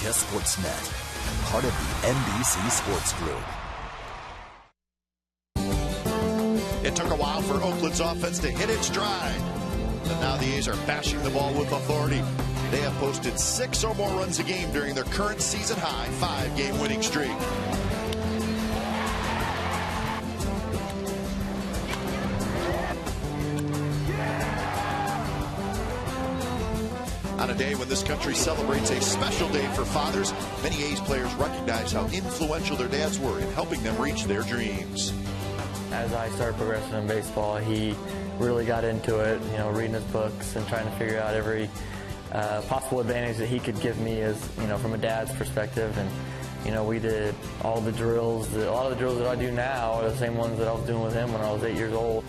Comcast Sportsnet, part of the NBC Sports Group. It took a while for Oakland's offense to hit its stride, but now the A's are bashing the ball with authority. They have posted 6 or more runs a game during their current season-high 5-game winning streak. On a day when this country celebrates a special day for fathers, many A's players recognize how influential their dads were in helping them reach their dreams. As I started progressing in baseball, he really got into it, reading his books and trying to figure out every possible advantage that he could give me as, from a dad's perspective. And, we did all the drills. A lot of the drills that I do now are the same ones that I was doing with him when I was 8 years old.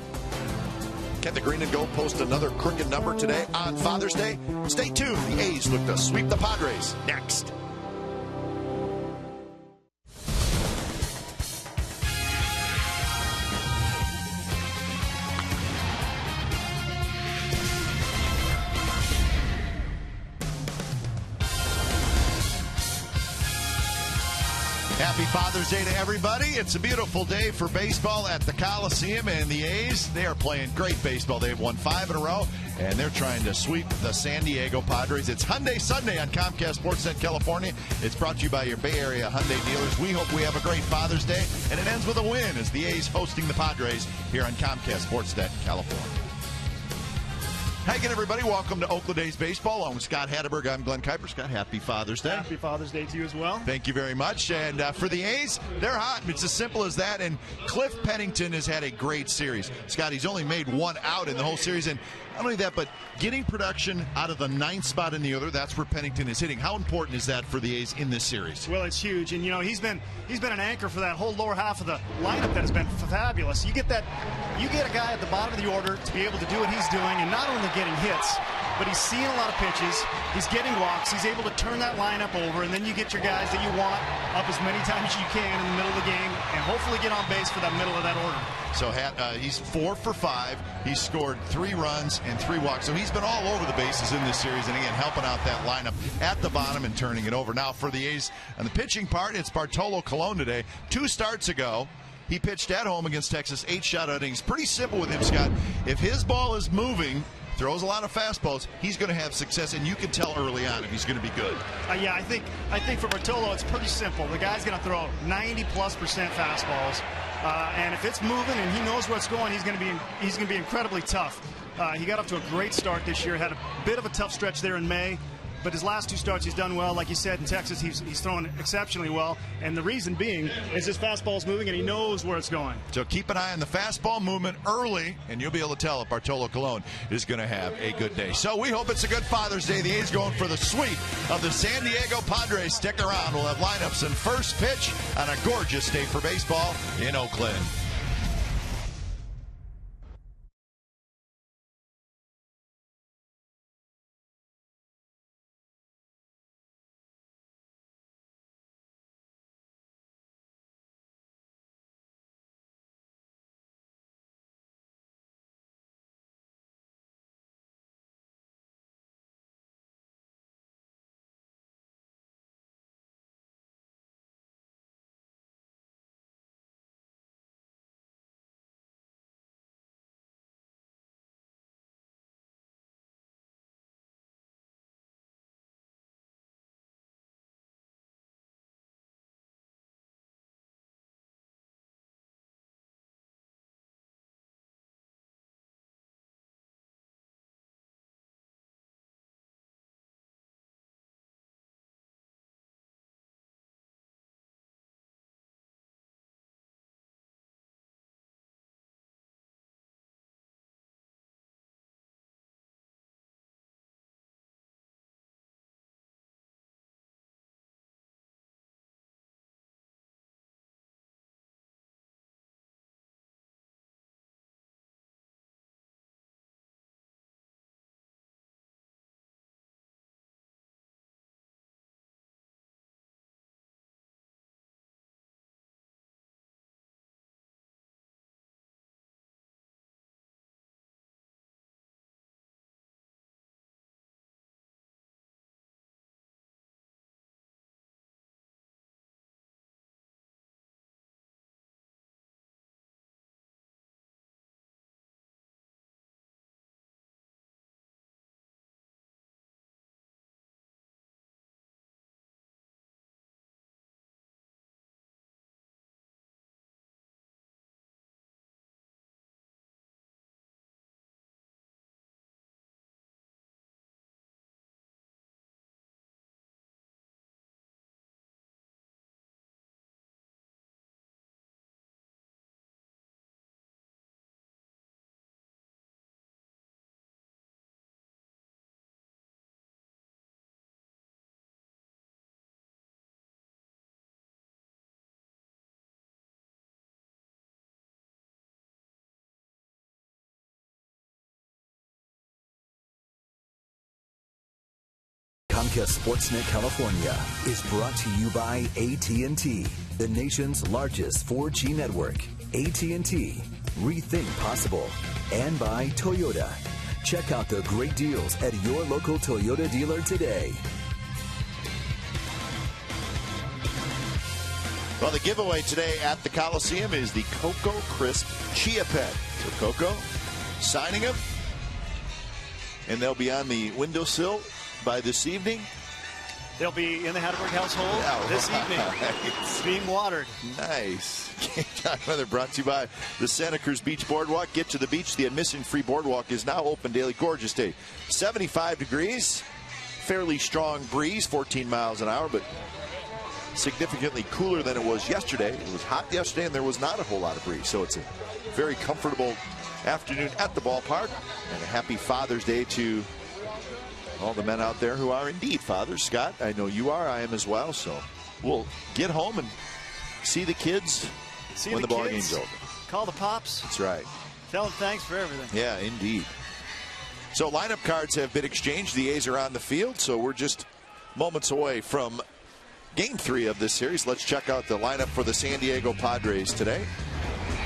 Can the Green and Gold post another crooked number today on Father's Day? Stay tuned. The A's look to sweep the Padres next. Happy Father's Day to everybody. It's a beautiful day for baseball at the Coliseum, and the A's, they are playing great baseball. They've won 5 in a row, and they're trying to sweep the San Diego Padres. It's Hyundai Sunday on Comcast Sportsnet California. It's brought to you by your Bay Area Hyundai dealers. We hope we have a great Father's Day, and it ends with a win as the A's hosting the Padres here on Comcast Sportsnet California. Hi again, everybody. Welcome to Oakland A's Baseball. Along with Scott Hatterberg, I'm Glenn Kuiper. Scott, happy Father's Day. Happy Father's Day to you as well. Thank you very much. And for the A's, they're hot. It's as simple as that. And Cliff Pennington has had a great series. Scott, he's only made 1 out in the whole series. And not only that, but getting production out of the 9th spot in the order, that's where Pennington is hitting. How important is that for the A's in this series? Well, it's huge. And, he's been an anchor for that whole lower half of the lineup that has been fabulous. You get a guy at the bottom of the order to be able to do what he's doing, and not only getting hits, but he's seeing a lot of pitches, he's getting walks, he's able to turn that lineup over, and then you get your guys that you want up as many times as you can in the middle of the game, and hopefully get on base for that middle of that order. So he's 4 for 5. He's scored 3 runs and 3 walks. So he's been all over the bases in this series, and again, helping out that lineup at the bottom and turning it over. Now for the A's on the pitching part, it's Bartolo Colon today. 2 starts ago, he pitched at home against Texas, 8 shutout innings. Pretty simple with him, Scott. If his ball is moving, throws a lot of fastballs, he's going to have success, and you can tell early on if he's going to be good. Yeah, I think for Bartolo, it's pretty simple. The guy's going to throw 90+% fastballs, and if it's moving and he knows where it's going, he's going to be incredibly tough. He got off to a great start this year. Had a bit of a tough stretch there in May. But his last 2 starts, he's done well. Like you said, in Texas, he's thrown exceptionally well. And the reason being is his fastball's moving, and he knows where it's going. So keep an eye on the fastball movement early, and you'll be able to tell if Bartolo Colon is going to have a good day. So we hope it's a good Father's Day. The A's going for the sweep of the San Diego Padres. Stick around. We'll have lineups and first pitch on a gorgeous day for baseball in Oakland. Minnetonka Sportsnet, California is brought to you by AT&T, the nation's largest 4G network. AT&T, rethink possible. And by Toyota. Check out the great deals at your local Toyota dealer today. Well, the giveaway today at the Coliseum is the Cocoa Crisp Chia Pet. So Coco signing them, and they'll be on the windowsill by this evening. They'll be in the Hatterberg household this evening, being watered. Nice. Game Time Weather brought to you by the Santa Cruz Beach Boardwalk. Get to the beach. The admission-free boardwalk is now open daily. Gorgeous day. 75 degrees. Fairly strong breeze, 14 miles an hour, but significantly cooler than it was yesterday. It was hot yesterday, and there was not a whole lot of breeze. So it's a very comfortable afternoon at the ballpark. And a happy Father's Day to all the men out there who are indeed fathers. Scott, I know you are. I am as well. So we'll get home and see the kids when the ball game's over. Call the pops. That's right. Tell them thanks for everything. Yeah, indeed. So lineup cards have been exchanged. The A's are on the field, so we're just moments away from Game 3 of this series. Let's check out the lineup for the San Diego Padres today.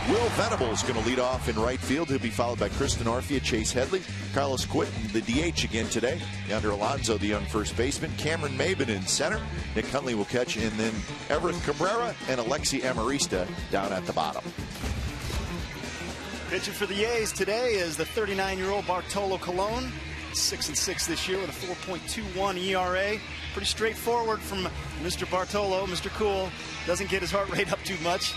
Will Venables going to lead off in right field. He'll be followed by Kristen Orfia, Chase Headley, Carlos Quinton, the DH again today. Yonder Alonso, the young first baseman. Cameron Maben in center. Nick Huntley will catch, and then Everett Cabrera and Alexi Amarista down at the bottom. Pitching for the A's today is the 39-year-old Bartolo Colon. 6-6 this year with a 4.21 ERA. Pretty straightforward from Mr. Bartolo. Mr. Cool doesn't get his heart rate up too much.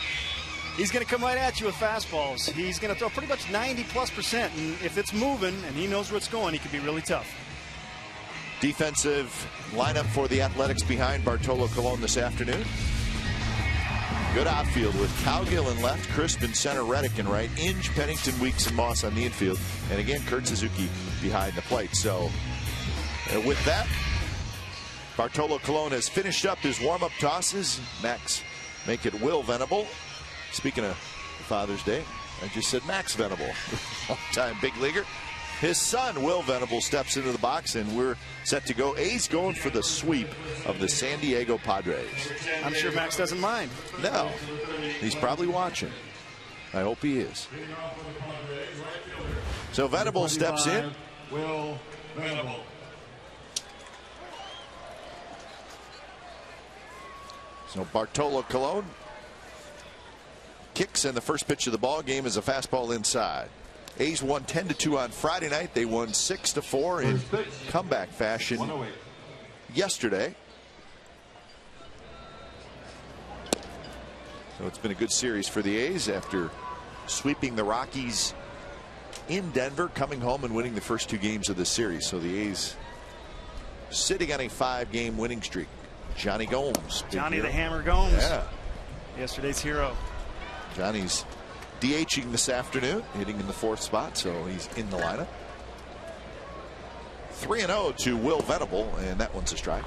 He's going to come right at you with fastballs. He's going to throw pretty much 90+%, and if it's moving and he knows where it's going, he can be really tough. Defensive lineup for the Athletics behind Bartolo Colon this afternoon. Good outfield with Cowgill in left, Crisp in center, Reddick in right, Inge, Pennington, Weeks, and Moss on the infield, and again Kurt Suzuki behind the plate. So with that, Bartolo Colon has finished up his warm-up tosses. Max make it Will Venable. Speaking of Father's Day, I just said Max Venable, long-time big leaguer. His son, Will Venable, steps into the box, and we're set to go. A's going for the sweep of the San Diego Padres. I'm sure Max doesn't mind. No, he's probably watching. I hope he is. So Venable steps in. Will Venable. So Bartolo Colon kicks, and the first pitch of the ball game is a fastball inside. A's won 10-2 on Friday night. They won 6-4 in comeback fashion yesterday. So it's been a good series for the A's after sweeping the Rockies in Denver, coming home and winning the first 2 games of the series. So the A's sitting on a 5-game winning streak. Johnny Gomes. Johnny the Hammer Gomes. Yeah. Yesterday's hero. Johnny's DHing this afternoon, hitting in the 4th spot, so he's in the lineup. 3-0 to Will Venable, and that one's a strike.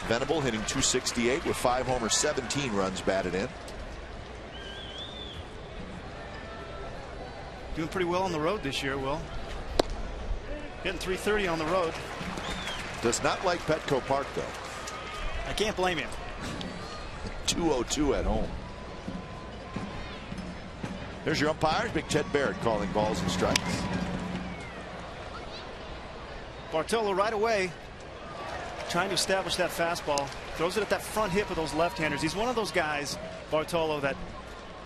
Venable hitting .268 with 5 homers, 17 runs batted in. Doing pretty well on the road this year, Will. Hitting .330 on the road. Does not like Petco Park, though. I can't blame you. 202 at home. There's your umpires. Big Ted Barrett calling balls and strikes. Bartolo right away trying to establish that fastball. Throws it at that front hip of those left-handers. He's one of those guys, Bartolo, that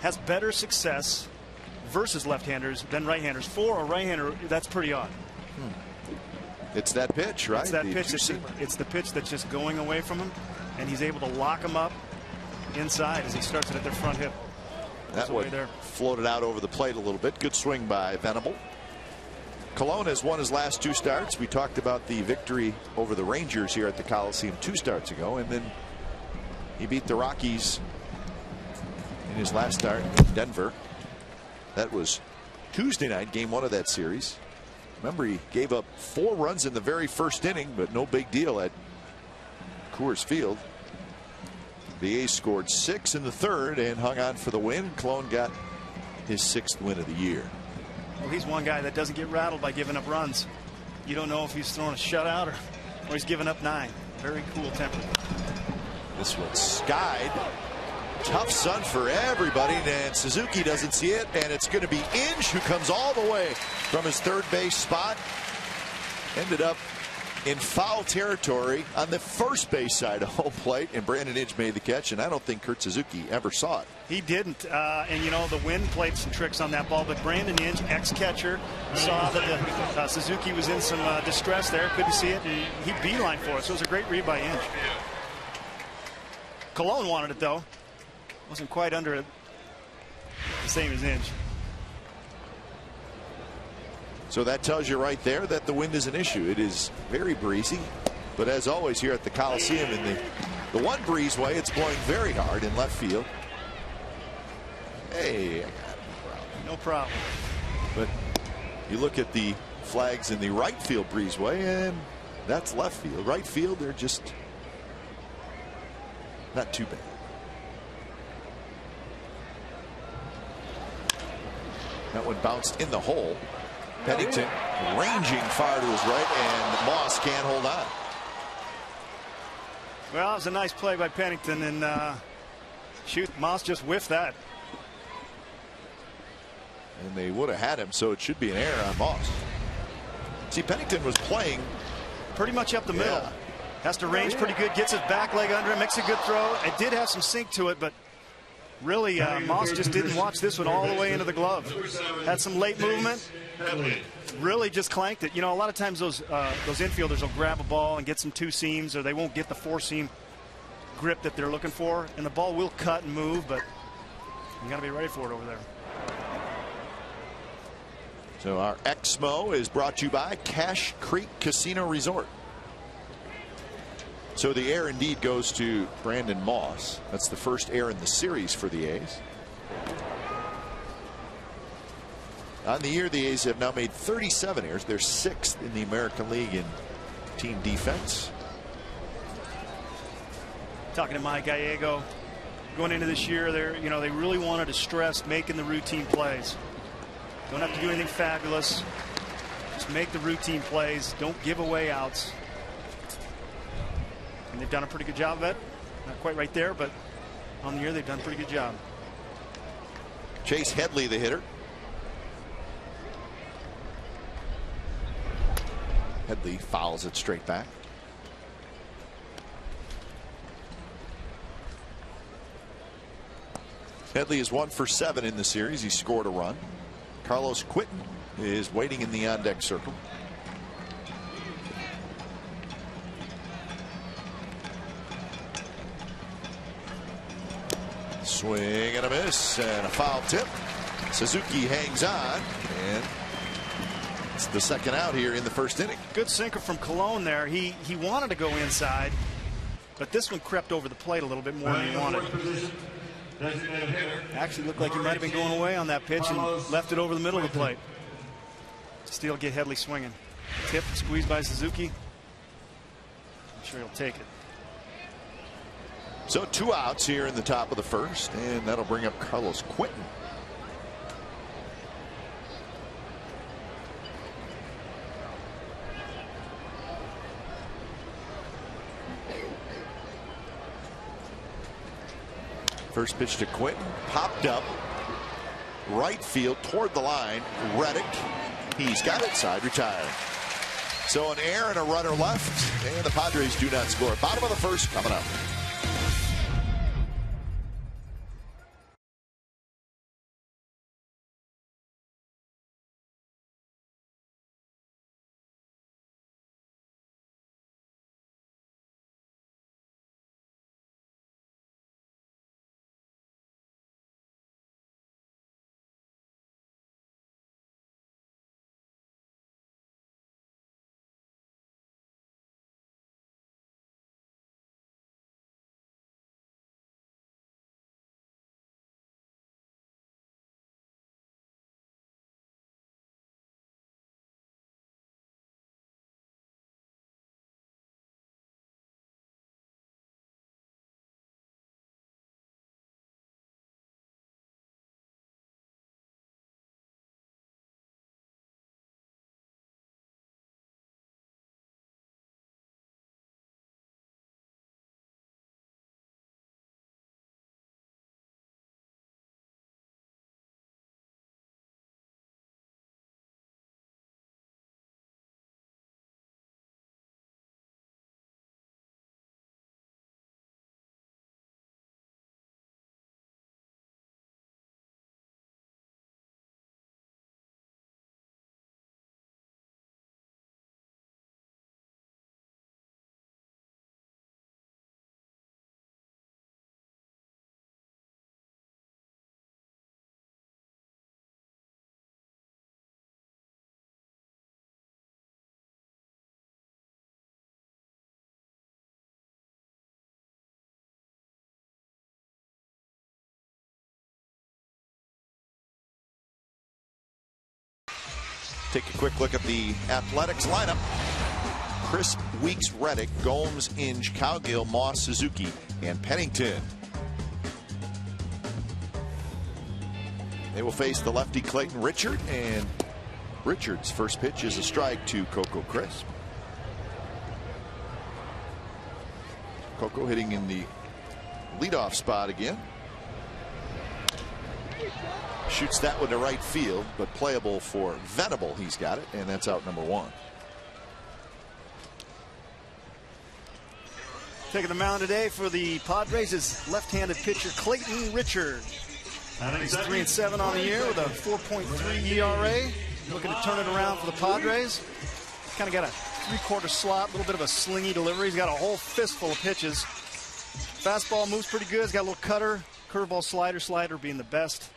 has better success versus left-handers than right-handers. For a right-hander, that's pretty odd. It's that pitch, right? It's that pitch. It's the pitch that's just going away from him, and he's able to lock him up inside as he starts it at their front hip. That one floated out over the plate a little bit. Good swing by Venable. Colon has won his last 2 starts. We talked about the victory over the Rangers here at the Coliseum 2 starts ago, and then he beat the Rockies in his last start in Denver. That was Tuesday night, game 1 of that series. Remember, he gave up 4 runs in the very first inning, but no big deal at Coors Field. The A's scored 6 in the 3rd and hung on for the win. Colon got his 6th win of the year. Well, he's one guy that doesn't get rattled by giving up runs. You don't know if he's throwing a shutout or Well, he's given up 9. Very cool temper. This one's skied. Tough sun for everybody, and Suzuki doesn't see it, and it's going to be Inge who comes all the way from his third base spot. Ended up in foul territory on the first base side of home plate, and Brandon Inge made the catch, and I don't think Kurt Suzuki ever saw it. He didn't, and you know, the wind played some tricks on that ball, but Brandon Inge, ex-catcher, saw that Suzuki was in some distress there, couldn't see it, and he beeline for it, so it was a great read by Inge. Cologne wanted it, though. Wasn't quite under it. The same as Inge. So that tells you right there that the wind is an issue. It is very breezy, but as always here at the Coliseum, in the one breezeway, it's blowing very hard in left field. Hey, I got it. No problem. But you look at the flags in the right field breezeway, and that's left field. Right field, they're just not too bad. That one bounced in the hole. Pennington ranging far to his right, and Moss can't hold on. Well, it was a nice play by Pennington, and Moss just whiffed that. And they would have had him, so it should be an error on Moss. See, Pennington was playing pretty much up the middle. Has to range pretty good, gets his back leg under it, makes a good throw. It did have some sink to it, but really, Moss just didn't watch this one all the way into the glove. Had some late movement. Really just clanked it. You know, a lot of times those infielders will grab a ball and get some two seams, or they won't get the four seam grip that they're looking for, and the ball will cut and move, but you got to be ready for it over there. So our Exmo is brought to you by Cache Creek Casino Resort. So the air indeed goes to Brandon Moss. That's the first air in the series for the A's. On the year, the A's have now made 37 errors. They're 6th in the American League in team defense. Talking to Mike Gallego, going into this year, they really wanted to stress making the routine plays. Don't have to do anything fabulous. Just make the routine plays. Don't give away outs. And they've done a pretty good job of it. Not quite right there, but on the year they've done a pretty good job. Chase Headley, the hitter. Headley fouls it straight back. Headley is 1 for 7 in the series. He scored a run. Carlos Quinton is waiting in the on-deck circle. Swing and a miss and a foul tip. Suzuki hangs on, and it's the second out here in the first inning. Good sinker from Cologne there. He wanted to go inside, but this one crept over the plate a little bit more than he wanted. Actually looked like he might have been going away on that pitch and left it over the middle of the plate. Still get Headley swinging. Tip squeezed by Suzuki. I'm sure he'll take it. So 2 outs here in the top of the first, and that'll bring up Carlos Quinton. First pitch to Quinton, popped up right field toward the line. Reddick, he's got it, side retired. So an error and a runner left, and the Padres do not score. Bottom of the first coming up. Take a quick look at the Athletics lineup. Crisp, Weeks, Reddick, Gomes, Inge, Cowgill, Moss, Suzuki, and Pennington. They will face the lefty Clayton Richard, and Richard's first pitch is a strike to Coco Crisp. Coco hitting in the leadoff spot again. Shoots that one to right field, but playable for Venable. He's got it, and that's out number 1. Taking the mound today for the Padres is left-handed pitcher Clayton Richard. He's 3-7 on the year with a 4.3 ERA. Looking to turn it around for the Padres. Kind of got a 3/4 slot, a little bit of a slingy delivery. He's got a whole fistful of pitches. Fastball moves pretty good. He's got a little cutter, curveball, slider being the best.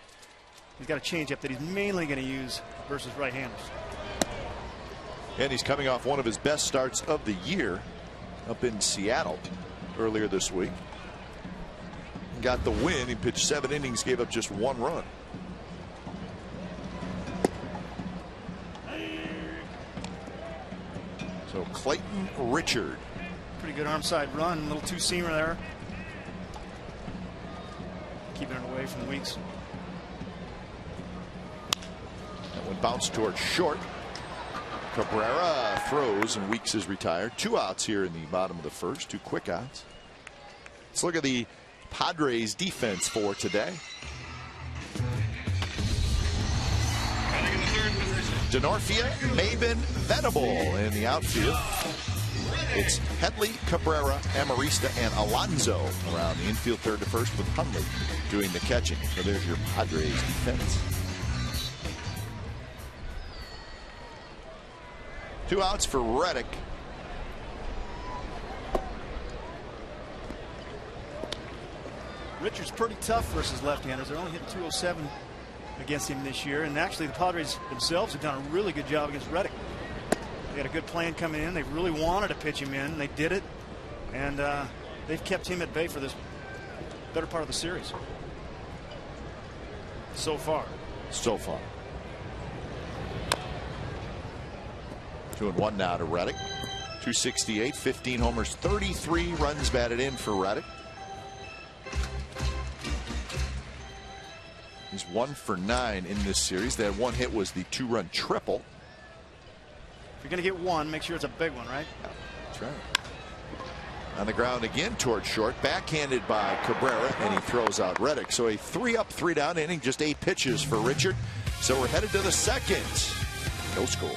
He's got a changeup that he's mainly going to use versus right-handers. And he's coming off one of his best starts of the year up in Seattle earlier this week. Got the win. He pitched 7 innings, gave up just 1 run. So Clayton Richard. Pretty good arm side run, a little two-seamer there. Keeping it away from Weeks. That one bounced towards short. Cabrera throws, and Weeks is retired. 2 outs here in the bottom of the first, 2 quick outs. Let's look at the Padres defense for today. Denorfia, Maben, Venable in the outfield. It's Headley, Cabrera, Amarista, and Alonso around the infield, third to first, with Hundley doing the catching. So there's your Padres defense. 2 outs for Reddick. Richard's pretty tough versus left-handers. They're only hitting 207 against him this year, and actually the Padres themselves have done a really good job against Reddick. They got a good plan coming in. They really wanted to pitch him in. They did it, and they've kept him at bay for this better part of the series. So far. 2-1 now to Reddick. 268, 15 homers, 33 runs batted in for Reddick. He's 1 for 9 in this series. That one hit was the 2-run triple. If you're going to get one, make sure it's a big one, right? Yeah, that's right. On the ground again towards short, backhanded by Cabrera, and he throws out Reddick. So a 3-up, 3-down inning, just 8 pitches for Richard. So we're headed to the second. No score.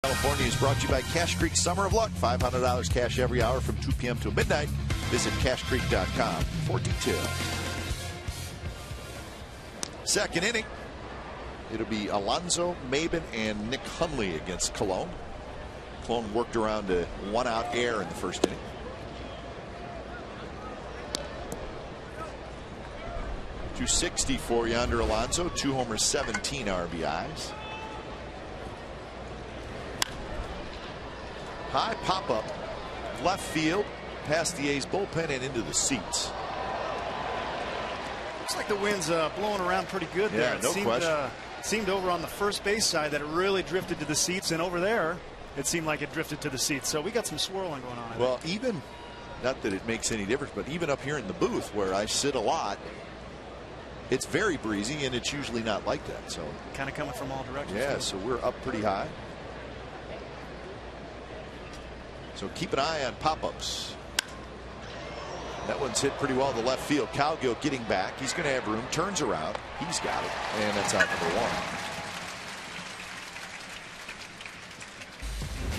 California is brought to you by Cache Creek Summer of Luck. $500 cash every hour from 2 p.m. till midnight. Visit cachecreek.com for details. Second inning, it'll be Alonso, Maben, and Nick Hundley against Cologne. Cologne worked around a 1-out error in the first inning. .260 for Yonder Alonso, 2 homers, 17 RBIs. High pop up, left field, past the A's bullpen and into the seats. Looks like the wind's blowing around pretty good there. Yeah, no question. It seemed over on the first base side that it really drifted to the seats, and over there it seemed like it drifted to the seats. So we got some swirling going on. Well, even, not that it makes any difference, but even up here in the booth where I sit a lot, it's very breezy, and it's usually not like that. So kind of coming from all directions. Yeah, so we're up pretty high. So keep an eye on pop-ups. That one's hit pretty well to the left field. Cowgill getting back. He's going to have room. Turns around. He's got it. And that's out number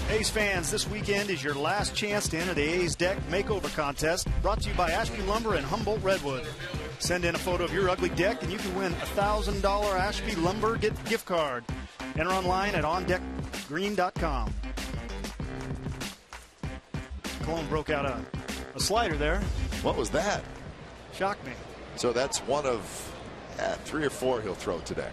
1. A's fans, this weekend is your last chance to enter the A's Deck Makeover Contest, brought to you by Ashby Lumber and Humboldt Redwood. Send in a photo of your ugly deck and you can win a $1,000 Ashby Lumber gift card. Enter online at ondeckgreen.com. Cologne broke out a slider there. What was that? Shocked me. So that's one of 3 or 4 he'll throw today.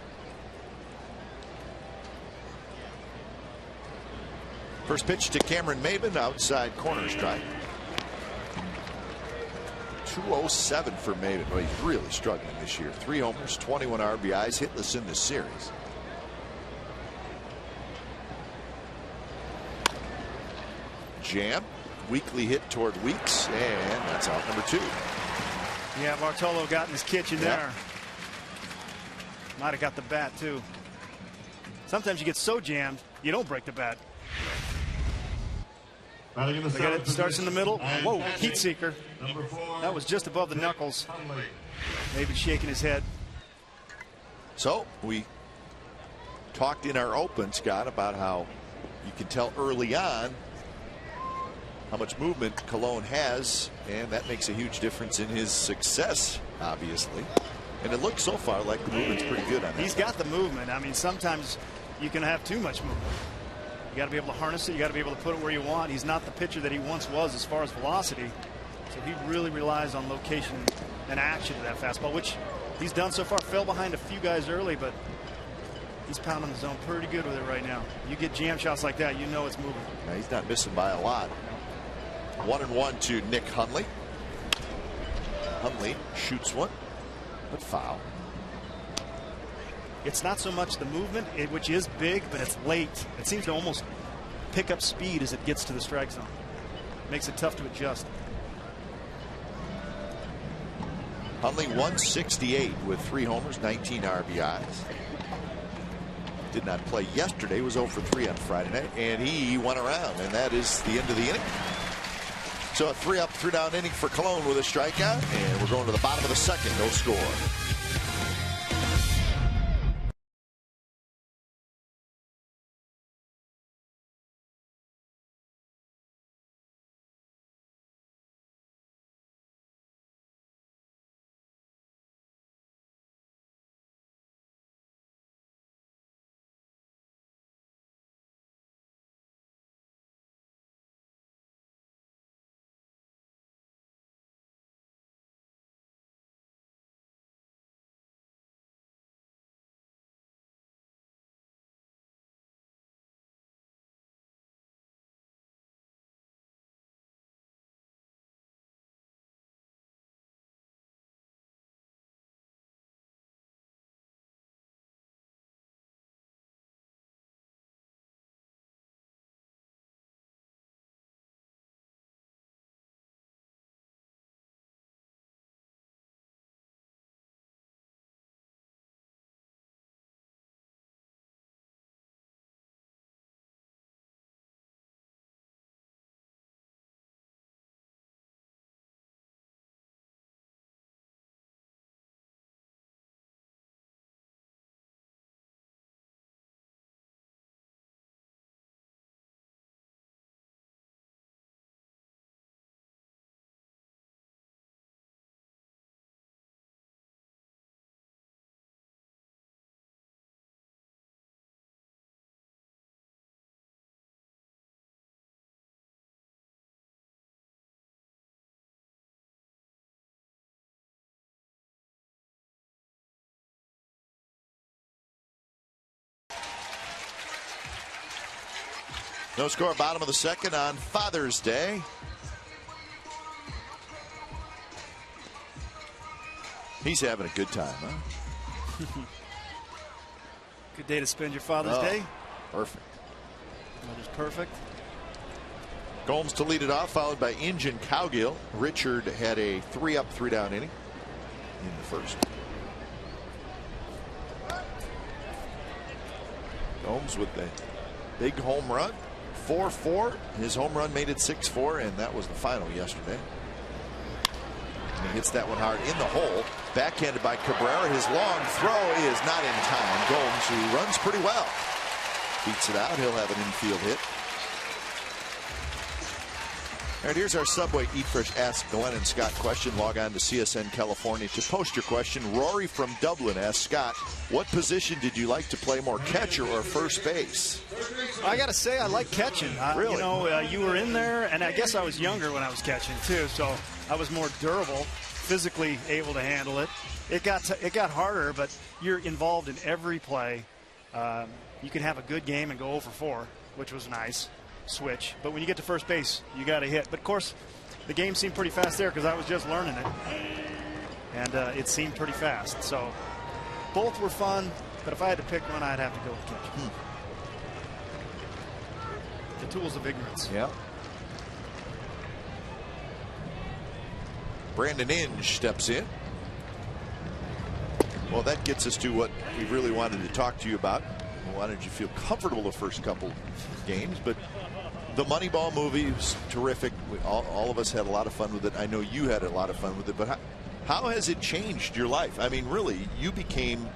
First pitch to Cameron Maben, outside corner strike. 207 for Maben. Well, he's really struggling this year. 3 homers, 21 RBIs, hitless in this series. Jam, weakly hit toward Weeks, and that's out number 2. Yeah, Bartolo got in his kitchen there. Might have got the bat too. Sometimes you get so jammed you don't break the bat. It starts in the middle. Whoa, heat seeker. That was just above the knuckles. Maybe shaking his head. So we talked in our open, Scott, about how you can tell early on how much movement Cologne has, and that makes a huge difference in his success, obviously. And it looks so far like the movement's pretty good on that. He's got the movement. I mean, sometimes you can have too much movement. You got to be able to harness it. You got to be able to put it where you want. He's not the pitcher that he once was as far as velocity. So he really relies on location and action to that fastball, which he's done so far. Fell behind a few guys early, but he's pounding the zone pretty good with it right now. You get jam shots like that, you know it's moving. Now, he's not missing by a lot. 1-1 to Nick Hundley. Hundley shoots one, but foul. It's not so much the movement, which is big, but it's late. It seems to almost pick up speed as it gets to the strike zone. Makes it tough to adjust. Hundley 168 with 3 homers, 19 RBIs. Did not play yesterday, was 0 for 3 on Friday night, and he went around, and that is the end of the inning. So a 3-up, 3-down inning for Cologne with a strikeout, and we're going to the bottom of the second, no score. No score, bottom of the second on Father's Day. He's having a good time, huh? Good day to spend your Father's Day. Perfect. Mother's perfect. Gomes to lead it off, followed by Injun Cowgill. Richard had a 3-up, 3-down inning in the first. Gomes with the big home run, 4-4. His home run made it 6-4, and that was the final yesterday. And he hits that one hard in the hole. Backhanded by Cabrera. His long throw is not in time. Gomes, who runs pretty well, beats it out. He'll have an infield hit. All right, here's our Subway Eat Fresh Ask Glenn and Scott question. Log on to CSN California to post your question. Rory from Dublin asks Scott, what position did you like to play more, catcher or first base? I got to say, I like catching. Really? You know, you were in there, and I guess I was younger when I was catching too, so I was more durable, physically able to handle it. It got harder, but you're involved in every play. You can have a good game and go 0-for-4, which was nice. Switch, but when you get to first base, you got to hit. But of course, the game seemed pretty fast there because I was just learning it, and it seemed pretty fast. So both were fun, but if I had to pick one, I'd have to go with catcher. The tools of ignorance. Yeah. Brandon Inge steps in. Well, that gets us to what we really wanted to talk to you about. We wanted you to feel comfortable the first couple games, but the Moneyball movie was terrific. All of us had a lot of fun with it. I know you had a lot of fun with it, but how has it changed your life? I mean, really, you became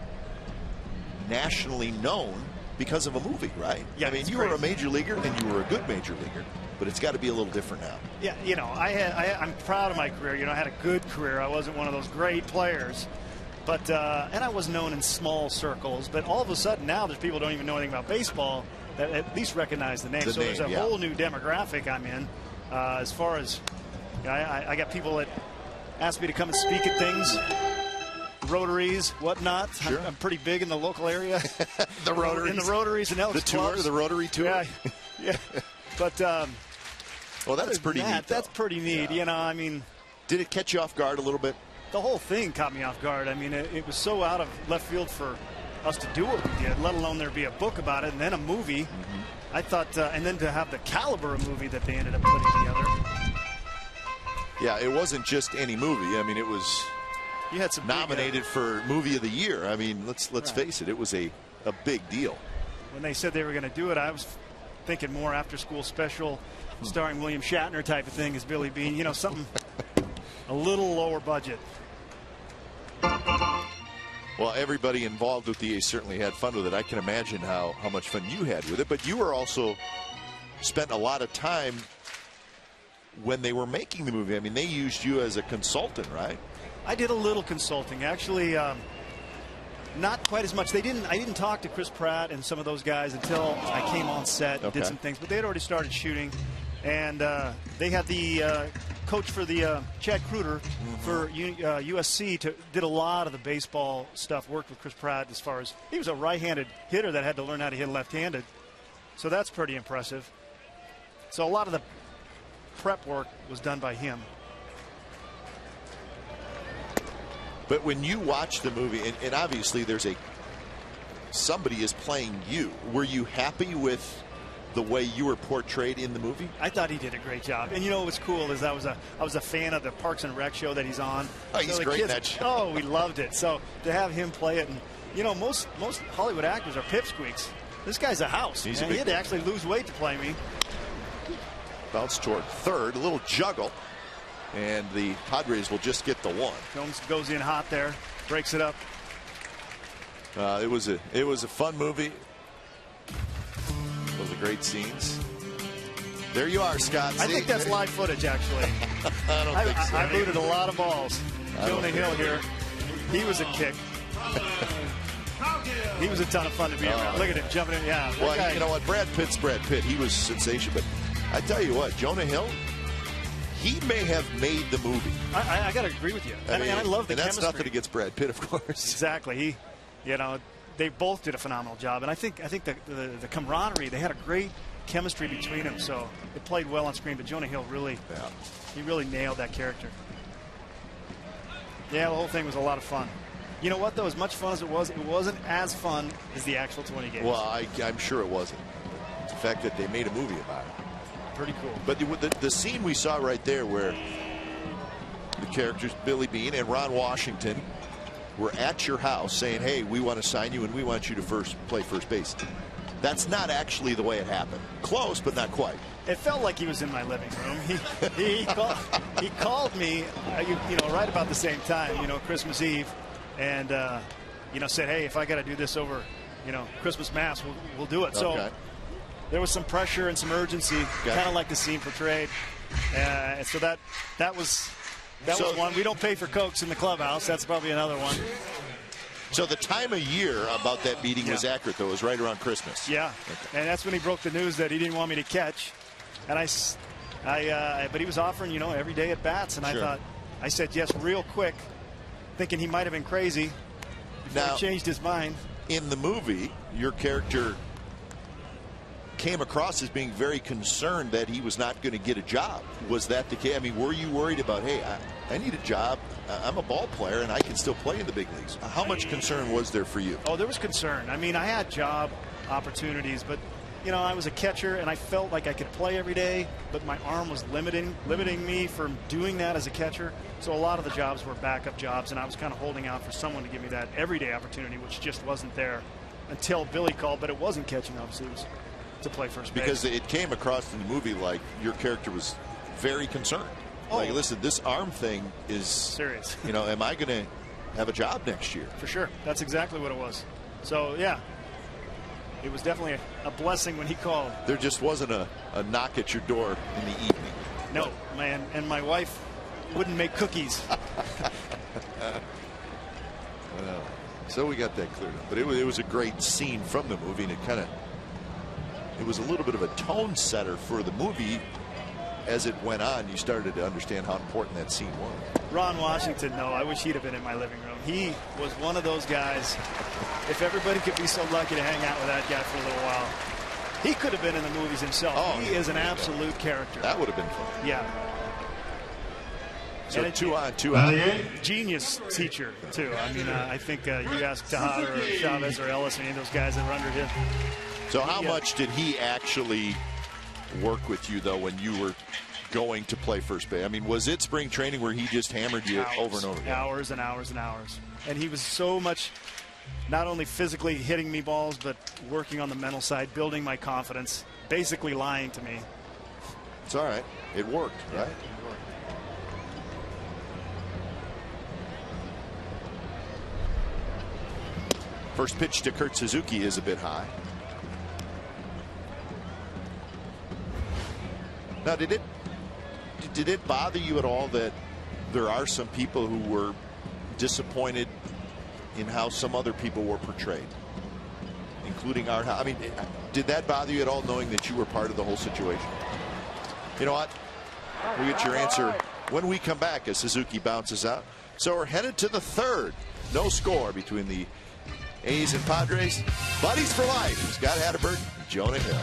nationally known because of a movie, right? Yeah, I mean, you were a major leaguer, and you were a good major leaguer, but it's got to be a little different now. Yeah, you know, I'm proud of my career. You know, I had a good career. I wasn't one of those great players. But, and I was known in small circles, but all of a sudden now there's people who don't even know anything about baseball that at least recognize the name. So there's a whole new demographic I'm in. As far as, you know, I got people that ask me to come and speak at things, Rotaries, whatnot. Sure. I'm pretty big in the local area. The Rotaries. In the Rotaries and Elks The tour, clubs. the Rotary tour. Yeah, yeah. But, well, that's pretty neat. That's pretty neat. Yeah. You know, I mean. Did it catch you off guard a little bit? The whole thing caught me off guard. I mean, it was so out of left field for us to do what we did, let alone there be a book about it and then a movie. I thought, and then to have the caliber of movie that they ended up putting together. Yeah, it wasn't just any movie. I mean, it was You had some nominated for Movie of the Year. I mean, let's face it, it was a big deal. When they said they were going to do it, I was thinking more after-school special starring William Shatner type of thing as Billy Bean. You know, something a little lower budget. Well, everybody involved with the A's certainly had fun with it. I can imagine how much fun you had with it. But you were also spent a lot of time when they were making the movie. I mean, they used you as a consultant, right? I did a little consulting, actually. Not quite as much. I didn't talk to Chris Pratt and some of those guys until I came on set and did some things. But they had already started shooting, and they had the coach for the Chad Kruger for USC did a lot of the baseball stuff. Worked with Chris Pratt as far as he was a right-handed hitter that had to learn how to hit left-handed. So that's pretty impressive. So a lot of the prep work was done by him. But when you watch the movie, and obviously somebody is playing you, were you happy with the way you were portrayed in the movie? I thought he did a great job. And you know what's cool is I was a fan of the Parks and Rec show that he's on. Oh, he's great in that show. Oh, we loved it. So to have him play it, and you know, most Hollywood actors are pipsqueaks. This guy's a house. He had to actually lose weight to play me. Bounce toward third, a little juggle, and the Padres will just get the one. Gomes goes in hot there, breaks it up. It was a fun movie. Those are great scenes. There you are, Scott. I think that's live footage, actually. I don't think so. I booted a lot of balls. Jonah Hill here. He was a kick. He was a ton of fun to be around. Look at him jumping in. Yeah. Well, you know what? Brad Pitt's Brad Pitt. He was sensational. But I tell you what, Jonah Hill, he may have made the movie. I got to agree with you. I mean, I love the chemistry. And that's nothing against Brad Pitt, of course. Exactly. They both did a phenomenal job. And I think the camaraderie, they had a great chemistry between them, so it played well on screen. But Jonah Hill really, he really nailed that character. Yeah, the whole thing was a lot of fun. You know what, though? As much fun as it wasn't as fun as the actual 20 games. Well, I'm sure it wasn't. It's the fact that they made a movie about it. Pretty cool. But the scene we saw right there where the characters Billy Beane and Ron Washington were at your house saying, hey, we want to sign you and we want you to play first base. That's not actually the way it happened. Close, but not quite. It felt like he was in my living room. He called me, right about the same time, Christmas Eve, and said, hey, if I got to do this over, Christmas Mass, we'll do it. Okay. So there was some pressure and some urgency, kind of like the scene portrayed. So that was one. We don't pay for Cokes in the clubhouse. That's probably another one. So the time of year about that meeting was accurate, though. It was right around Christmas. Yeah, okay. And that's when he broke the news that he didn't want me to catch. And but he was offering, every day at bats, and sure. I said yes real quick, thinking he might have been crazy before he changed his mind. In the movie, your character came across as being very concerned that he was not going to get a job. Was that the case? I mean, were you worried about, hey, I need a job. I'm a ball player and I can still play in the big leagues. How much concern was there for you? Oh, there was concern. I mean, I had job opportunities, but I was a catcher and I felt like I could play every day, but my arm was limiting me from doing that as a catcher. So a lot of the jobs were backup jobs, and I was kind of holding out for someone to give me that everyday opportunity, which just wasn't there until Billy called. But it wasn't catching, obviously. It was to play first base. Because it came across in the movie like your character was very concerned. Like, listen, this arm thing is serious. Am I going to have a job next year? For sure. That's exactly what it was. So, yeah. It was definitely a blessing when he called. There just wasn't a knock at your door in the evening. No, man. And my wife wouldn't make cookies. So we got that cleared up. But it was a great scene from the movie, and it was a little bit of a tone setter for the movie. As it went on, you started to understand how important that scene was. Ron Washington, no, I wish he'd have been in my living room. He was one of those guys. If everybody could be so lucky to hang out with that guy for a little while, he could have been in the movies himself. Oh, he is an absolute character. That would have been fun. Yeah. So 2 on, 2 out. Genius teacher, too. I mean, I think you ask Tejada or Chavez or Ellis, any of those guys that were under him. So how much did he actually work with you, though, when you were going to play first base? I mean, was it spring training where he just hammered you over and over again? Hours and hours and hours. And he was so much not only physically hitting me balls, but working on the mental side, building my confidence, basically lying to me. It's all right. It worked, right? It worked. First pitch to Kurt Suzuki is a bit high. Now, did it bother you at all that there are some people who were disappointed in how some other people were portrayed, including Art? I mean, did that bother you at all, knowing that you were part of the whole situation? You know what? We'll get your answer when we come back as Suzuki bounces out. So we're headed to the third. No score between the A's and Padres. Buddies for life. Scott Hatterberg, Jonah Hill.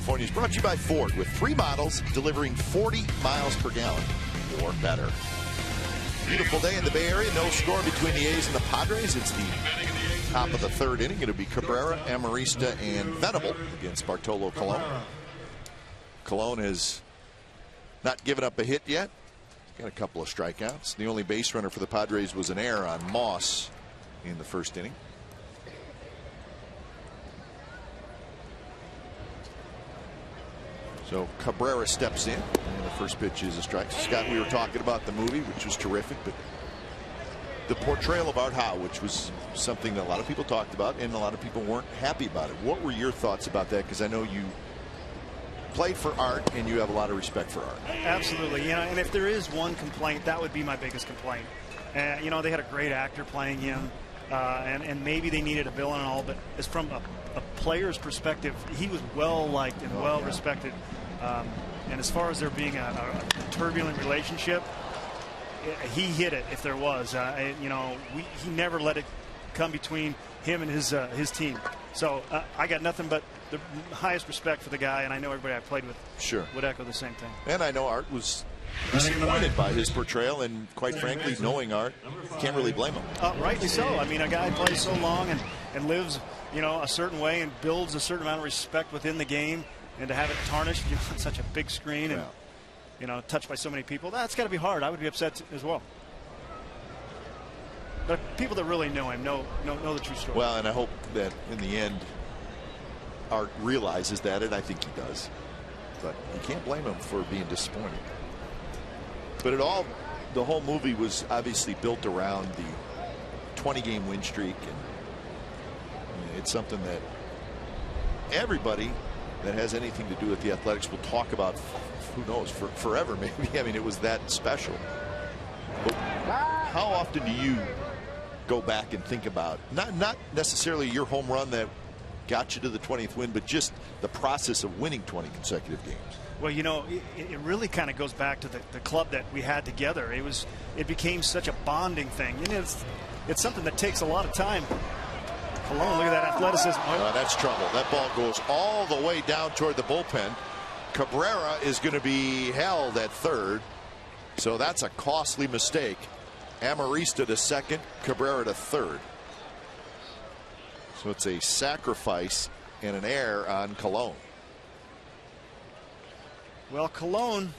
California is brought to you by Ford, with 3 models delivering 40 miles per gallon or better. Beautiful day in the Bay Area. No score between the A's and the Padres. It's the top of the 3rd inning. It'll be Cabrera, Amarista, and Venable against Bartolo Colon. Colon has not given up a hit yet. Got a couple of strikeouts. The only base runner for the Padres was an error on Moss in the 1st inning. So Cabrera steps in, and the first pitch is a strike. Scott, we were talking about the movie, which was terrific, but the portrayal of Art Howe, which was something that a lot of people talked about, and a lot of people weren't happy about it. What were your thoughts about that? Because I know you played for Art, and you have a lot of respect for Art. Absolutely. You know, and if there is one complaint, that would be my biggest complaint. You know, they had a great actor playing him, and maybe they needed a villain and all, but as from a player's perspective, he was well liked and well respected. And as far as there being a turbulent relationship, he hit it if there was. You know, he never let it come between him and his team. So I got nothing but the highest respect for the guy, and I know everybody I played with would echo the same thing. And I know Art was disappointed by his portrayal, and quite frankly, knowing Art, can't really blame him. Rightly so. I mean, a guy plays so long and lives, you know, a certain way and builds a certain amount of respect within the game, and to have it tarnished, you know, on such a big screen and you know, touched by so many people, that's got to be hard. I would be upset as well. But people that really know him know the true story. Well, and I hope that in the end, Art realizes that, and I think he does. But you can't blame him for being disappointed. But the whole movie was obviously built around the 20-game win streak, and it's something that everybody that has anything to do with the Athletics will talk about, who knows, for forever maybe. I mean, it was that special. But how often do you go back and think about not necessarily your home run that got you to the 20th win, but just the process of winning 20 consecutive games? Well, you know, it really kind of goes back to the club that we had together. It became such a bonding thing, and it's something that takes a lot of time. Colon, look at that athleticism. That's trouble. That ball goes all the way down toward the bullpen. Cabrera is going to be held at 3rd, so that's a costly mistake. Amarista to 2nd, Cabrera to 3rd. So it's a sacrifice and an error on Colon. Well, Colon.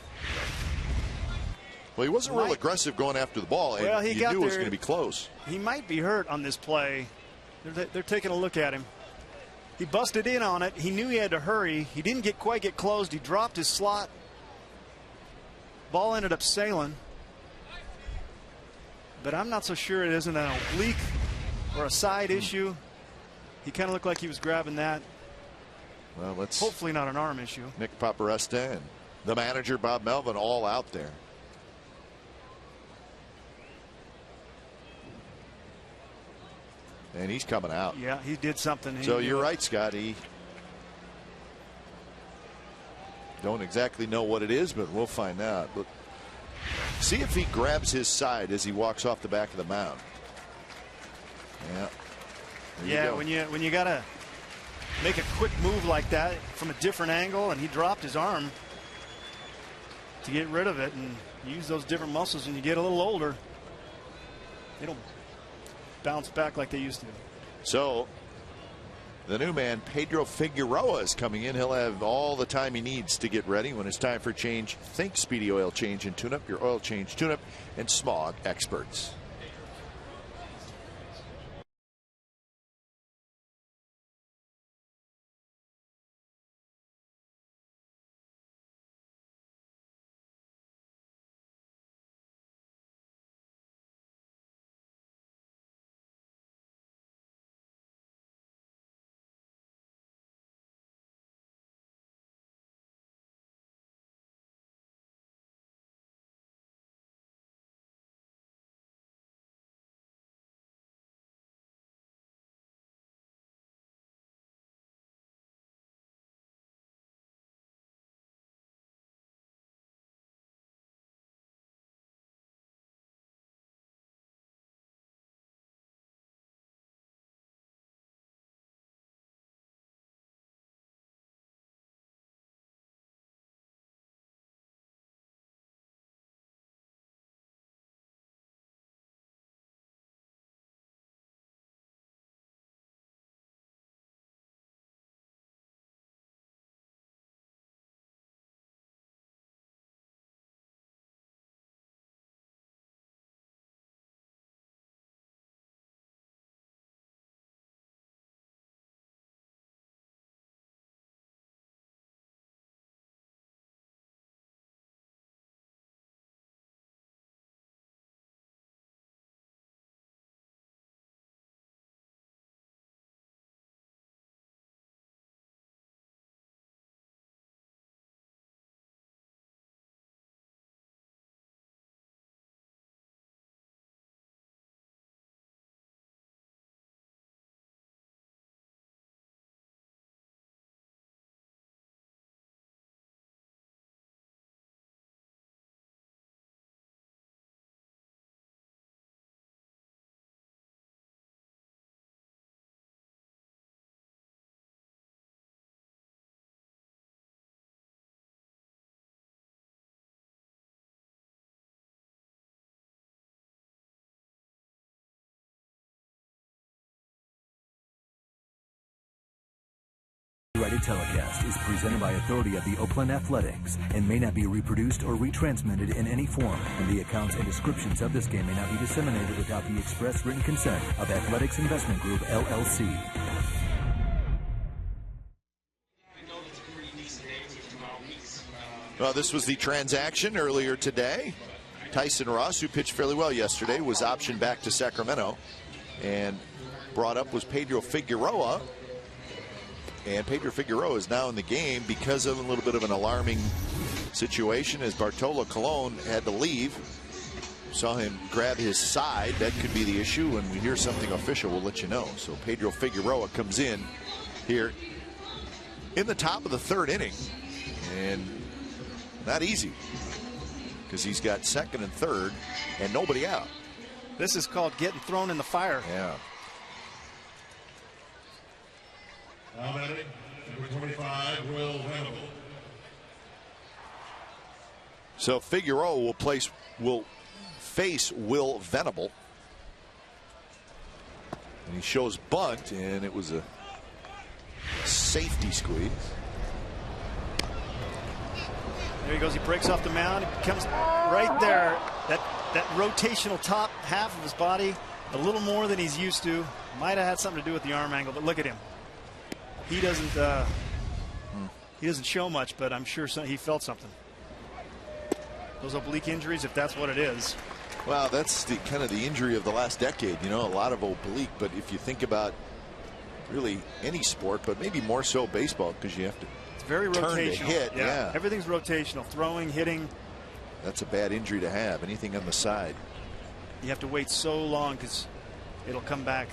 Well, he wasn't real aggressive going after the ball, and well, you knew it was going to be close. He might be hurt on this play. They're taking a look at him. He busted in on it. He knew he had to hurry. He didn't quite get closed. He dropped his slot. Ball ended up sailing. But I'm not so sure it isn't an oblique or a side issue. He kind of looked like he was grabbing that. Well, let's hopefully not an arm issue. Nick Paparesta and the manager Bob Melvin all out there. And he's coming out. Yeah, he did something. So you're right, Scott. He don't exactly know what it is, but we'll find out. But see if he grabs his side as he walks off the back of the mound. Yeah. When you gotta make a quick move like that from a different angle, and he dropped his arm to get rid of it, and use those different muscles. When you get a little older, they don't bounce back like they used to. So the new man, Pedro Figueroa, is coming in. He'll have all the time he needs to get ready. When it's time for change, think Speedy Oil Change and Tune-Up, your oil change, tune-up, and smog experts. copyrighted telecast is presented by authority of the Oakland Athletics and may not be reproduced or retransmitted in any form, and the accounts and descriptions of this game may not be disseminated without the express written consent of Athletics Investment Group, LLC. Well, this was the transaction earlier today. Tyson Ross, who pitched fairly well yesterday, was optioned back to Sacramento, and brought up was Pedro Figueroa. And Pedro Figueroa is now in the game because of a little bit of an alarming situation as Bartolo Colon had to leave. Saw him grab his side. That could be the issue. When we hear something official, we'll let you know. So Pedro Figueroa comes in here in the top of the third inning. And not easy, because he's got second and third and nobody out. This is called getting thrown in the fire. Yeah. Now batting, number 25, Will Venable. So Figueroa will face Will Venable. And he shows bunt, and it was a safety squeeze. There he goes. He breaks off the mound. He comes right there. That rotational top half of his body, a little more than he's used to. Might have had something to do with the arm angle, but look at him. He doesn't show much, but I'm sure he felt something. Those oblique injuries, if that's what it is. Well, that's the kind of the injury of the last decade. You know, a lot of oblique. But if you think about really any sport, but maybe more so baseball, because you have to very turn rotational. to hit. Yeah. Everything's rotational. Throwing, hitting. That's a bad injury to have. Anything on the side. You have to wait so long because it'll come back.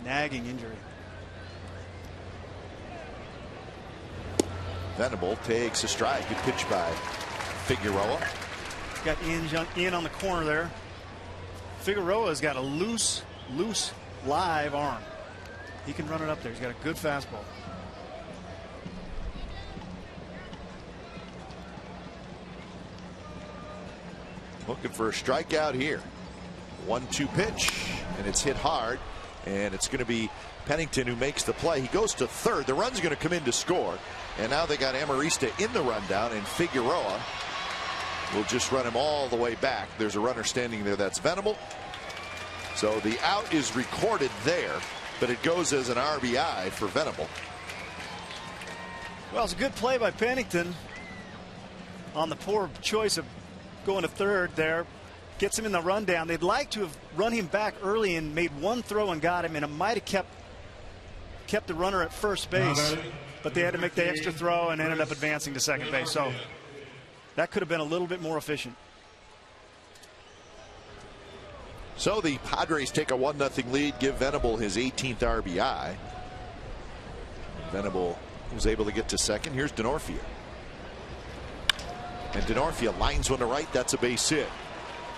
Nagging injury. Venable takes a strike. Good pitch by Figueroa. Got in on the corner there. Figueroa's got a loose live arm. He can run it up there. He's got a good fastball. Looking for a strikeout here. 1-2 pitch, and it's hit hard, and it's going to be Pennington who makes the play. He goes to third. The run's going to come in to score, and now they got Amarista in the rundown, and Figueroa will just run him all the way back. There's a runner standing there. That's Venable. So the out is recorded there, but it goes as an RBI for Venable. Well, it's a good play by Pennington on the poor choice of going to third there. Gets him in the rundown. They'd like to have run him back early and made one throw and got him, and it might have kept the runner at first base, but they had to make the extra throw and ended up advancing to second base. So that could have been a little bit more efficient. So the Padres take a 1-0 lead, give Venable his 18th RBI. Venable was able to get to second. Here's Denorfia. And Denorfia lines one to right. That's a base hit.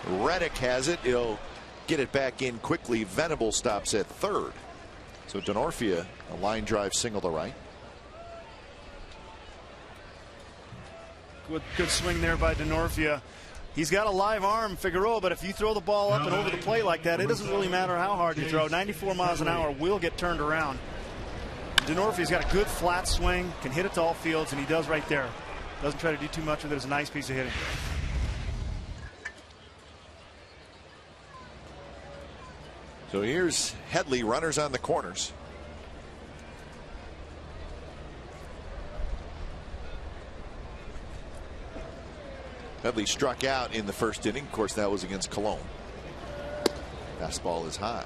Reddick has it. He'll get it back in quickly. Venable stops at third. So Denorfia, a line drive single to right. Good swing there by Denorfia. He's got a live arm, Figueroa, but if you throw the ball up and over the plate like that, it doesn't really matter how hard you throw. 94 miles an hour will get turned around. Denorfia's got a good flat swing, can hit it to all fields, and he does right there. Doesn't try to do too much with it. It's a nice piece of hitting. So here's Headley, runners on the corners. Headley struck out in the first inning. Of course, that was against Cologne. Fastball is high.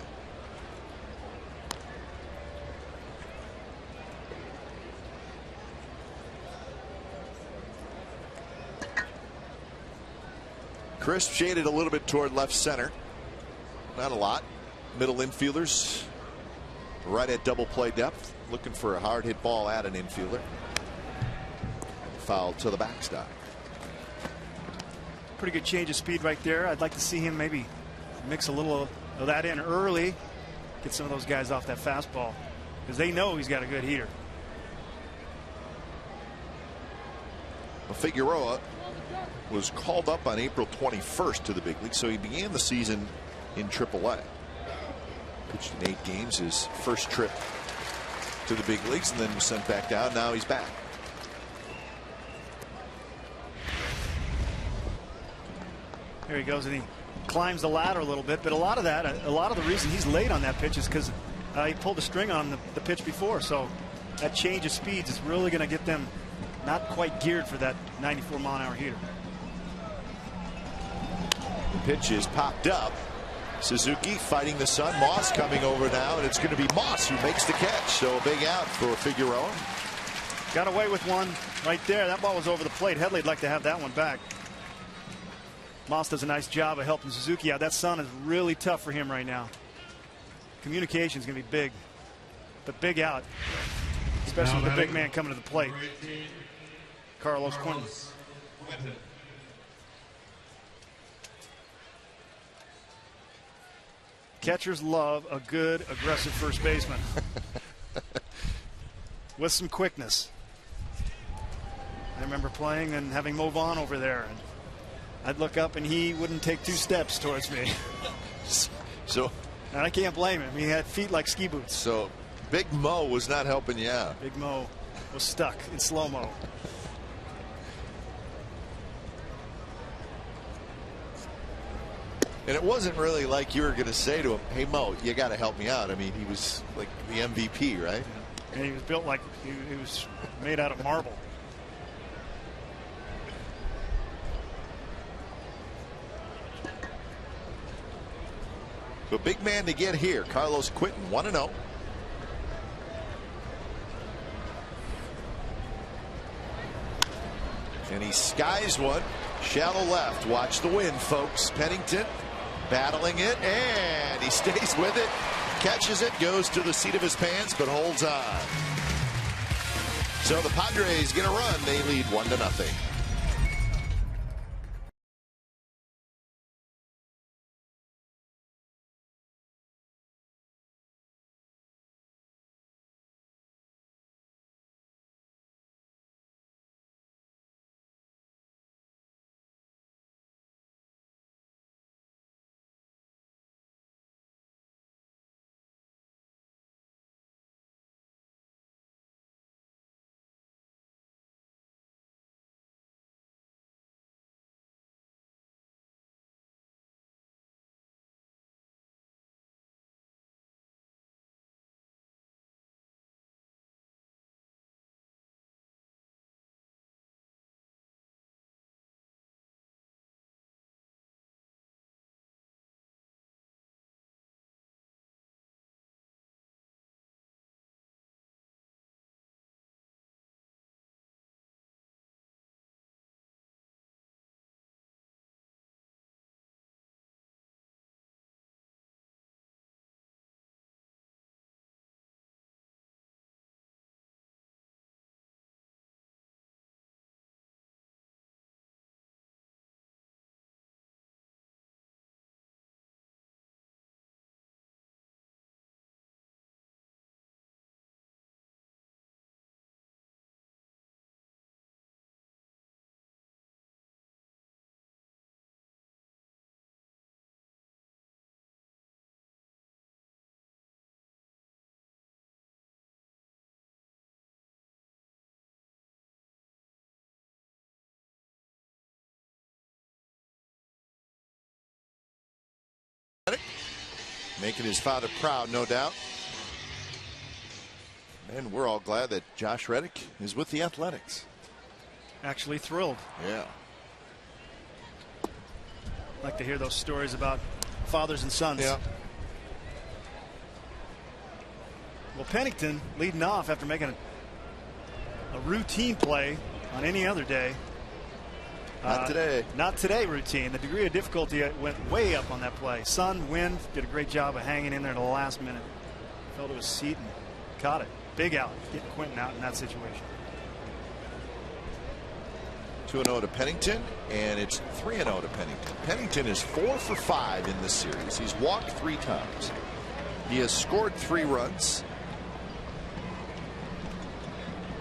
Crisp shaded a little bit toward left center. Not a lot. Middle infielders right at double play depth, looking for a hard hit ball at an infielder. Foul to the backstop. Pretty good change of speed right there. I'd like to see him maybe mix a little of that in early, get some of those guys off that fastball, because they know he's got a good heater. Well, Figueroa was called up on April 21st to the big league, so he began the season in AAA. Pitched in 8 games, his first trip to the big leagues and then was sent back down. Now he's back. Here he goes, and he climbs the ladder a little bit. But a lot of the reason he's late on that pitch is because he pulled a string on the pitch before. So that change of speeds is really going to get them not quite geared for that 94-mile-an-hour heater. The pitch is popped up. Suzuki fighting the sun. Moss coming over now, and it's going to be Moss who makes the catch. So a big out for Figueroa. Got away with one right there. That ball was over the plate. Headley'd like to have that one back. Moss does a nice job of helping Suzuki out. That sun is really tough for him right now. Communication is going to be big, but big out, especially with the big man coming to the plate. Carlos Quentin. Catchers love a good, aggressive first baseman with some quickness. I remember playing and having Mo Vaughn over there, and I'd look up and he wouldn't take 2 steps towards me. So, and I can't blame him. He had feet like ski boots. So Big Mo was not helping you out. Big Mo was stuck in slow-mo. And it wasn't really like you were going to say to him, hey, Mo, you got to help me out. I mean, he was like the MVP, right? Yeah. And he was built like he was made out of marble. So big man to get here. Carlos Quentin, 1-0. And he skies one. Shallow left. Watch the wind, folks. Pennington battling it, and he stays with it. Catches it, goes to the seat of his pants, but holds on. So the Padres get a run. They lead 1-0. Making his father proud, no doubt. And we're all glad that Josh Reddick is with the Athletics. Actually thrilled. Yeah. Like to hear those stories about fathers and sons. Yeah. Well, Pennington leading off after making a routine play on any other day. Not today. Not today routine. The degree of difficulty went way up on that play. Sun, wind, did a great job of hanging in there to the last minute. Fell to his seat and caught it. Big out. Getting Quentin out in that situation. 2-0 to Pennington, and it's 3-0 to Pennington. Pennington is 4 for 5 in this series. He's walked 3 times. He has scored 3 runs.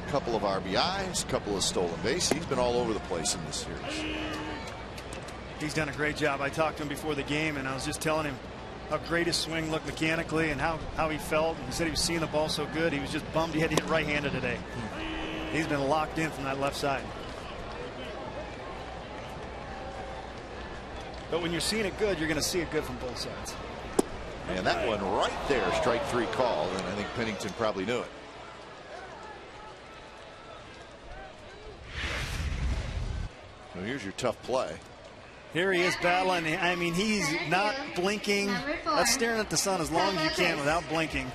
Couple of RBIs, couple of stolen bases. He's been all over the place in this series. He's done a great job. I talked to him before the game, and I was just telling him how great his swing looked mechanically and how he felt. He said he was seeing the ball so good. He was just bummed he had to hit right-handed today. He's been locked in from that left side. But when you're seeing it good, you're going to see it good from both sides. And that one right there, strike 3 call, and I think Pennington probably knew it. So here's your tough play. Here he is battling. I mean, he's not blinking. That's staring at the sun as long as you can without blinking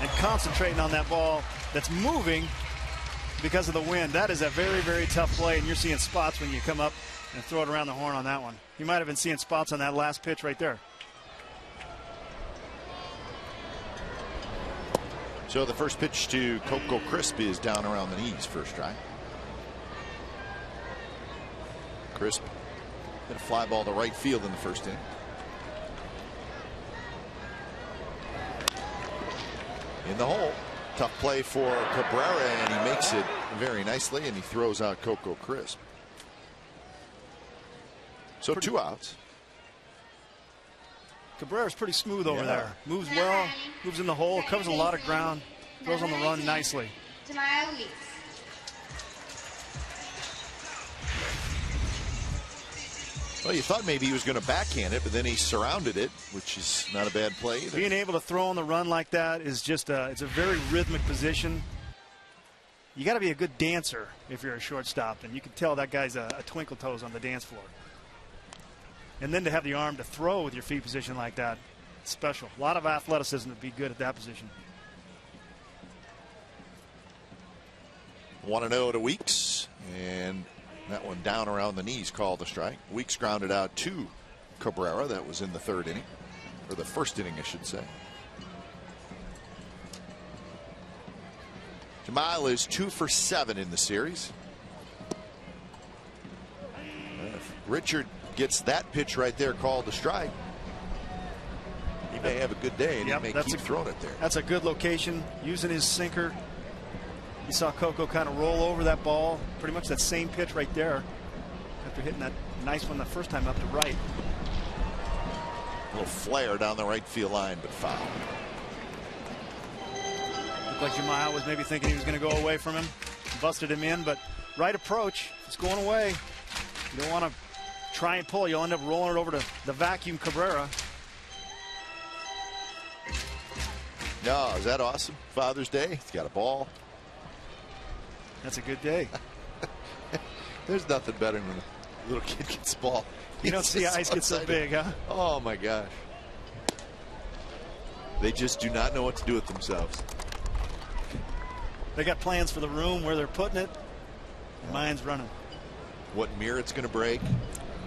and concentrating on that ball that's moving because of the wind. That is a very, very tough play, and you're seeing spots when you come up and throw it around the horn on that one. You might have been seeing spots on that last pitch right there. So the first pitch to Coco Crisp is down around the knees, first strike. Crisp hit a fly ball to right field in the first inning. In the hole. Tough play for Cabrera, and he makes it very nicely, and he throws out Coco Crisp. So 2 outs. Cabrera's pretty smooth over there. Moves well, moves in the hole, covers a lot of ground, throws on the run nicely. Well, you thought maybe he was going to backhand it, but then he surrounded it, which is not a bad play either. Being able to throw on the run like that is just it's a very rhythmic position. You got to be a good dancer if you're a shortstop, and you can tell that guy's a twinkle toes on the dance floor. And then to have the arm to throw with your feet position like that, it's special. A lot of athleticism to be good at that position. 1-0 to Weeks, and that one down around the knees called the strike. Weeks grounded out to Cabrera. That was in the 3rd inning, or the 1st inning, I should say. Jamal is 2 for 7 in the series. If Richard gets that pitch right there called the strike, he may have a good day, and he may keep throwing it there. That's a good location, using his sinker. You saw Coco kind of roll over that ball, pretty much that same pitch right there after hitting that nice one the first time up to right. A little flare down the right field line, but foul. Looked like Jamal was maybe thinking he was going to go away from him, busted him in, but right approach. It's going away. You don't want to try and pull. You'll end up rolling it over to the vacuum Cabrera. No, is that awesome? Father's Day. He's got a ball. That's a good day. There's nothing better when a little kid gets a ball. You don't see ice get so big, huh? Oh, my gosh. They just do not know what to do with themselves. They got plans for the room where they're putting it. Mine's running. What mirror it's going to break.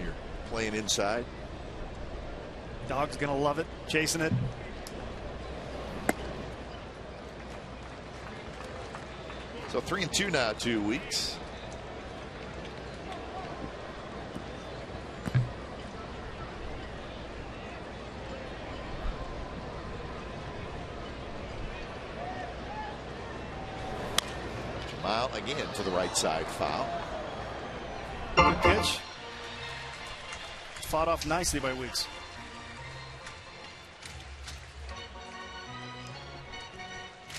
You're playing inside. Dog's going to love it, chasing it. So 3-2 now, 2 Weeks. Jamal again to the right side, foul. Good pitch. Fought off nicely by Weeks.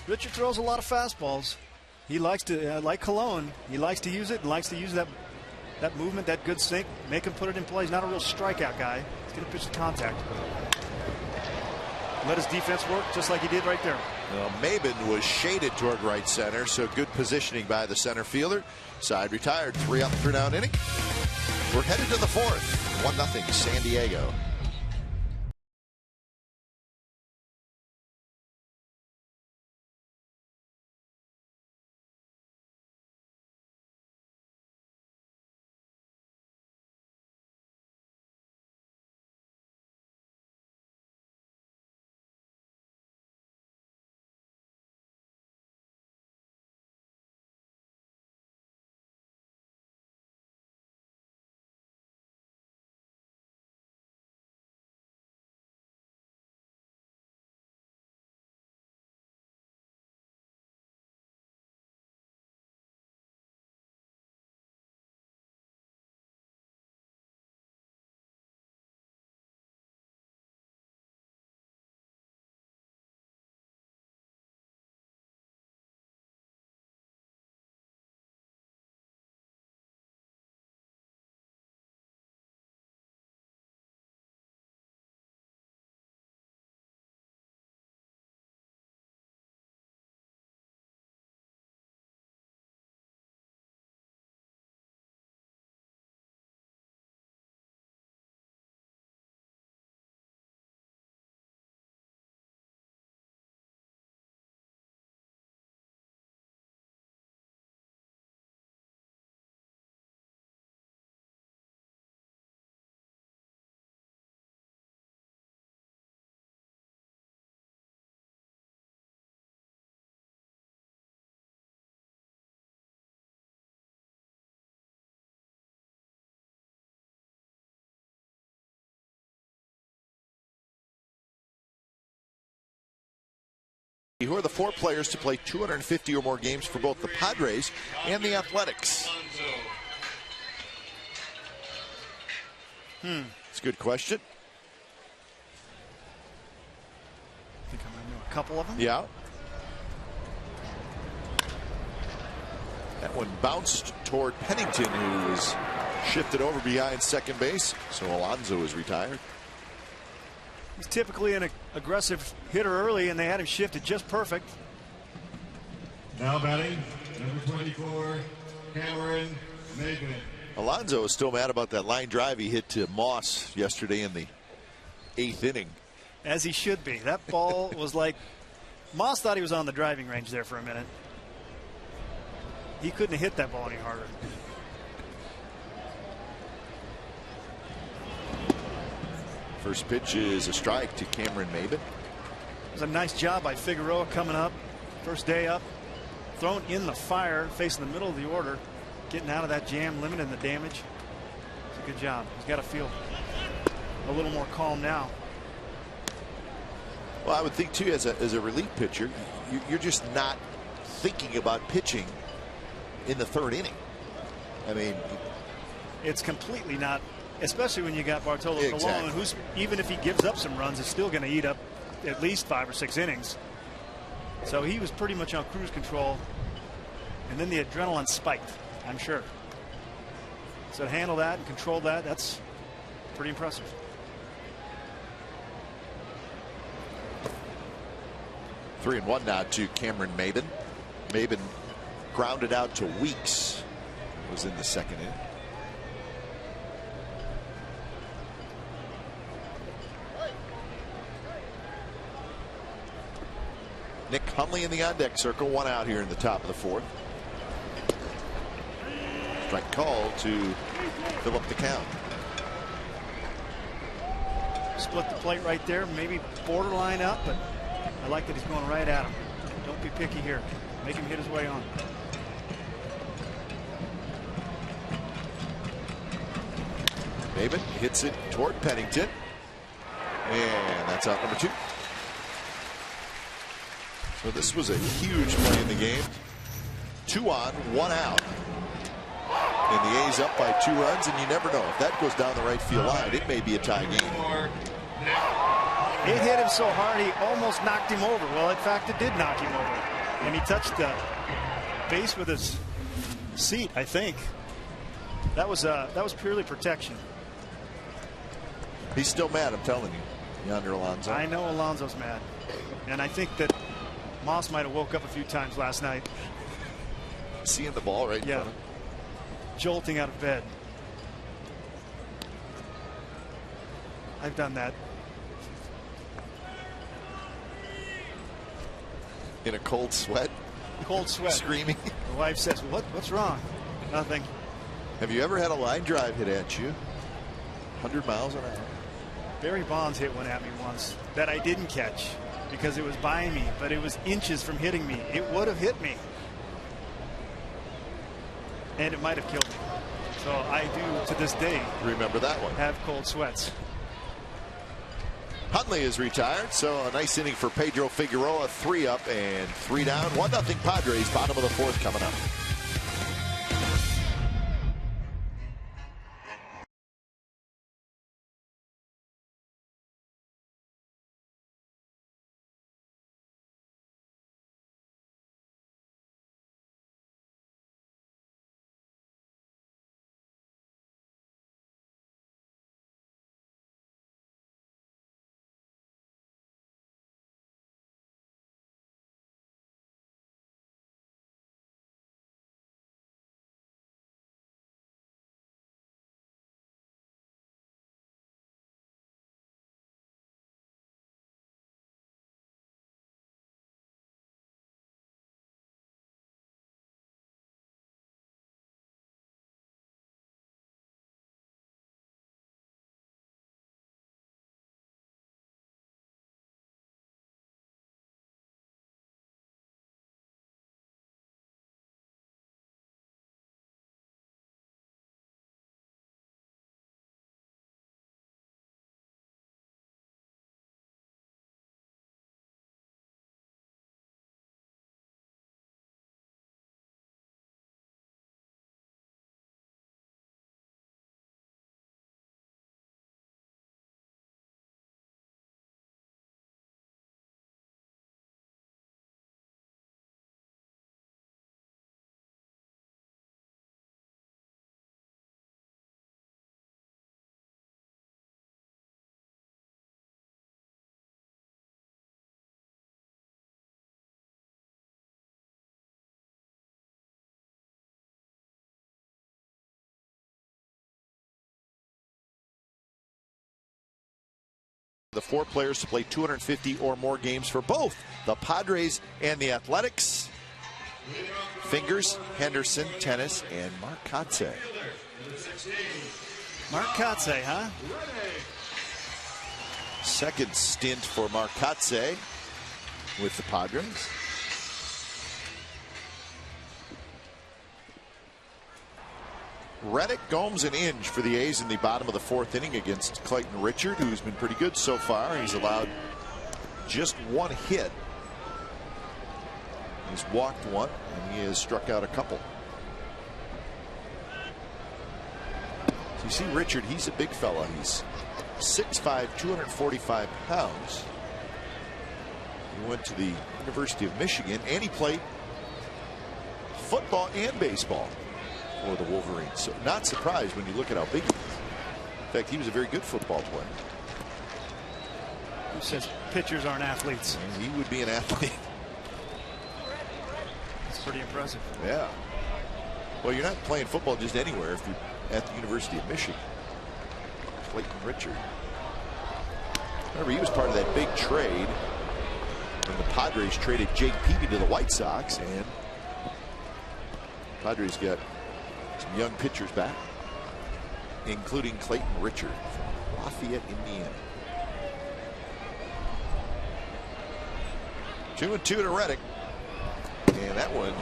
Richard throws a lot of fastballs. He likes to, like Colon, he likes to use it and likes to use that movement, that good sink, make him put it in play. He's not a real strikeout guy. He's going to pitch to contact. Let his defense work just like he did right there. Well, Maben was shaded toward right center, so good positioning by the center fielder. Side retired, 3 up, 3 down inning. We're headed to the 4th. 1-0 San Diego. Who are the 4 players to play 250 or more games for both the Padres and the Athletics? It's a good question. I think I might know a couple of them. Yeah. That one bounced toward Pennington, who was shifted over behind second base. So Alonso is retired. He's typically an aggressive hitter early, and they had him shifted just perfect. Now batting, number 24, Cameron Maben. Alonso is still mad about that line drive he hit to Moss yesterday in the 8th inning. As he should be. That ball was like, Moss thought he was on the driving range there for a minute. He couldn't have hit that ball any harder. First pitch is a strike to Cameron Maben. It was a nice job by Figueroa coming up. First day up. Thrown in the fire, facing the middle of the order. Getting out of that jam, limiting the damage. It's a good job. He's got to feel a little more calm now. Well, I would think, too, as a relief pitcher, you're just not thinking about pitching in the 3rd inning. I mean, it's completely not, especially when you got Bartolo Colon, exactly. who's, even if he gives up some runs, is still going to eat up at least 5 or 6 innings. So he was pretty much on cruise control, and then the adrenaline spiked, I'm sure. So to handle that and control that, that's pretty impressive. Three and one now to Cameron Maben. Maben grounded out to Weeks. Was in the 2nd inning. Nick Hundley in the on-deck circle. 1 out here in the top of the 4th. Strike call to fill up the count. Split the plate right there, maybe borderline up, but I like that he's going right at him. Don't be picky here. Make him hit his way on. Maben hits it toward Pennington. And that's out number 2. So this was a huge play in the game. 2 on, 1 out. And the A's up by 2 runs, and you never know. If that goes down the right field line, it may be a tie game. It hit him so hard he almost knocked him over. Well, in fact, it did knock him over. And he touched the base with his seat, I think. That was purely protection. He's still mad, I'm telling you, Yonder Alonso. I know Alonso's mad. And I think that Moss might have woke up a few times last night. Seeing the ball right in front of him. Jolting out of bed. I've done that. In a cold sweat. Cold sweat. Screaming. The wife says, what's wrong? Nothing. Have you ever had a line drive hit at you? 100 miles an hour. Barry Bonds hit one at me once that I didn't catch because it was by me, but it was inches from hitting me. It would have hit me. And it might have killed me. So I do, to this day, remember that one. Have cold sweats. Hundley is retired, so a nice inning for Pedro Figueroa. 3 up and 3 down. 1-0 Padres, bottom of the 4th coming up. the 4 players to play 250 or more games for both the Padres and the Athletics. Fingers, Henderson, Tennis, and Marcotte. Marcotte, huh? Second stint for Marcotte with the Padres. Reddick, Gomes, and Inge for the A's in the bottom of the 4th inning against Clayton Richard, who's been pretty good so far. He's allowed just 1 hit. He's walked 1, and he has struck out a couple. So you see Richard, he's a big fella. He's 6'5", 245 pounds. He went to the University of Michigan, and he played football and baseball for the Wolverines. So not surprised when you look at how big he is. In fact, he was a very good football player. Who says pitchers aren't athletes? And he would be an athlete. It's pretty impressive. Yeah. Well, you're not playing football just anywhere if you're at the University of Michigan. Clayton Richard. Remember, he was part of that big trade when the Padres traded Jake Peavy to the White Sox, and Padres got some young pitchers back, including Clayton Richard from Lafayette, Indiana. 2-2 to Reddick. And that one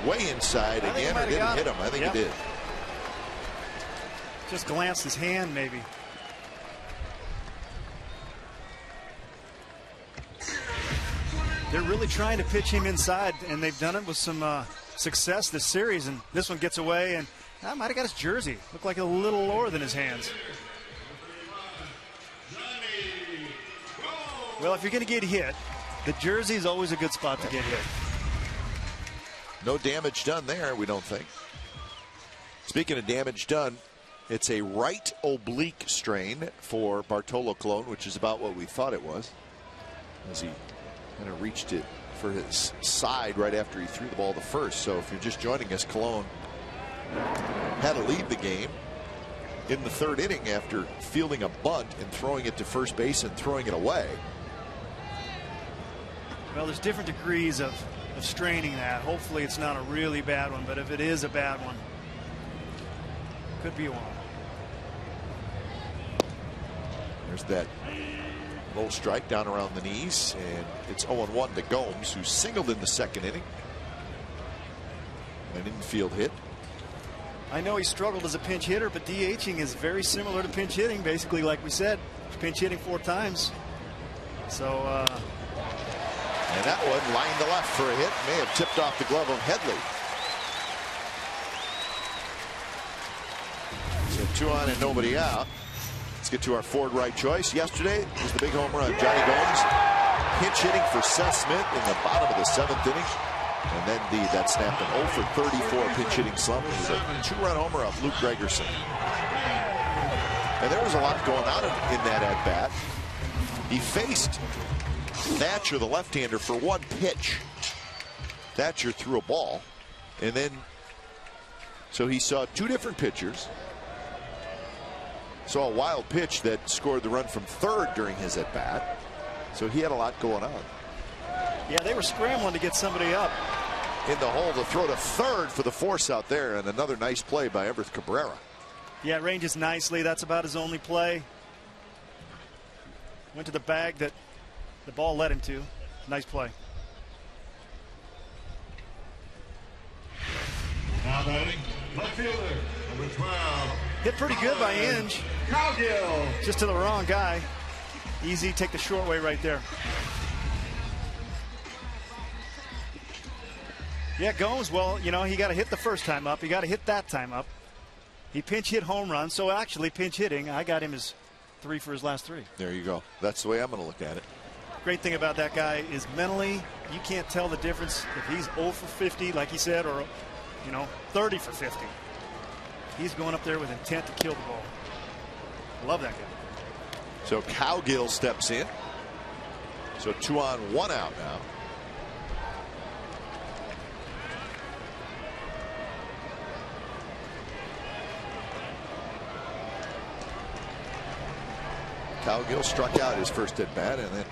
way inside again, or didn't hit him. I think it did. Just glanced his hand, maybe. They're really trying to pitch him inside, and they've done it with some success this series. And this one gets away, and I might have got his jersey. Looked like a little lower than his hands. Well, if you're going to get hit, the jersey is always a good spot to get hit. No damage done there, we don't think. Speaking of damage done, it's a right oblique strain for Bartolo Colon, which is about what we thought it was, as he kind of reached it for his side right after he threw the ball to first. So if you're just joining us, Colon had to leave the game in the 3rd inning after fielding a bunt and throwing it to first base and throwing it away. Well, there's different degrees of straining that. Hopefully it's not a really bad one, but if it is a bad one, could be one. There's that low strike down around the knees, and it's 0-1 to Gomes, who singled in the 2nd inning. An infield hit. I know he struggled as a pinch hitter, but DHing is very similar to pinch hitting, basically, like we said. Pinch hitting 4 times. So and that one lined to left for a hit. May have tipped off the glove of Headley. So 2 on and nobody out. Let's get to our Ford right choice. Yesterday was the big home run. Johnny Gomes pinch hitting for Seth Smith in the bottom of the 7th inning. And then that snapped an 0 for 34 pinch hitting slump. It was a 2-run homer off Luke Gregerson. And there was a lot going on in that at bat. He faced Thatcher, the left-hander, for 1 pitch. Thatcher threw a ball, and then so he saw 2 different pitchers. Saw a wild pitch that scored the run from 3rd during his at bat. So he had a lot going on. yeah, they were scrambling to get somebody up In the hole to throw to 3rd for the force out there, and another nice play by Everth Cabrera. Yeah, it ranges nicely. That's about his only play. Went to the bag that the ball led him to. Nice play. Now batting, left fielder, number 12. Hit pretty good by Inge. Cowgill. Just to the wrong guy. Easy, take the short way right there. Yeah, Gomes, well, you know, he got to hit the first time up. He got to hit that time up. He pinch hit home run, so actually pinch hitting, I got him as 3 for his last 3. There you go. That's the way I'm going to look at it. Great thing about that guy is mentally, you can't tell the difference if he's 0 for 50, like he said, or, you know, 30 for 50. He's going up there with intent to kill the ball. Love that guy. So Cowgill steps in. So 2 on, 1 out now. Cowgill struck out his first at bat, and then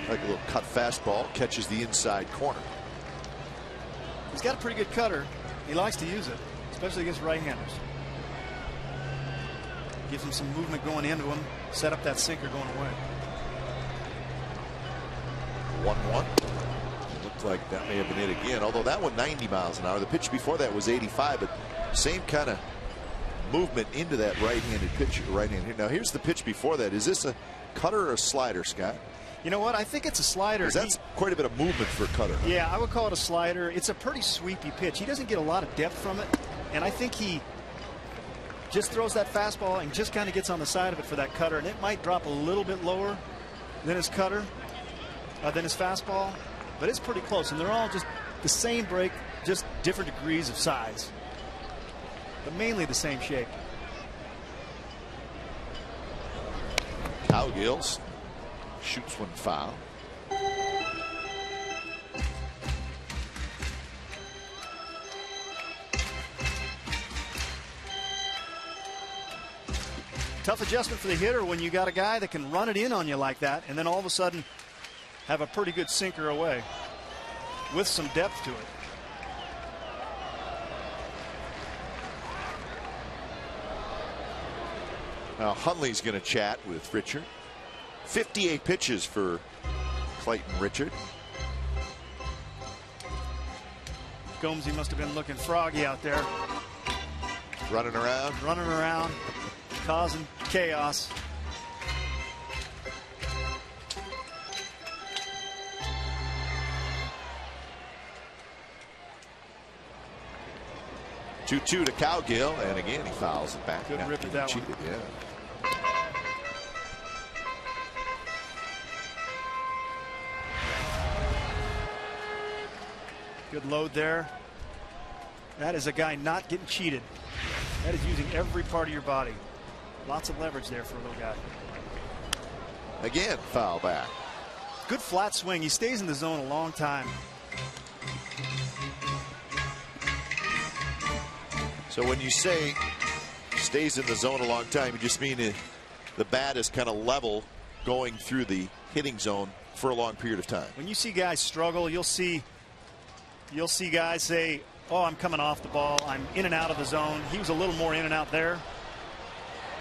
like a little cut fastball catches the inside corner. He's got a pretty good cutter. He likes to use it, especially against right-handers. Gives him some movement going into him, set up that sinker going away. 1-1. Looked like that may have been it again, although that one 90 miles an hour. The pitch before that was 85, but same kind of movement into that right-handed pitch. Now here's the pitch before that. Is this a cutter or a slider, Scott? You know what? I think it's a slider. That's quite a bit of movement for a cutter. Huh? Yeah, I would call it a slider. It's a pretty sweepy pitch. He doesn't get a lot of depth from it, and I think he just throws that fastball and just kind of gets on the side of it for that cutter, and it might drop a little bit lower than his cutter, than his fastball, but it's pretty close, and they're all just the same break, just different degrees of size, but mainly the same shape. Cowgills shoots one foul. Tough adjustment for the hitter when you got a guy that can run it in on you like that, and then all of a sudden have a pretty good sinker away with some depth to it. Now Hundley's going to chat with Richard. 58 pitches for Clayton Richard. Gomes, must have been looking froggy out there. Running around, causing chaos. Two to Cowgill, and again he fouls it back. Good rip at that one. Yeah. Good load there. That is a guy not getting cheated. That is using every part of your body. Lots of leverage there for a little guy. Again, foul back. Good flat swing. He stays in the zone a long time. So when you say stays in the zone a long time, you just mean the bat is kind of level going through the hitting zone for a long period of time. When you see guys struggle, you'll see guys say, oh, I'm coming off the ball, I'm in and out of the zone. He was a little more in and out there.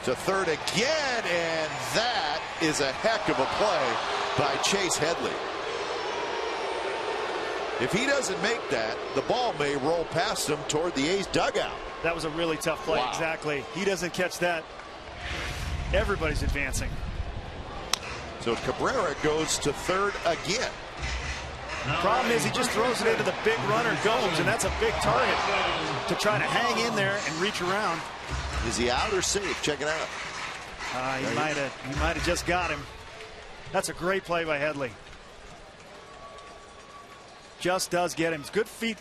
To third again, and that is a heck of a play by Chase Headley. If he doesn't make that, the ball may roll past him toward the A's dugout. That was a really tough play. Wow. Exactly. He doesn't catch that, everybody's advancing. So Cabrera goes to third again. Problem is he just throws it into the big runner Gomes, and that's a big target to try to hang in there and reach around. Is he out or safe? Check it out. He might have just got him. That's a great play by Headley. Just does get him. Good feet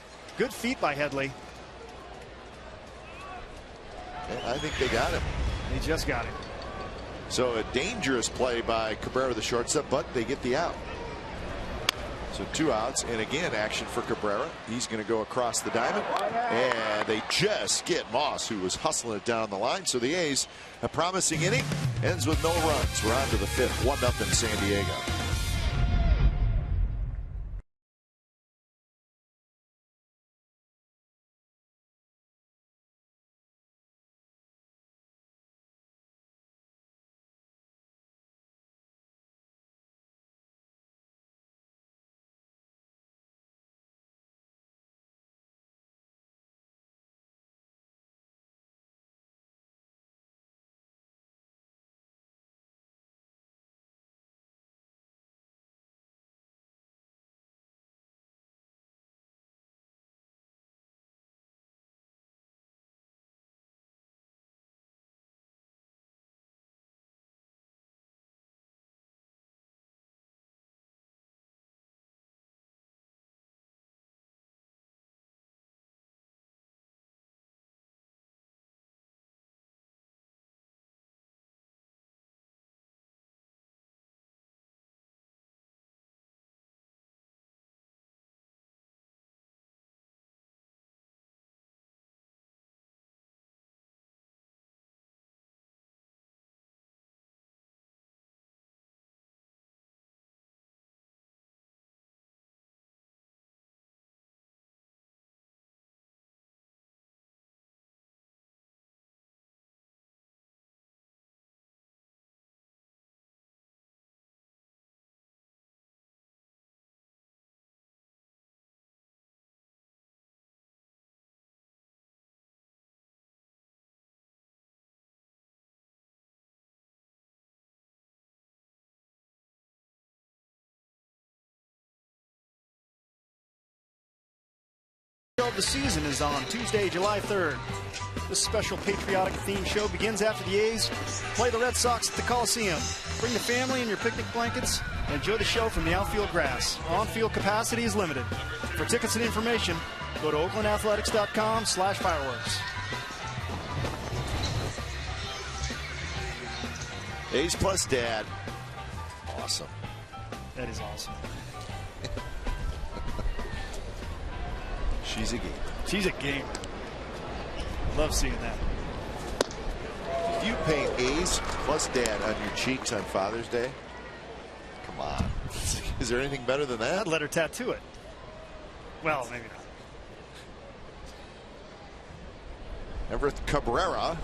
by Headley. Yeah, I think they got him. They just got him. So a dangerous play by Cabrera, the shortstop, but they get the out. So 2 outs, and again action for Cabrera. He's going to go across the diamond, and they just get Moss, who was hustling it down the line. So the A's, a promising inning, ends with no runs. We're on to the 5th, 1-0 San Diego. Of the season is on Tuesday, July 3rd. This special patriotic themed show begins after the A's play the Red Sox at the Coliseum. Bring the family and your picnic blankets and enjoy the show from the outfield grass. On-field capacity is limited. For tickets and information, go to oaklandathletics.com/fireworks. A's plus dad. Awesome. That is awesome. She's a gamer. She's a gamer. Love seeing that. If you paint A's plus dad on your cheeks on Father's Day, come on. Is there anything better than that? I'd let her tattoo it. Well, maybe not. Everett Cabrera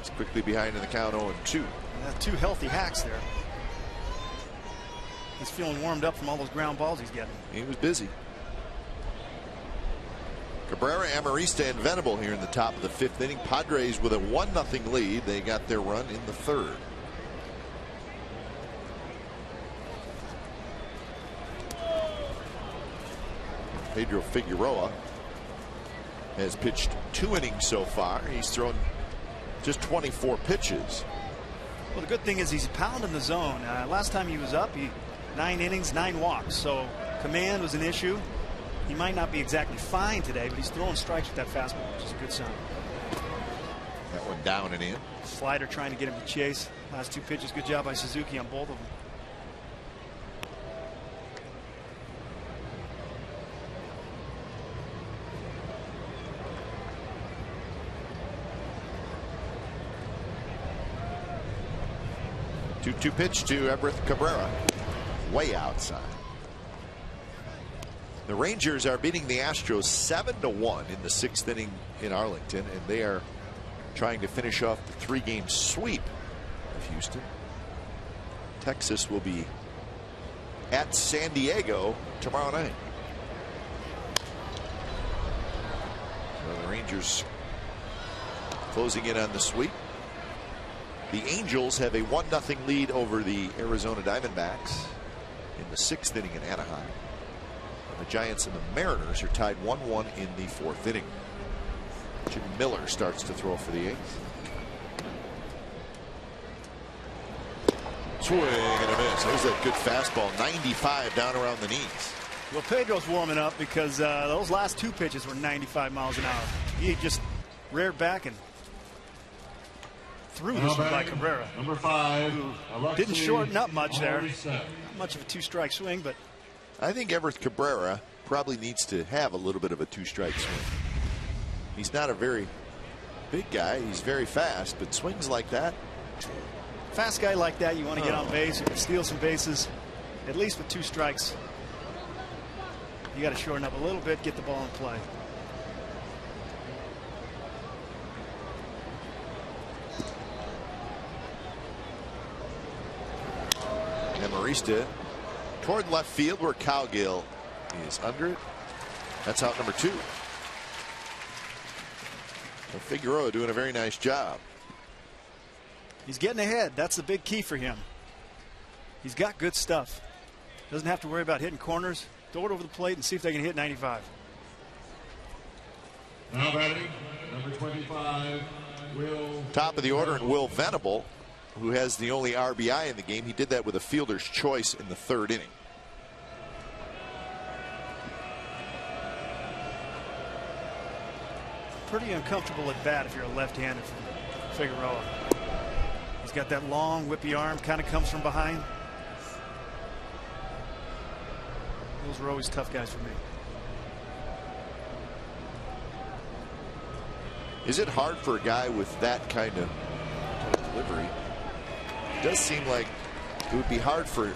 is quickly behind in the count 0-2. Two healthy hacks there. He's feeling warmed up from all those ground balls he's getting. He was busy. Cabrera, Amarista, and Venable here in the top of the 5th inning. Padres with a 1-0 lead. They got their run in the 3rd. Pedro Figueroa has pitched 2 innings so far. He's thrown just 24 pitches. Well, the good thing is he's pounding the zone. Last time he was up, 9 innings, 9 walks. So command was an issue. He might not be exactly fine today, but he's throwing strikes with that fastball, which is a good sign. That one down and in. Slider trying to get him to chase. Last 2 pitches. Good job by Suzuki on both of them. Two pitch to Everett Cabrera. Way outside. The Rangers are beating the Astros 7-1 in the 6th inning in Arlington, and they are trying to finish off the 3-game sweep of Houston. Texas will be at San Diego tomorrow night. So the Rangers closing in on the sweep. The Angels have a 1-0 lead over the Arizona Diamondbacks in the 6th inning in Anaheim. The Giants and the Mariners are tied 1-1 in the 4th inning. Jim Miller starts to throw for the 8th. Swing and a miss. There's that good fastball, 95 down around the knees. Well, Pedro's warming up because those last 2 pitches were 95 miles an hour. He just reared back and threw this one by Cabrera. Number 5. Didn't shorten up much there. Not much of a 2-strike swing, but I think Everett Cabrera probably needs to have a little bit of a 2-strike swing. He's not a very big guy. He's very fast, but swings like that. Fast guy like that, you want to get on base. You can steal some bases, at least with 2 strikes. You got to shorten up a little bit, get the ball in play. Amarista toward left field where Cowgill is under it. That's out number 2. So Figueroa doing a very nice job. He's getting ahead. That's the big key for him. He's got good stuff. Doesn't have to worry about hitting corners. Throw it over the plate and see if they can hit 95. Now batting, number 25, Will. Top of the order, and Will Venable, who has the only RBI in the game. He did that with a fielder's choice in the 3rd inning. Pretty uncomfortable at bat if you're a left-hander from Figueroa. He's got that long whippy arm, kind of comes from behind. Those were always tough guys for me. Is it hard for a guy with that kind of delivery? It does seem like it would be hard for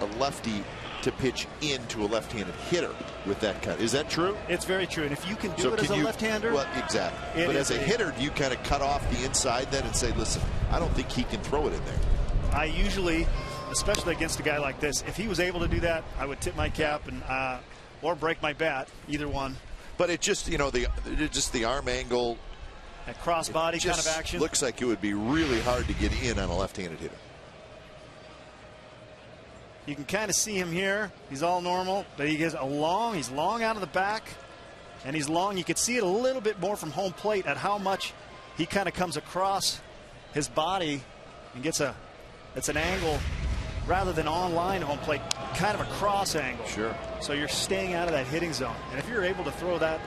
a lefty to pitch into a left-handed hitter with that kind. Is that true? It's very true. And if you can do it as a left-hander. Well, exactly. But as a hitter, do you kind of cut off the inside then and say, listen, I don't think he can throw it in there? I usually, especially against a guy like this, if he was able to do that, I would tip my cap and or break my bat, either one. But it just, you know, the arm angle. That cross-body kind of action. Looks like it would be really hard to get in on a left-handed hitter. You can kind of see him here. He's all normal, but he's long out of the back, and he's long. You could see it a little bit more from home plate at how much he kind of comes across his body and gets it's an angle rather than on line home plate, kind of a cross angle. Sure. So you're staying out of that hitting zone. And if you're able to throw that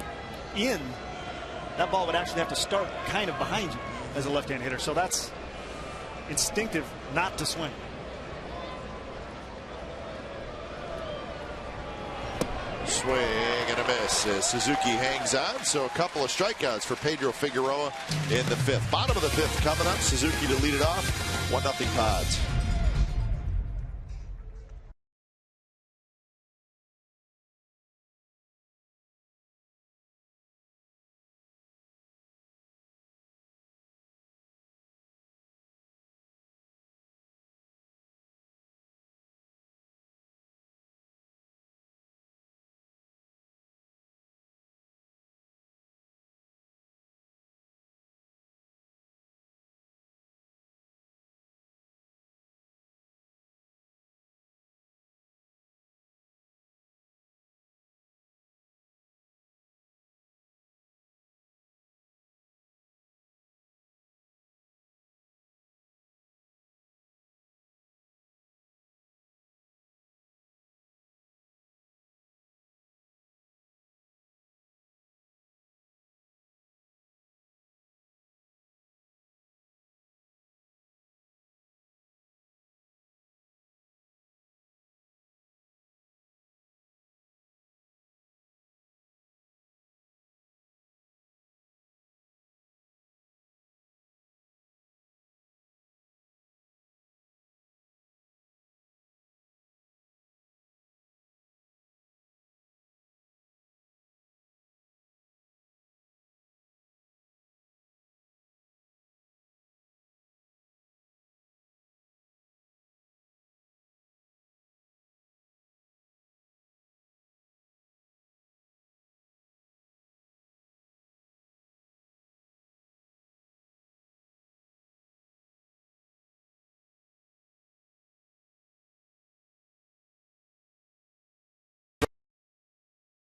in, that ball would actually have to start kind of behind you as a left-hand hitter. So that's instinctive not to swing. Swing and a miss as Suzuki hangs on. So a couple of strikeouts for Pedro Figueroa in the 5th. Bottom of the 5th coming up. Suzuki to lead it off. 1-0 Pods.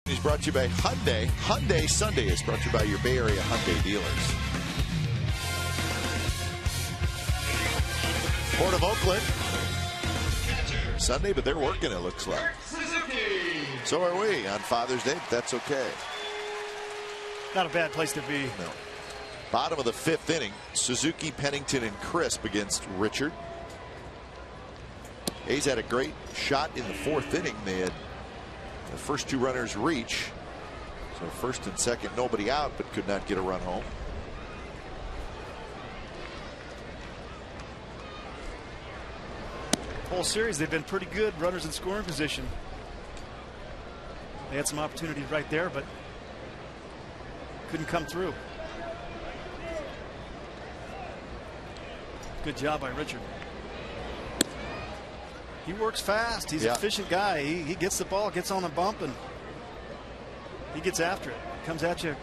Is brought to you by Hyundai. Hyundai Sunday is brought to you by your Bay Area Hyundai dealers. Port of Oakland. Sunday, but they're working, it looks like. So are we on Father's Day, but that's okay. Not a bad place to be. No. Bottom of the 5th inning. Suzuki, Pennington, and Crisp against Richard. A's had a great shot in the 4th inning. They had the first 2 runners reach. So first and second, nobody out, but could not get a run home. Whole series, they've been pretty good runners in scoring position. They had some opportunities right there, but couldn't come through. Good job by Richard. He works fast. He's an efficient guy. He gets the ball, gets on the bump, and he gets after it. Comes at you,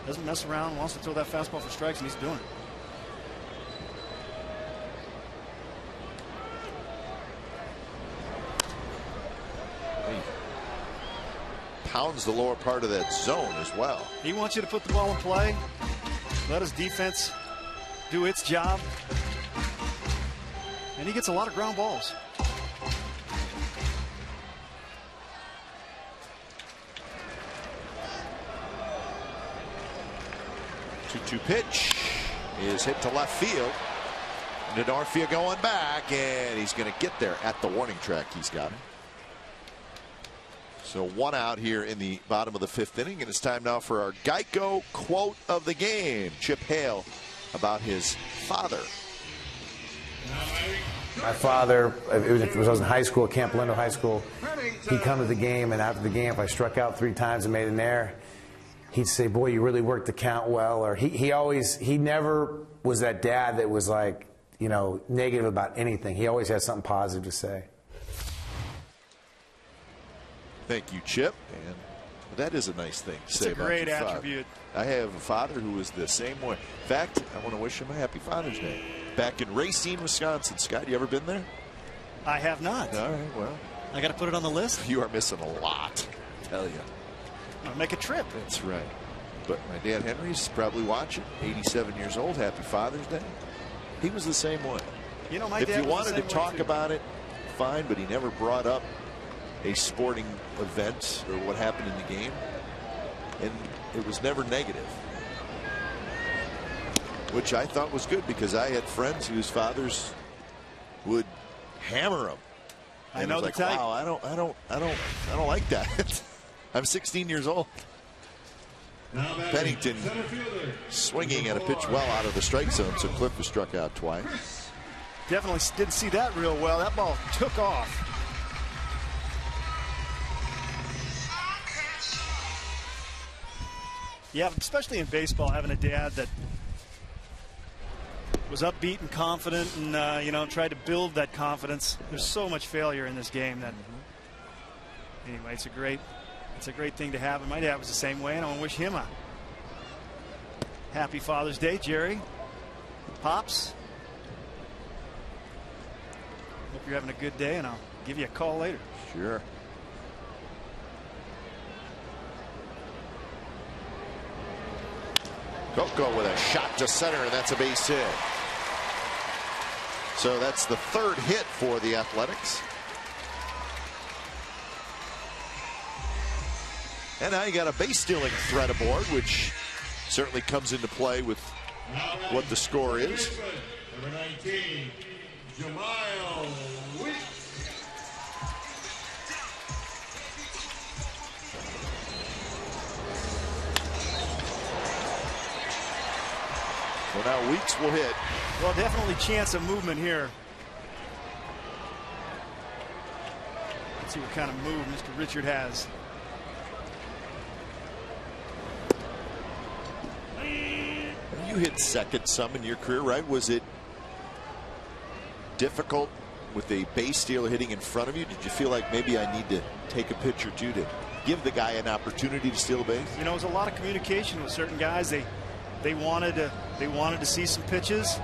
doesn't mess around, wants to throw that fastball for strikes, and he's doing it. Pounds the lower part of that zone as well. He wants you to put the ball in play, let his defense do its job, and he gets a lot of ground balls. 2-2 pitch is hit to left field. Nadorfia going back, and he's going to get there at the warning track. He's got it. So 1 out here in the bottom of the 5th inning, and it's time now for our Geico quote of the game. Chip Hale about his father. My father, it was in high school, Camp Lindo High School. He'd come to the game, and after the game, if I struck out 3 times and made an error, he'd say, "Boy, you really worked the count well." Or he never was that dad that was like, you know, negative about anything. He always had something positive to say. Thank you, Chip. And that is a nice thing to say about your father. It's a great attribute. I have a father who was the same way. In fact, I want to wish him a happy Father's Day. Back in Racine, Wisconsin. Scott, you ever been there? I have not. All right, well. I got to put it on the list. You are missing a lot, I tell you. I'll make a trip. That's right. But my dad Henry's probably watching. 87 years old. Happy Father's Day. He was the same way. You know, my if dad you was wanted the to same way, talk too. about it, fine, but he never brought up a sporting event or what happened in the game. And it was never negative, which I thought was good, because I had friends whose fathers would hammer them. I And know it was the like, type. wow, I don't like that. I'm 16 years old. Now batting, Pennington center fielder, swinging at number a pitch 4. well out of the strike zone, so Cliff was struck out twice. Definitely didn't see that real well. That ball took off. Yeah, especially in baseball, having a dad that was upbeat and confident, and you know, tried to build that confidence. There's so much failure in this game that. Anyway, it's a great thing to have, and my dad was the same way, and I want to wish him a happy Father's Day, Jerry. Pops. Hope you're having a good day, and I'll give you a call later. Sure. Coco with a shot to center, and that's a base hit. So that's the third hit for the Athletics. And now you got a base stealing threat aboard, which certainly comes into play with what the score is. Number 19, Jamal Weeks. So now Weeks will hit. Well, definitely chance of movement here. Let's see what kind of move Mr. Richard has. You hit second some in your career, right? Was it difficult with a base stealer hitting in front of you? Did you feel like maybe I need to take a pitch or two to give the guy an opportunity to steal a base? You know, it was a lot of communication with certain guys. They wanted to see some pitches.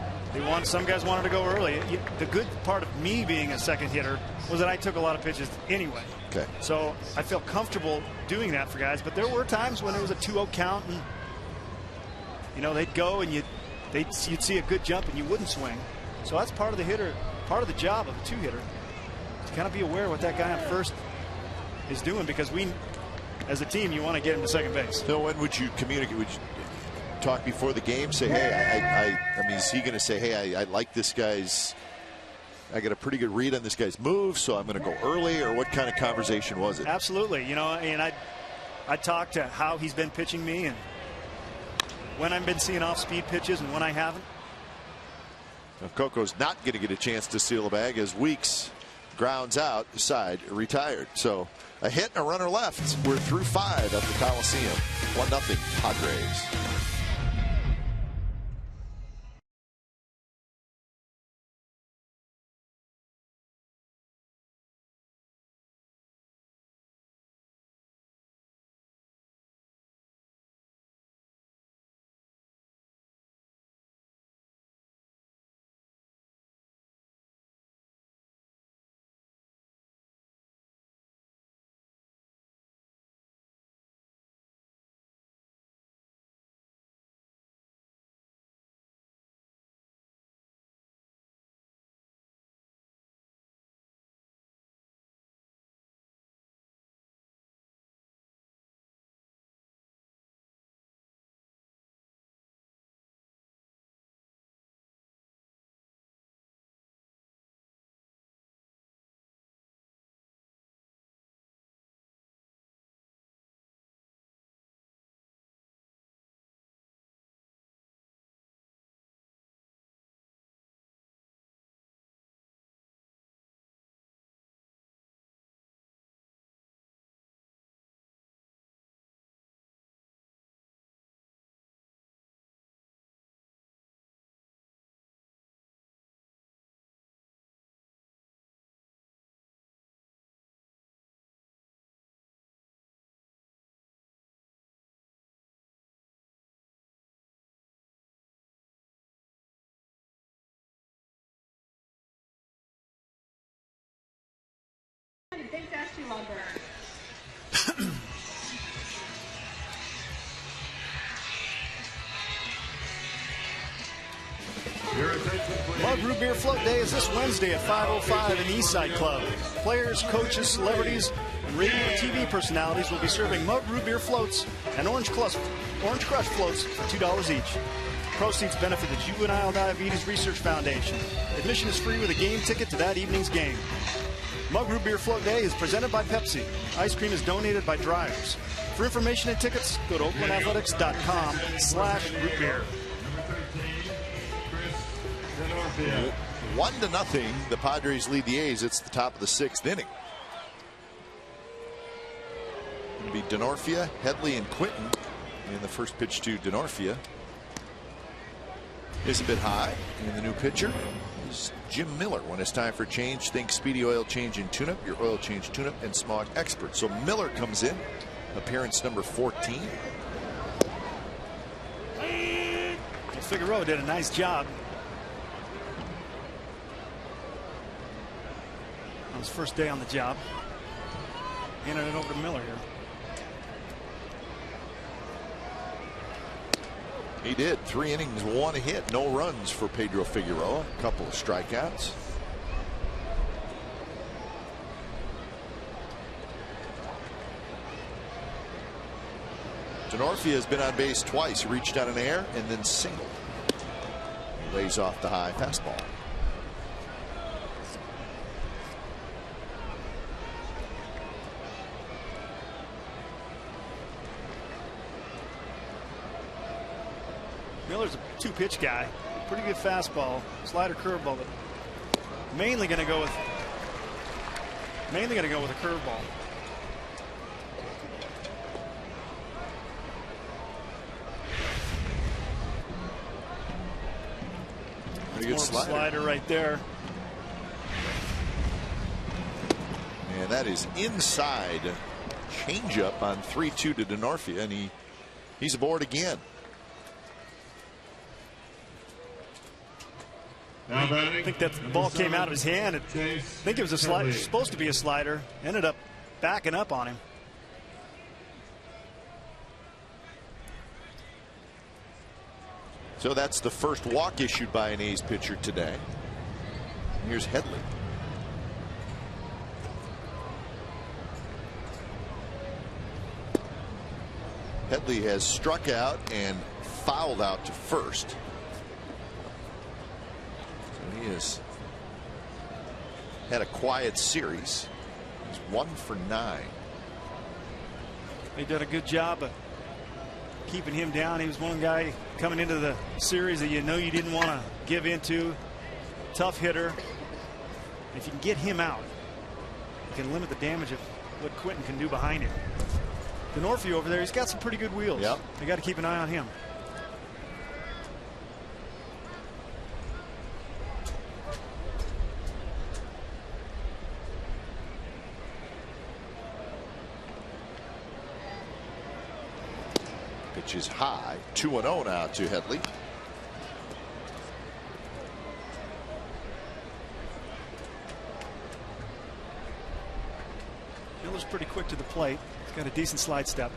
Some guys wanted to go early. The good part of me being a second hitter was that I took a lot of pitches anyway. Okay. So I felt comfortable doing that for guys. But there were times when it was a 2-0 count, and you know, they'd go and you'd see a good jump and you wouldn't swing. So that's part of the job of a two-hitter, to kind of be aware of what that guy on first is doing, because as a team, you want to get him to second base. So when would you communicate? Would you talk before the game? Say, hey, I mean, is he going to say, hey, I like this guy's, I got a pretty good read on this guy's move, so I'm going to go early, or what kind of conversation was it? Absolutely. You know, and I talked to how he's been pitching me, and when I've been seeing off-speed pitches and when I haven't. Now, Coco's not going to get a chance to steal a bag as Weeks grounds out, side retired. So a hit and a runner left. We're through 5 at the Coliseum. 1-0 Padres. and thanks Ashley Lumber. Mug Root Beer Float Day is this Wednesday at 5:05 in the Eastside Club. Players, coaches, celebrities, and radio and TV personalities will be serving Mug Root Beer floats and Orange Crush floats for $2 each. Proceeds benefit the Juvenile Diabetes Research Foundation. Admission is free with a game ticket to that evening's game. Mug Root Beer Float Day is presented by Pepsi. Ice cream is donated by Drivers. For information and tickets, go to oaklandathletics.com/rootbeer. 1-0, the Padres lead the A's. It's the top of the 6th inning. It'll be Denorfia, Headley, and Quinton. And the first pitch to Denorfia is a bit high. And the new pitcher is Jim Miller. When it's time for change, think Speedy Oil Change and Tune-Up, your oil change, tune-up, and smog expert. So Miller comes in, appearance number 14. Figueroa did a nice job on his first day on the job. Handing it over to Miller here. He did. 3 innings, 1 hit, no runs for Pedro Figueroa. A couple of strikeouts. Denorfia has been on base twice. He reached out an air and then singled. He lays off the high fastball. Miller's a 2-pitch guy. Pretty good fastball, slider, curveball, but mainly going to go with a curveball. Pretty good slider right there. And that is inside changeup on 3-2 to Denorfia, and he's aboard again. I think that ball came out of his hand. I think it was a slider, supposed to be a slider. Ended up backing up on him. So that's the first walk issued by an A's pitcher today. Here's Headley. Headley has struck out and fouled out to first. So he has had a quiet series. He's 1 for 9. They did a good job of keeping him down. He was one guy coming into the series that you didn't want to give into. Tough hitter. If you can get him out, you can limit the damage of what Quinton can do behind him. Denorfia over there, he's got some pretty good wheels. Yep. They got to keep an eye on him. Pitch is high. 2-0 now to Headley. Miller's pretty quick to the plate. He's got a decent slide step.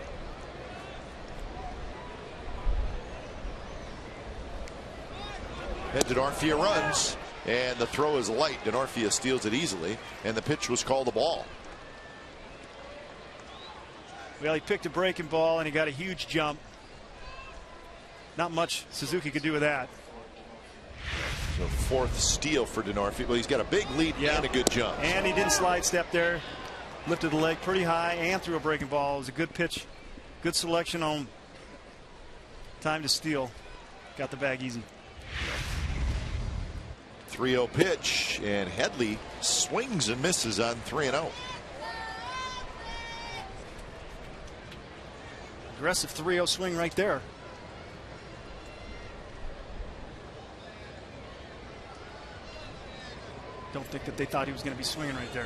And Denorfia runs, and the throw is light. Denorfia steals it easily, and the pitch was called a ball. Well, he picked a breaking ball and he got a huge jump. Not much Suzuki could do with that. So 4th steal for Denorfia. Well, he's got a big lead and a good jump. And he didn't slide step there. Lifted the leg pretty high and threw a breaking ball. It was a good pitch. Good selection on time to steal. Got the bag easy. 3-0 pitch, and Headley swings and misses on 3-0. Aggressive 3-0 swing right there. Don't think that they thought he was going to be swinging right there.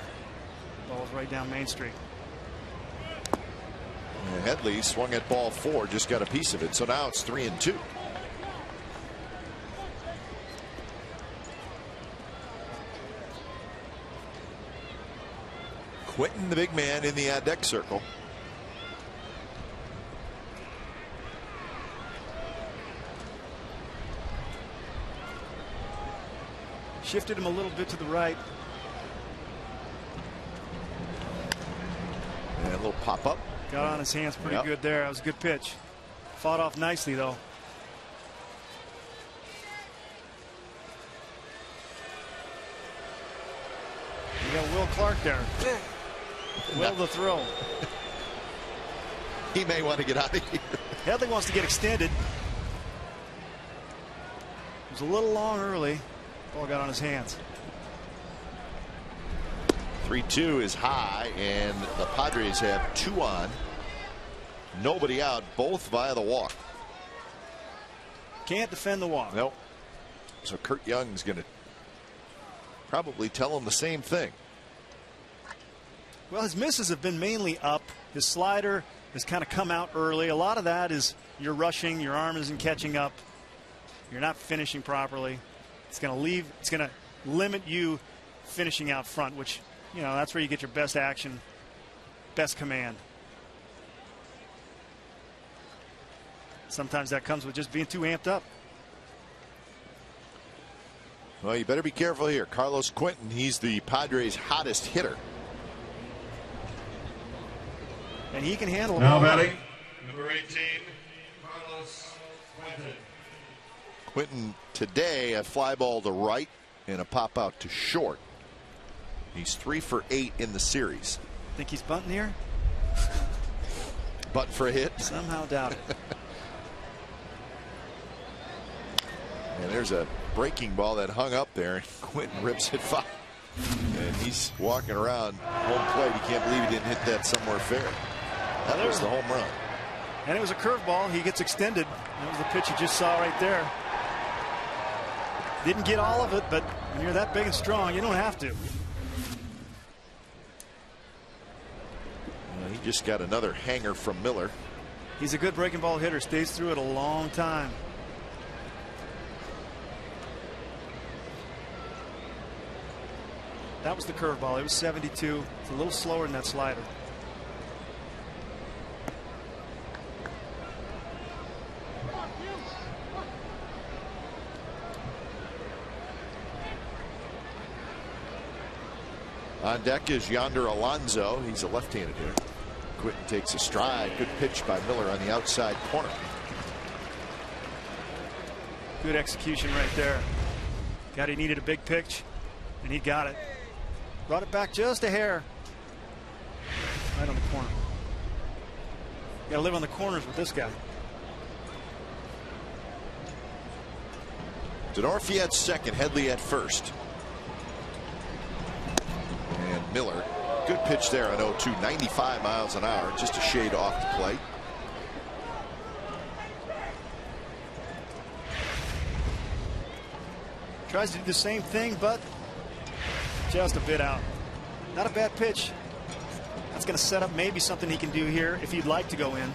Ball's right down Main Street. And Headley swung at ball 4, just got a piece of it. So now it's 3-2. Quentin, the big man, in the deck circle. Shifted him a little bit to the right. And a little pop up. Got on his hands pretty good there. That was a good pitch. Fought off nicely, though. You got Will Clark there. Will the throw. He may want to get out of here. Headley wants to get extended. It was a little long early. Ball got on his hands. 3-2 is high, and the Padres have 2 on. Nobody out, both via the walk. Can't defend the walk. Nope. So Kurt Young's going to probably tell him the same thing. Well, his misses have been mainly up. His slider has kind of come out early. A lot of that is you're rushing, your arm isn't catching up, you're not finishing properly. It's going to limit you finishing out front, which, you know, that's where you get your best action, best command. Sometimes that comes with just being too amped up. Well, you better be careful here. Carlos Quentin, he's the Padres' hottest hitter. And he can handle it. Now batting, number 18, Carlos Quentin. Quentin today a fly ball to right and a pop out to short. He's 3 for 8 in the series. Think he's bunting here? Button for a hit? Somehow doubt it. And there's a breaking ball that hung up there, and Quentin rips it foul. And he's walking around home plate. He can't believe he didn't hit that somewhere fair. That was the home run. And it was a curveball. He gets extended. That was the pitch you just saw right there. Didn't get all of it, but when you're that big and strong, you don't have to. He just got another hanger from Miller. He's a good breaking ball hitter. Stays through it a long time. That was the curveball. It was 72. It's a little slower than that slider. On deck is Yonder Alonso. He's a left-handed hitter. Quentin takes a stride. Good pitch by Miller on the outside corner. Good execution right there. He needed a big pitch, and he got it. Brought it back just a hair. Right on the corner. Got to live on the corners with this guy. Denorfi at second, Headley at first. And Miller, good pitch there on 0-2, 95 miles an hour, just a shade off the plate. Tries to do the same thing, but just a bit out. Not a bad pitch. That's going to set up maybe something he can do here if he'd like to go in.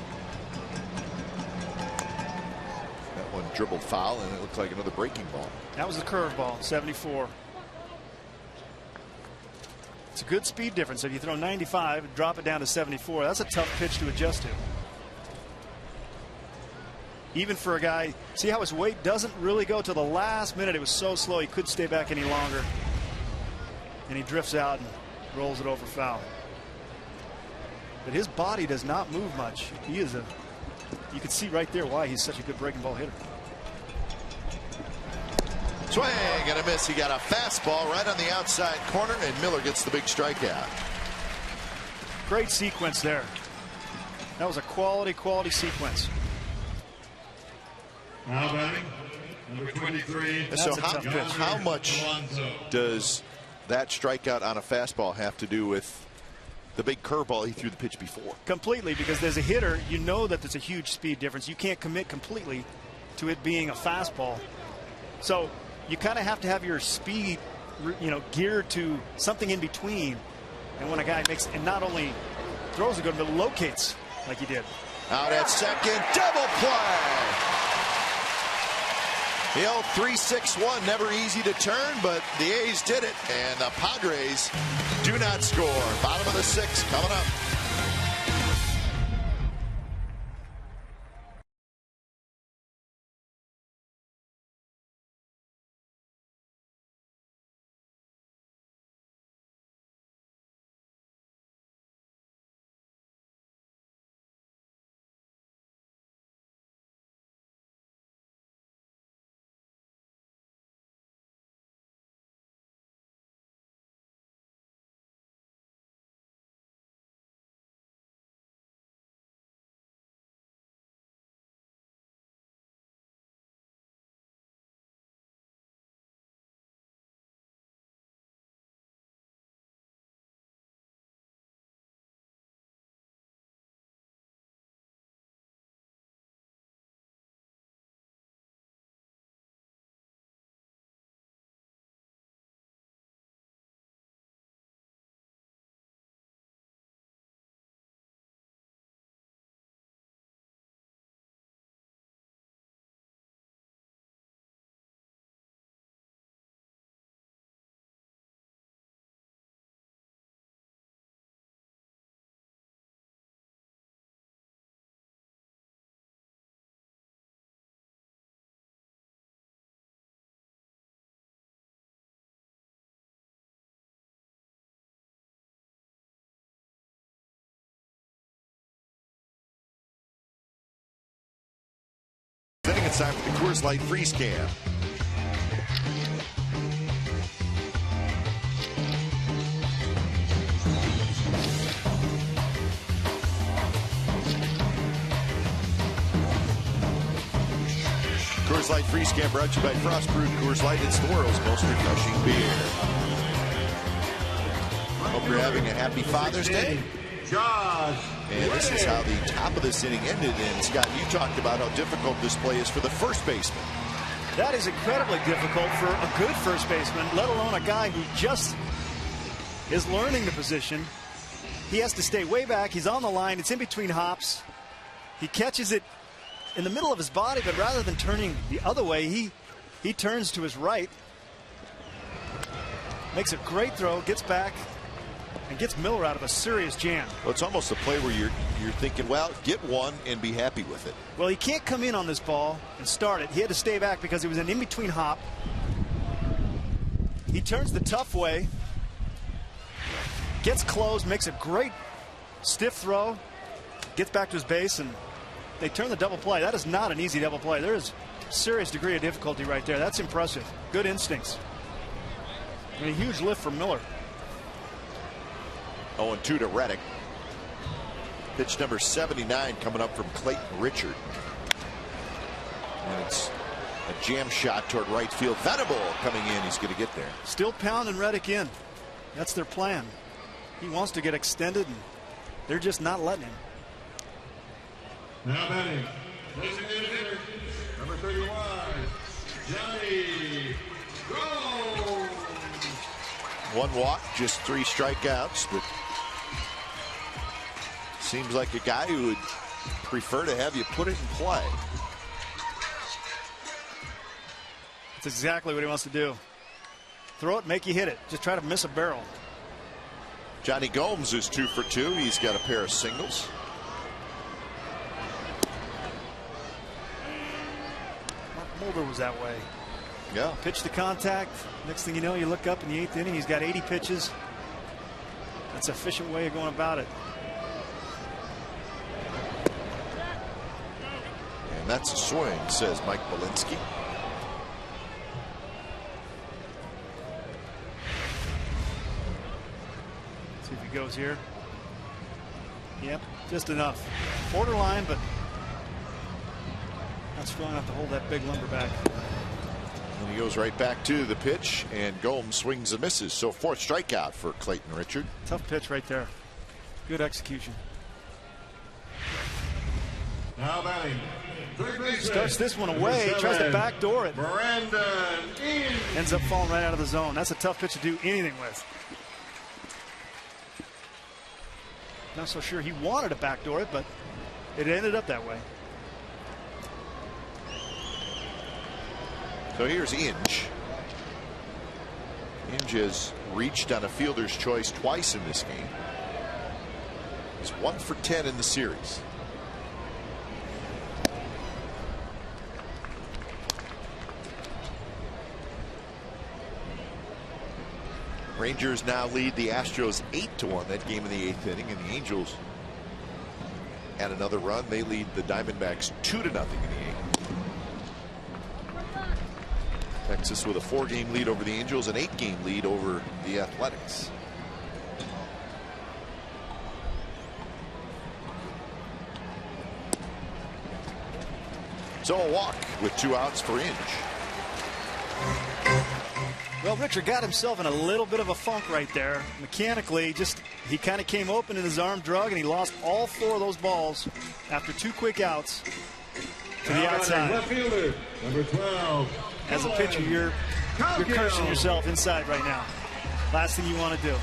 That one dribbled foul, and it looked like another breaking ball. That was a curveball, 74. It's a good speed difference. If you throw 95 and drop it down to 74, that's a tough pitch to adjust to. Even for a guy, see how his weight doesn't really go to the last minute. It was so slow he couldn't stay back any longer. And he drifts out and rolls it over foul. But his body does not move much. He is you can see right there why he's such a good breaking ball hitter. Swing and a miss. He got a fastball right on the outside corner, and Miller gets the big strikeout. Great sequence there. That was a quality sequence. Now batting, number 23. So how much does that strikeout on a fastball have to do with the big curveball he threw the pitch before? Completely, because as a hitter, you know that there's a huge speed difference. You can't commit completely to it being a fastball. So you kind of have to have your speed, geared to something in between. And when a guy makes, and not only throws a good, but locates like he did. Out at second, double play. The old 3-6-1, never easy to turn, but the A's did it, and the Padres do not score. Bottom of the 6th coming up. It's time for the Coors Light Freeze Cam. Coors Light Freeze Cam brought to you by Frost Brewed Coors Light. It's the world's most refreshing beer. Hope you're having a happy Father's Day. And this is how the top of this inning ended. And Scott, you talked about how difficult this play is for the first baseman. That is incredibly difficult for a good first baseman, let alone a guy who just is learning the position. He has to stay way back. He's on the line. It's in between hops. He catches it in the middle of his body, but rather than turning the other way, he turns to his right. Makes a great throw, gets back, and gets Miller out of a serious jam. Well, it's almost a play where you're thinking, well, get one and be happy with it. Well, he can't come in on this ball and start it. He had to stay back because he was an in-between hop. He turns the tough way, gets close, makes a great stiff throw, gets back to his base, and they turn the double play. That is not an easy double play. There is a serious degree of difficulty right there. That's impressive. Good instincts. And a huge lift for Miller. 0-2 to Reddick. Pitch number 79 coming up from Clayton Richard. And it's a jam shot toward right field. Venable coming in. He's going to get there. Still pounding Reddick in. That's their plan. He wants to get extended, and they're just not letting him. Now batting, designated hitter, number 31, Johnny Gomes. One walk, just 3 strikeouts, but seems like a guy who would prefer to have you put it in play. That's exactly what he wants to do. Throw it, make you hit it. Just try to miss a barrel. Johnny Gomes is 2 for 2. He's got a pair of singles. Mulder was that way. Yeah. Pitch to contact. Next thing you know, you look up in the 8th inning. He's got 80 pitches. That's an efficient way of going about it. And that's a swing, says Mike Belinsky. See if he goes here. Yep, just enough. Borderline, but not strong enough to hold that big lumberback. And he goes right back to the pitch, and Gomes swings and misses. So 4th strikeout for Clayton Richard. Tough pitch right there. Good execution. Now batting, third baseman. Starts this one away, tries to backdoor it. Brandon Inge. Ends up falling right out of the zone. That's a tough pitch to do anything with. Not so sure he wanted to backdoor it, but it ended up that way. So here's Inge. Inge has reached on a fielder's choice twice in this game. He's 1 for 10 in the series. Rangers now lead the Astros 8-1 that game in the 8th inning, and the Angels add another run. They lead the Diamondbacks 2-0 in the 8th. Texas with a 4-game lead over the Angels, an 8-game lead over the Athletics. So a walk with 2 outs for Inge. Well, Richard got himself in a little bit of a funk right there. Mechanically, he kind of came open in his arm drug, and he lost all 4 of those balls after 2 quick outs to the outside. Left fielder, number 12. As a pitcher, you're cursing yourself inside right now. Last thing you want to do.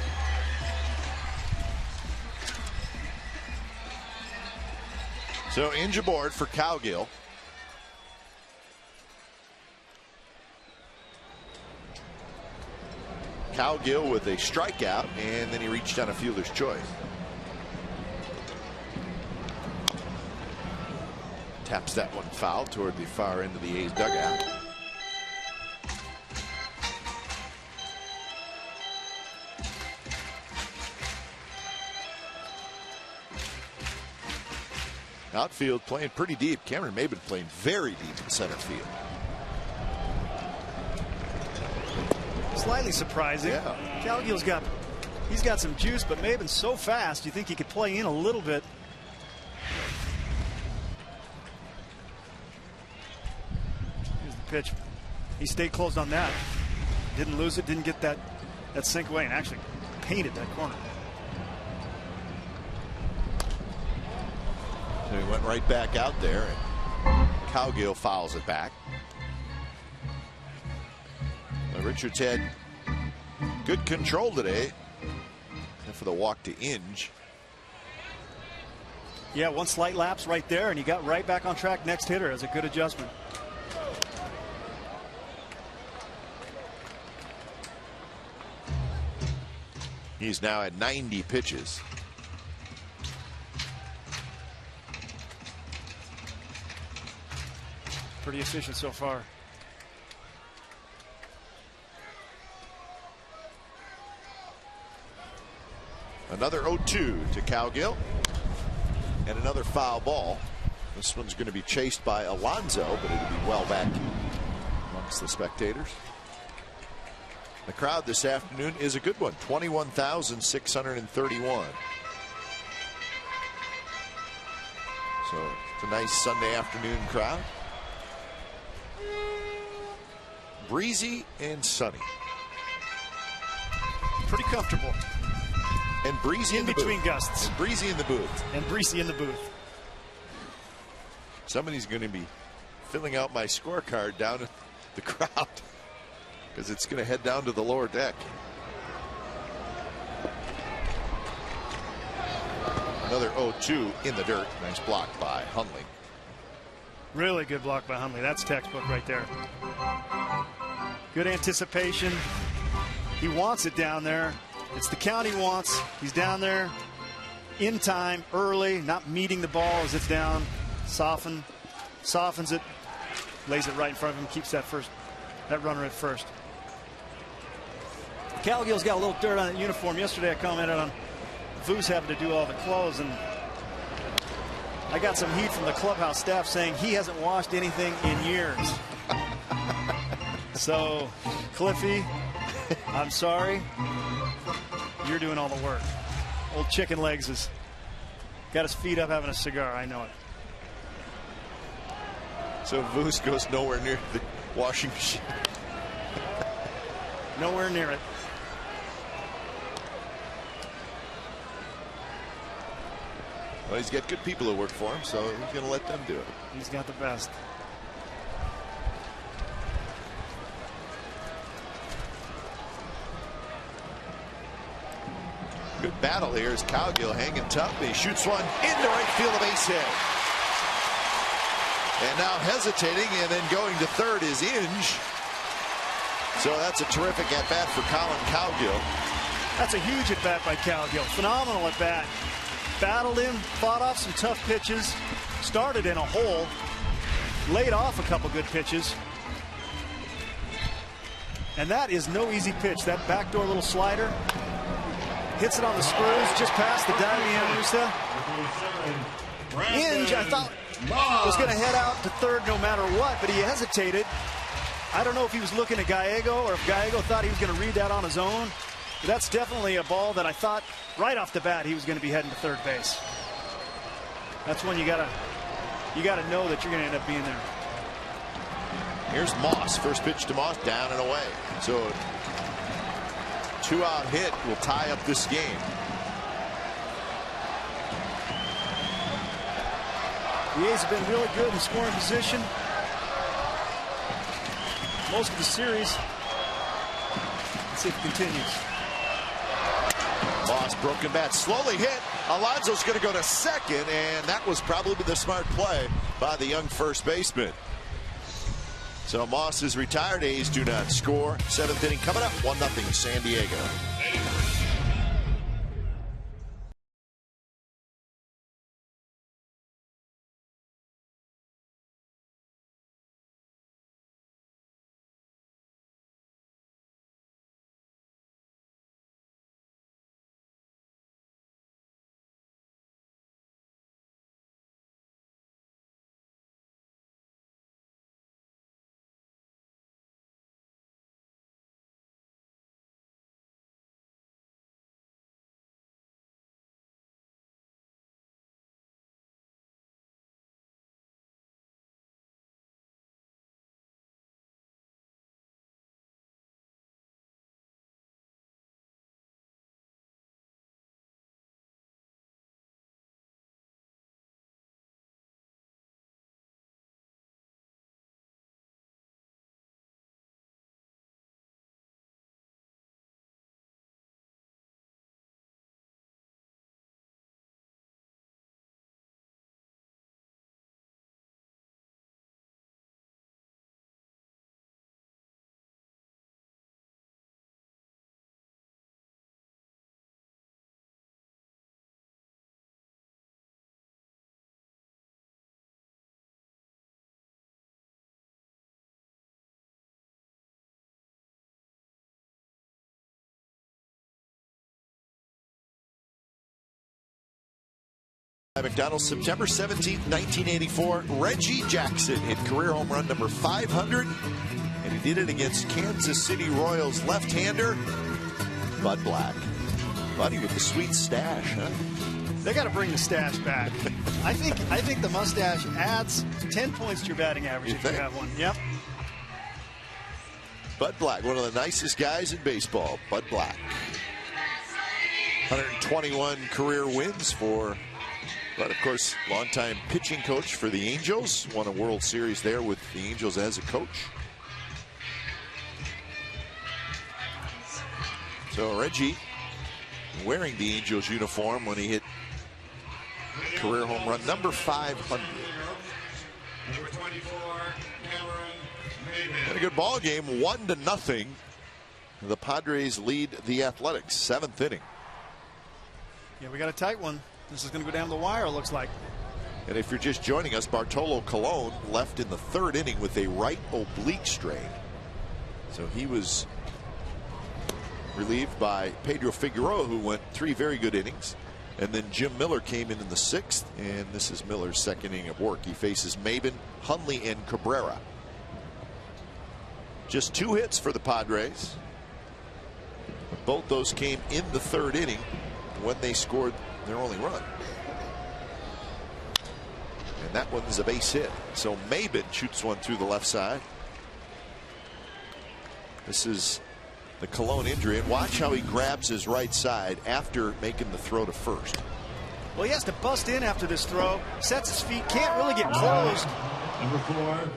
So Inge aboard for Cowgill. Cowgill with a strikeout, and then he reached on a fielder's choice. Taps that one foul toward the far end of the A's dugout. Outfield playing pretty deep. Cameron Maybin playing very deep in center field. Slightly surprising. Yeah. Cowgill's got some juice, but Maybin's so fast you think he could play in a little bit. Here's the pitch. He stayed closed on that. Didn't lose it, didn't get that sink away, and actually painted that corner. So he went right back out there, and Cowgill fouls it back. Richards had good control today for the walk to Inge. Yeah, 1 slight lapse right there, and he got right back on track. Next hitter as a good adjustment. He's now at 90 pitches. Pretty efficient so far. Another 0-2 to Cowgill, and another foul ball. This one's going to be chased by Alonso, but it'll be well back amongst the spectators. The crowd this afternoon is a good one, 21,631. So it's a nice Sunday afternoon crowd. Breezy and sunny. Pretty comfortable. And breezy in between booth. gusts. And breezy in the booth. And breezy in the booth. Somebody's going to be filling out my scorecard down at the crowd because it's going to head down to the lower deck. Another 0-2 in the dirt. Nice block by Hundley. Really good block by Hundley. That's textbook right there. Good anticipation. He wants it down there. It's the count he wants. He's down there in time, early, not meeting the ball as it's down. Softens it, lays it right in front of him, keeps that runner at first. Cowgill's got a little dirt on that uniform. Yesterday I commented on Voos having to do all the clothes, and I got some heat from the clubhouse staff saying he hasn't washed anything in years. So, Cliffy, I'm sorry. You're doing all the work. Old Chicken Legs has got his feet up having a cigar. I know it. So Voos goes nowhere near the washing machine. Nowhere near it. Well, he's got good people who work for him, so he's going to let them do it. He's got the best. Good battle here as Cowgill hanging tough. He shoots one into right field, a base hit. And now hesitating and then going to third is Inge. So that's a terrific at-bat for Colin Cowgill. That's a huge at-bat by Cowgill. Phenomenal at-bat. Battled him, fought off some tough pitches, started in a hole, laid off a couple good pitches. And that is no easy pitch. That backdoor little slider. Hits it on the screws, just past the Damian Musa. Inge, I thought, was going to head out to third no matter what, but he hesitated. I don't know if he was looking at Gallego or if Gallego thought he was going to read that on his own. But that's definitely a ball that I thought right off the bat he was going to be heading to third base. That's when you gotta know that you're going to end up being there. Here's Moss. First pitch to Moss, down and away. So a 2-out hit will tie up this game. The A's have been really good in scoring position most of the series. Let's see if it continues. Moss, broken bat, slowly hit. Alonso's going to go to second, and that was probably the smart play by the young first baseman. So Moss is retired. A's do not score. 7th inning coming up. 1-0 San Diego. McDonald, September 17, 1984. Reggie Jackson hit career home run number 500, and he did it against Kansas City Royals left-hander Bud Black. Buddy with the sweet stash, huh? They got to bring the stash back. I think the mustache adds 10 points to your batting average if you have one. Yep. Bud Black, one of the nicest guys in baseball. Bud Black. 121 career wins for, but of course, longtime pitching coach for the Angels. Won a World Series there with the Angels as a coach. So Reggie wearing the Angels uniform when he hit career home run number 500. And a good ball game, 1-0. The Padres lead the Athletics, 7th inning. Yeah, we got a tight one. This is going to go down the wire, it looks like. And if you're just joining us, Bartolo Colon left in the 3rd inning with a right oblique strain. So he was relieved by Pedro Figueroa, who went 3 very good innings. And then Jim Miller came in the 6th, and this is Miller's 2nd inning of work. He faces Maben, Hundley, and Cabrera. Just 2 hits for the Padres. Both those came in the 3rd inning when they scored their only run. And that one's a base hit. So Maben shoots one through the left side. This is the Colon injury, and watch how he grabs his right side after making the throw to first. Well, he has to bust in after this throw, sets his feet, can't really get closed. Number 4,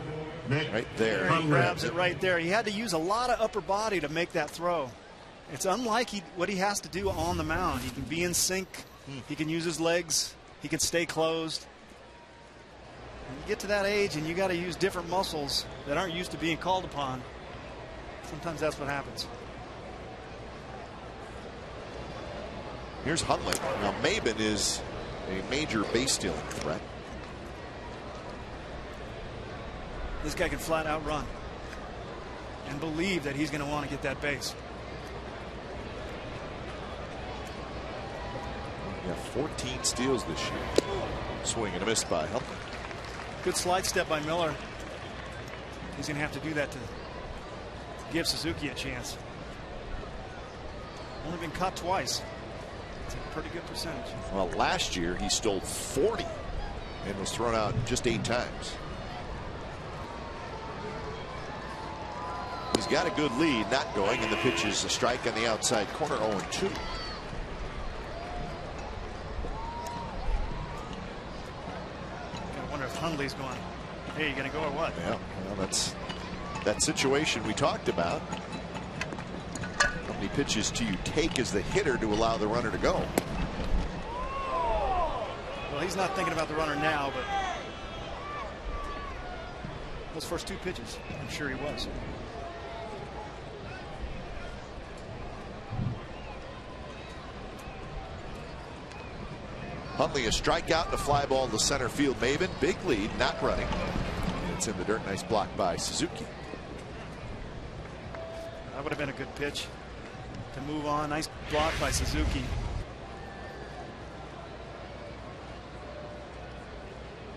Nick. Right there. He grabs it right there. He had to use a lot of upper body to make that throw. It's unlike what he has to do on the mound. He can be in sync. He can use his legs. He can stay closed. When you get to that age and you got to use different muscles that aren't used to being called upon, Sometimes that's what happens. Here's Huntley. Now Maben is a major base stealing threat. This guy can flat out run and believe that he's going to want to get that base. Yeah, 14 steals this year. Swing and a miss by Huntley. Good slide step by Miller. He's going to have to do that to give Suzuki a chance. Only been caught twice. It's a pretty good percentage. Well, last year he stole 40 and was thrown out just 8 times. He's got a good lead, not going, and the pitch is a strike on the outside corner, 0-2. I wonder if Hundley's going, hey, you gonna go or what? Yeah, well, that's that situation we talked about. How many pitches do you take as the hitter to allow the runner to go? Well, he's not thinking about the runner now, but those first 2 pitches, I'm sure he was. Huntley a strikeout and a fly ball to center field. Maben, big lead, not running. It's in the dirt. Nice block by Suzuki. That would have been a good pitch to move on. Nice block by Suzuki.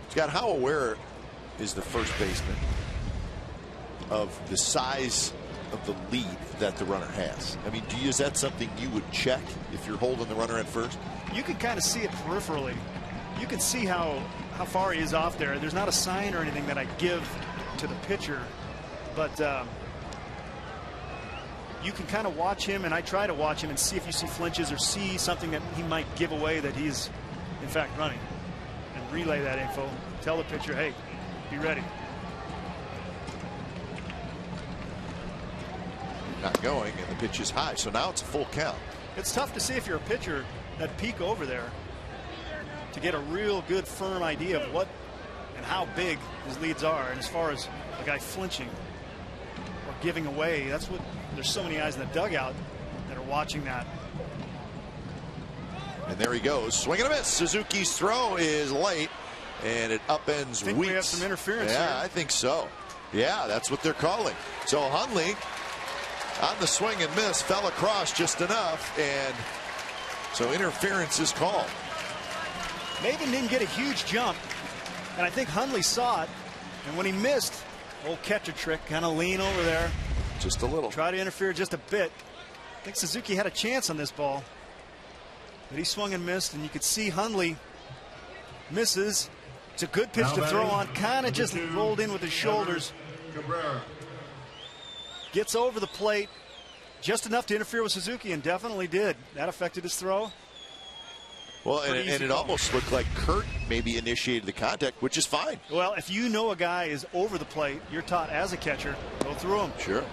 Scott, how aware is the first baseman of the size of the lead that the runner has? I mean, is that something you would check if you're holding the runner at first? You can kind of see it peripherally. You can see how far he is off there. There's not a sign or anything that I give to the pitcher, but you can kind of watch him, and I try to watch him and see if you see flinches or see something that he might give away that he's in fact running, and relay that info. Tell the pitcher, hey, be ready. Not going, and the pitch is high, so now it's a full count. It's tough to see if you're a pitcher that peek over there to get a real good firm idea of what and how big his leads are. And as far as a guy flinching or giving away, that's what there's so many eyes in the dugout that are watching that. And there he goes, swing and a miss. Suzuki's throw is late, and it upends Weeks. We have some interference yeah, here. I think so. Yeah, that's what they're calling. So Hundley on the swing and miss fell across just enough, and so interference is called. Maben didn't get a huge jump, and I think Hundley saw it, and when he missed, old catcher trick, kind of lean over there. Just a little. Try to interfere just a bit. I think Suzuki had a chance on this ball, but he swung and missed, and you could see Hundley misses. It's a good pitch to throw on, kind of just rolled in with his shoulders. Gets over the plate just enough to interfere with Suzuki, and definitely did. That affected his throw. Well, and it almost looked like Kurt maybe initiated the contact, which is fine. Well, if you know a guy is over the plate, you're taught as a catcher, go through him. Sure.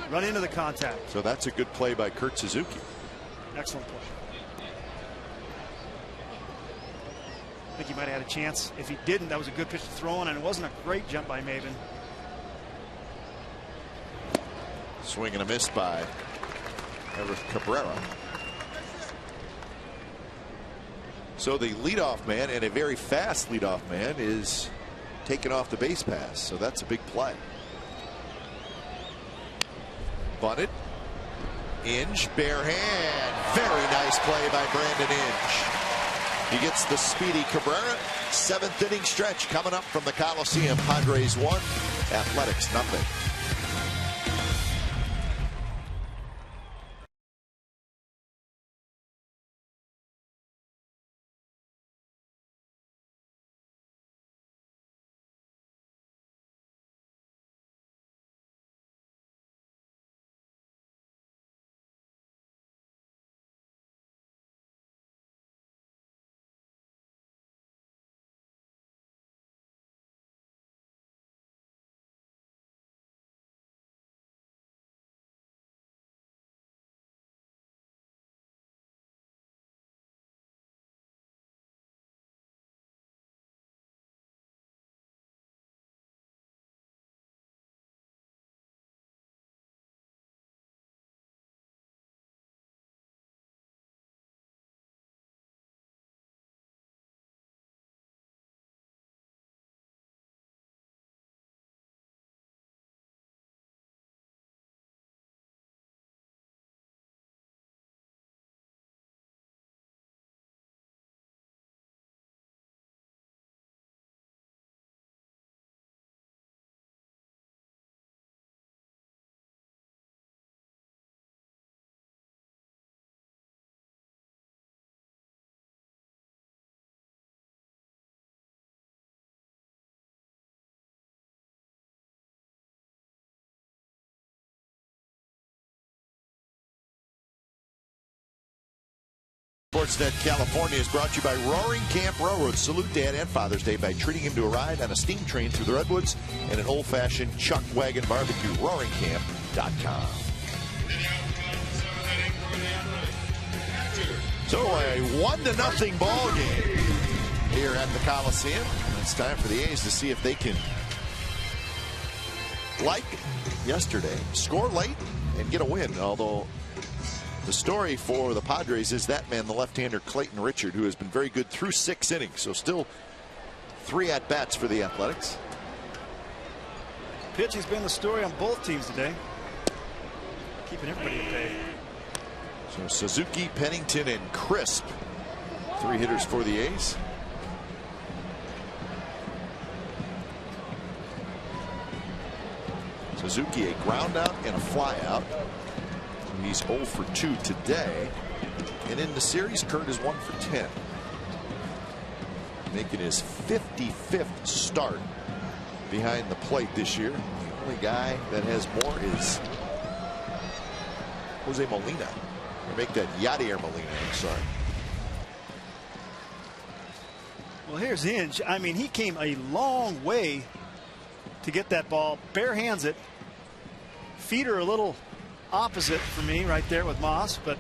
Run into the contact. So that's a good play by Kurt Suzuki. Excellent play. I think he might have had a chance. If he didn't, that was a good pitch to throw on, and it wasn't a great jump by Maben. Swing and a miss by Cabrera. So the leadoff man, and a very fast leadoff man, is taken off the base pass. So that's a big play. Bunted. Inge, bare hand. Very nice play by Brandon Inge. He gets the speedy Cabrera. 7th inning stretch coming up from the Coliseum. Padres 1, Athletics 0. Sportsnet California is brought to you by Roaring Camp Railroad. Salute Dad and Father's Day by treating him to a ride on a steam train through the Redwoods and an old-fashioned chuck wagon barbecue. RoaringCamp.com. So a 1-0 ball game here at the Coliseum. It's time for the A's to see if they can, like yesterday, score late and get a win. Although the story for the Padres is that man, the left-hander Clayton Richard, who has been very good through 6 innings. So still 3 at-bats for the Athletics. Pitching's been the story on both teams today. Keeping everybody at bay. So Suzuki, Pennington, and Crisp, 3 hitters for the A's. Suzuki, a ground out and a fly out. He's 0 for 2 today. And in the series, Kurt is 1 for 10. Making his 55th start behind the plate this year. The only guy that has more is Jose Molina. Or make that Yadier Molina, I'm sorry. Well, here's Inge. I mean, he came a long way to get that ball. Bare hands it. Feet are a little opposite for me right there with Moss, but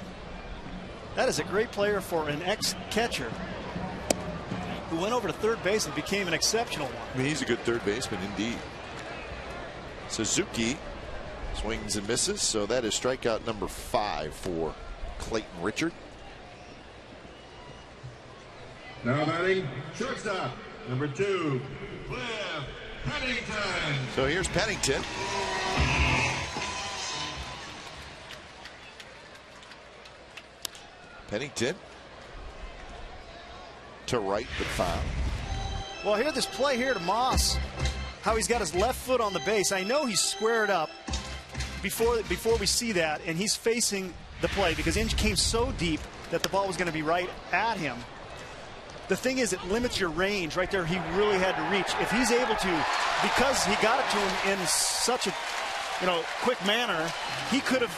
that is a great player for an ex-catcher who went over to third base and became an exceptional one. I mean, he's a good third baseman indeed. Suzuki swings and misses, so that is strikeout number 5 for Clayton Richard. Now batting, shortstop, number 2, Cliff Pennington. So here's Pennington. Pennington to right, but foul. Well, here this play here to Moss, how he's got his left foot on the base. I know he's squared up before we see that, and he's facing the play because Inge came so deep that the ball was going to be right at him. The thing is, it limits your range right there. He really had to reach. If he's able to, because he got it to him in such a quick manner, he could have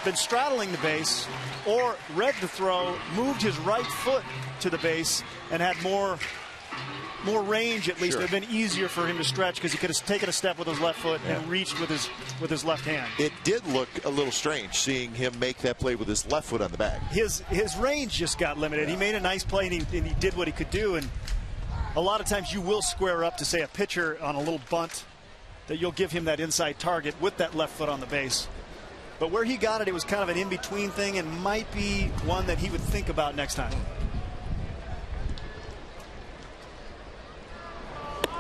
been straddling the base or read the throw, moved his right foot to the base, and had more range at least. Sure. It would have been easier for him to stretch because he could have taken a step with his left foot and reached with his left hand. It did look a little strange seeing him make that play with his left foot on the bag. His range just got limited. He made a nice play and he did what he could do. And a lot of times you will square up to, say, a pitcher on a little bunt, that you'll give him that inside target with that left foot on the base. But where he got it, it was kind of an in-between thing and might be one that he would think about next time.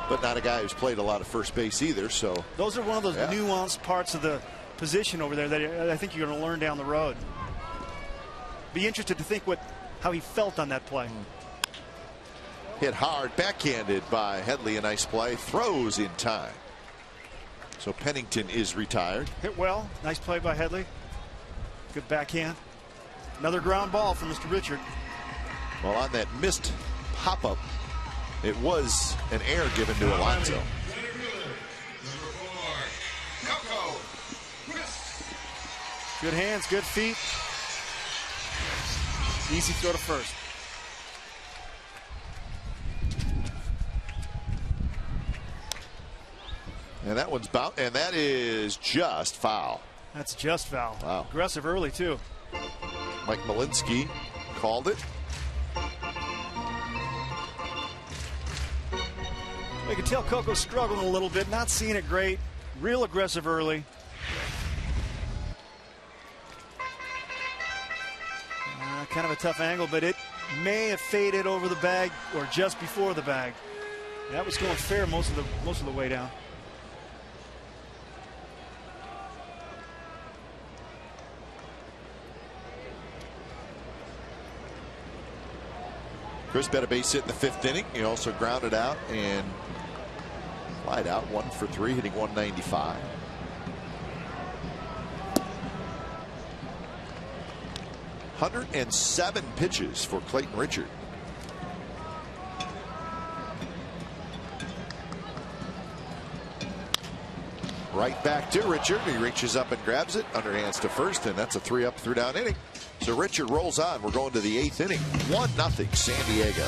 But not a guy who's played a lot of first base either. So those are one of those nuanced parts of the position over there that I think you're going to learn down the road. Be interested to think how he felt on that play. Hit hard, backhanded by Headley. A nice play. Throws in time. So Pennington is retired. Hit well. Nice play by Headley. Good backhand. Another ground ball from Mr. Richard. Well, on that missed pop-up, it was an error given to Alonso. Good hands, good feet. Easy throw to first. And that one's and that is just foul. That's just foul. Wow. Aggressive early too. Mike Malinsky called it. You can tell Coco's struggling a little bit, not seeing it great. Real aggressive early. Kind of a tough angle, but it may have faded over the bag or just before the bag. That was going fair most of the way down. Chris had a base hit in the 5th inning. He also grounded out and flied out 1 for 3, hitting 195. ...107 pitches for Clayton Richard. Right back to Richard. He reaches up and grabs it. Underhands to first, and that's a 3-up, 3-down inning. So Richard rolls on. We're going to the 8th inning. 1-0 San Diego.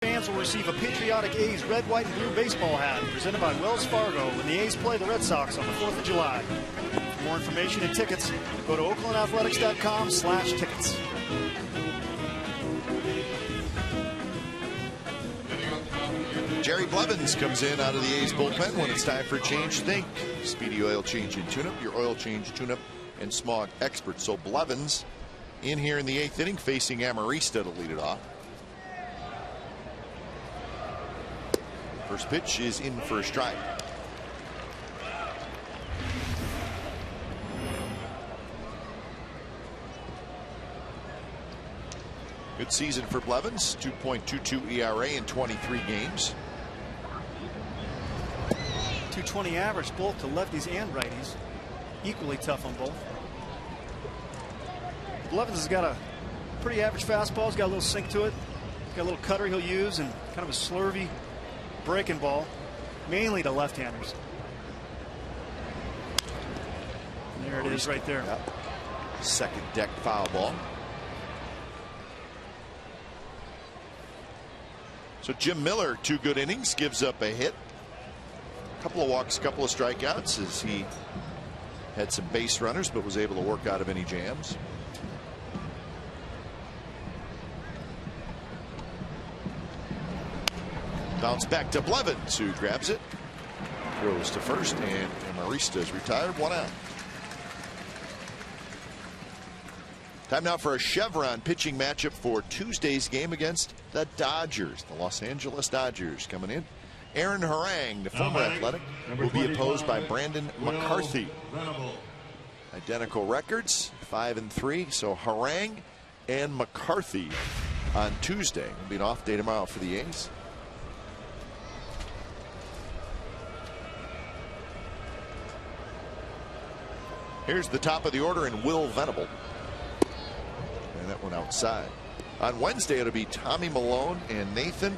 Fans will receive a patriotic A's red, white, and blue baseball hat presented by Wells Fargo when the A's play the Red Sox on the 4th of July. For more information and tickets, go to oaklandathletics.com/tickets. Jerry Blevins comes in out of the A's bullpen when it's time for change. Think Speedy Oil Change and Tune-Up, your oil change, tune-up, and smog expert. So Blevins in here in the 8th inning facing Amarista to lead it off. First pitch is in for a strike. Good season for Blevins, 2.22 ERA in 23 games. 220 average both to lefties and righties. Equally tough on both. Blevins has got a pretty average fastball. He's got a little sink to it. He's got a little cutter he'll use and kind of a slurvy breaking ball, mainly to left-handers. There it is right there. Yep. Second deck foul ball. So Jim Miller, 2 good innings, gives up a hit. A couple of walks, a couple of strikeouts as he had some base runners but was able to work out of any jams. Bounce back to Blevins, who grabs it, throws to first, and Amarista is retired, 1 out. Time now for a Chevron pitching matchup for Tuesday's game against the Dodgers. The Los Angeles Dodgers coming in. Aaron Harang, the former Athletic, will be opposed by Brandon McCarthy. Identical records, 5-3. So Harang and McCarthy on Tuesday. It'll be an off day tomorrow for the A's. Here's the top of the order in Will Venable. And that one outside. On Wednesday, it'll be Tommy Malone and Nathan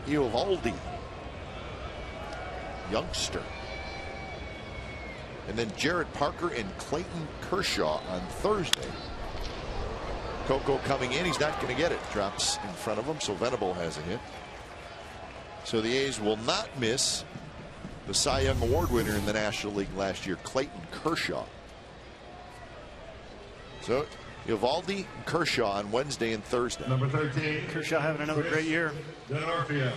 Eovaldi. Youngster. And then Jared Parker and Clayton Kershaw on Thursday. Coco coming in. He's not going to get it. Drops in front of him, so Venable has a hit. So the A's will not miss the Cy Young Award winner in the National League last year, Clayton Kershaw. So Eovaldi and Kershaw on Wednesday and Thursday. Number 13. Kershaw having another great year. D'Onofrio.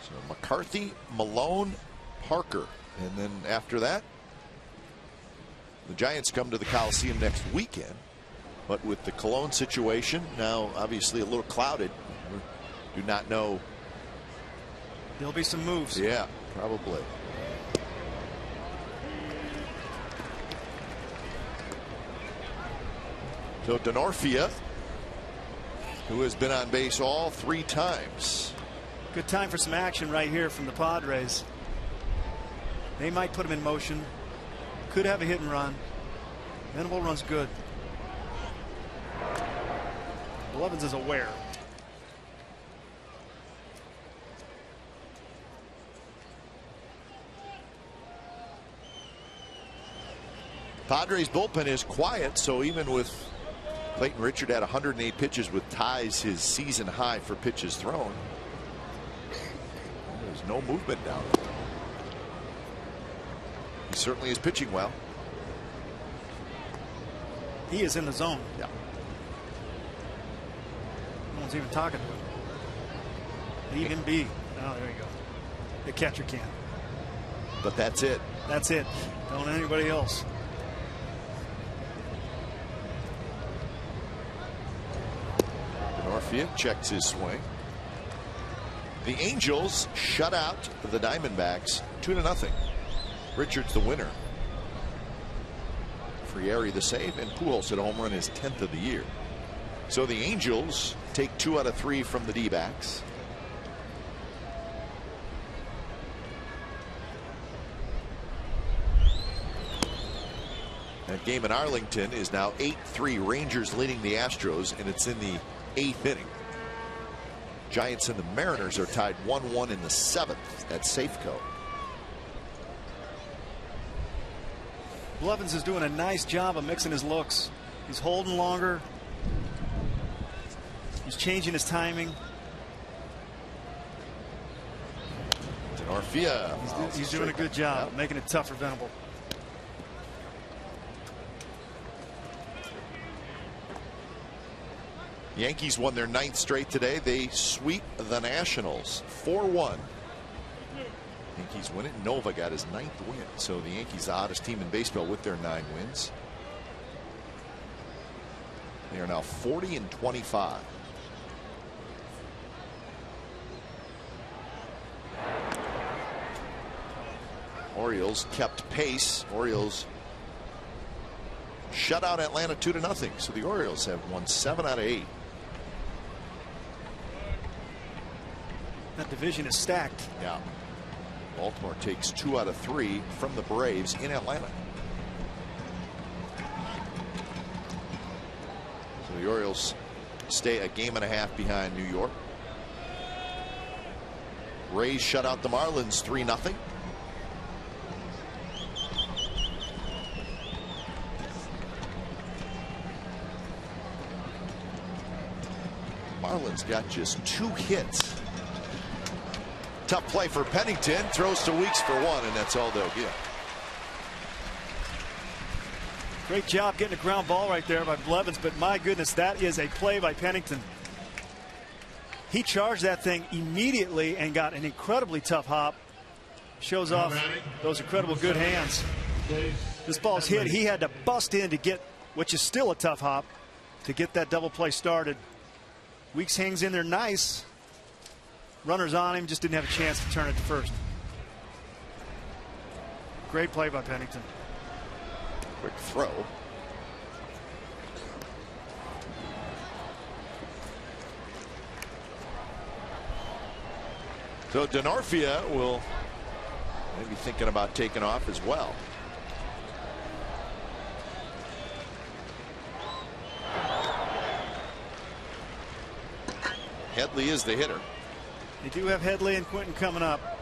So McCarthy, Malone, Parker. And then after that, the Giants come to the Coliseum next weekend. But with the Cologne situation now obviously a little clouded, we do not know There'll be some moves. Yeah, probably. So Denorfia, who has been on base all 3 times. Good time for some action right here from the Padres. They might put him in motion. Could have a hit and run. Venable runs good. Blevins is aware. Padres bullpen is quiet, so even with Clayton Richard at 108 pitches with ties his season high for pitches thrown, there's no movement down there. He certainly is pitching well. He is in the zone. Yeah. No one's even talking to him. Leave him be. Oh, there you go. The catcher can. But that's it. That's it. Don't anybody else. Denorfia checks his swing. The Angels shut out the Diamondbacks 2-0. Richards the winner. Frieri the save, and Pujols hit a home run, his 10th of the year. So the Angels take 2 out of 3 from the D-backs. That game in Arlington is now 8-3. Rangers leading the Astros, and it's in the 8th inning. Giants and the Mariners are tied 1-1 in the 7th at Safeco. Blevins is doing a nice job of mixing his looks. He's holding longer. He's changing his timing. Denorfia. He's doing a good job making it tough for Venable. Yankees won their 9th straight today. They sweep the Nationals 4-1. Yankees win it. Nova got his 9th win. So the Yankees, the hottest team in baseball with their 9 wins. They are now 40-25. Orioles kept pace. Orioles shut out Atlanta 2-0. So the Orioles have won 7 out of 8. That division is stacked. Yeah. Baltimore takes 2 out of 3 from the Braves in Atlanta. So the Orioles stay a game and a half behind New York. Rays shut out the Marlins 3-0. Marlins got just 2 hits. Tough play for Pennington. Throws to Weeks for 1, and that's all they'll get. Great job getting a ground ball right there by Blevins, but my goodness, that is a play by Pennington. He charged that thing immediately and got an incredibly tough hop. Shows off those incredible good hands. This ball's hit. He had to bust in to get, which is still a tough hop, to get that double play started. Weeks hangs in there nice. Runners on him, just didn't have a chance to turn it to first. Great play by Pennington. Quick throw. So Denorfia will maybe thinking about taking off as well. Headley is the hitter. They do have Headley and Quinton coming up.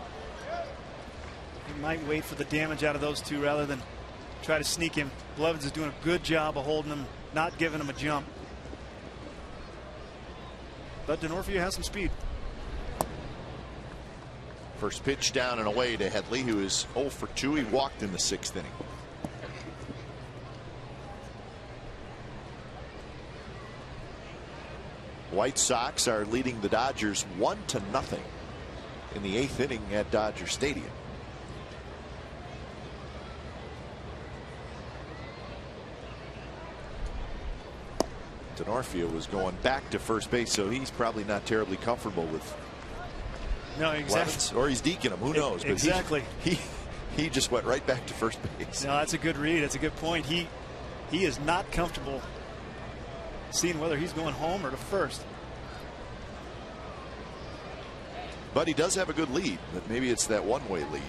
He might wait for the damage out of those two rather than try to sneak him. Blevins is doing a good job of holding him, not giving him a jump. But Denorfia has some speed. First pitch down and away to Headley, who is 0 for 2. He walked in the 6th inning. White Sox are leading the Dodgers 1-0 in the 8th inning at Dodger Stadium. Denorfia was going back to first base, so he's probably not terribly comfortable with No, exactly. Levens, or he's deking him. Who knows? But exactly. He just went right back to first base. No, that's a good read. That's a good point. He is not comfortable seeing whether he's going home or to first. But he does have a good lead. But maybe it's that one-way lead.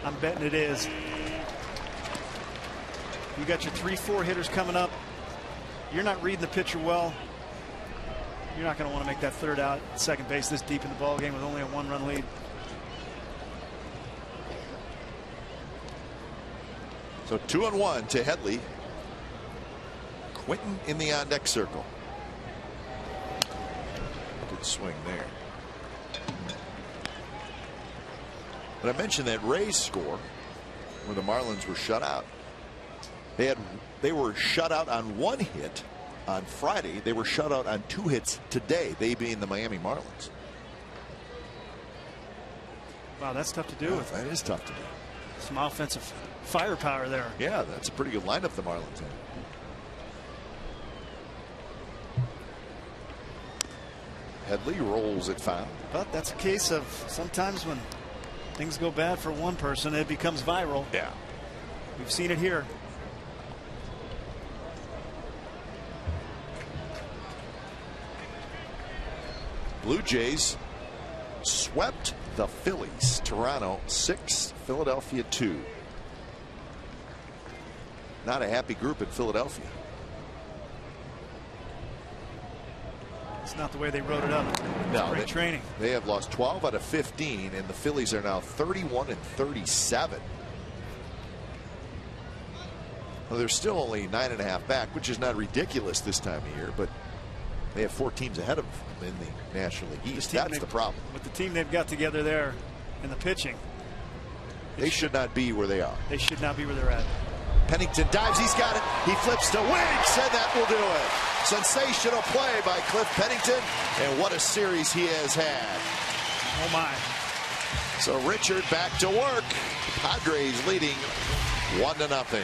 I'm betting it is. You got your 3-4 hitters coming up. You're not reading the pitcher well. You're not going to want to make that third out at second base this deep in the ball game with only a 1-run lead. So 2-1 to Headley. Quinton in the on-deck circle. Good swing there. But I mentioned that Rays score where the Marlins were shut out. They were shut out on 1 hit on Friday. They were shut out on 2 hits today, they being the Miami Marlins. Wow, that's tough to do. Yeah, that is tough to do. Some offensive firepower there. Yeah, that's a pretty good lineup the Marlins have. Headley rolls at foul. But that's a case of sometimes when things go bad for one person, it becomes viral. Yeah. We've seen it here. Blue Jays swept the Phillies. Toronto 6, Philadelphia 2. Not a happy group in Philadelphia. It's not the way they wrote it up. No, great training. They have lost 12 out of 15, and the Phillies are now 31-37. Well, they're still only 9.5 back, which is not ridiculous this time of year, but they have 4 teams ahead of them in the National League East. That's the problem. With the team they've got together there in the pitching, they should not be where they are. They should not be where they're at. Pennington dives. He's got it. He flips to Wicks, and that will do it. Sensational play by Cliff Pennington, and what a series he has had. Oh, my. So Richard back to work. Padres leading 1-0.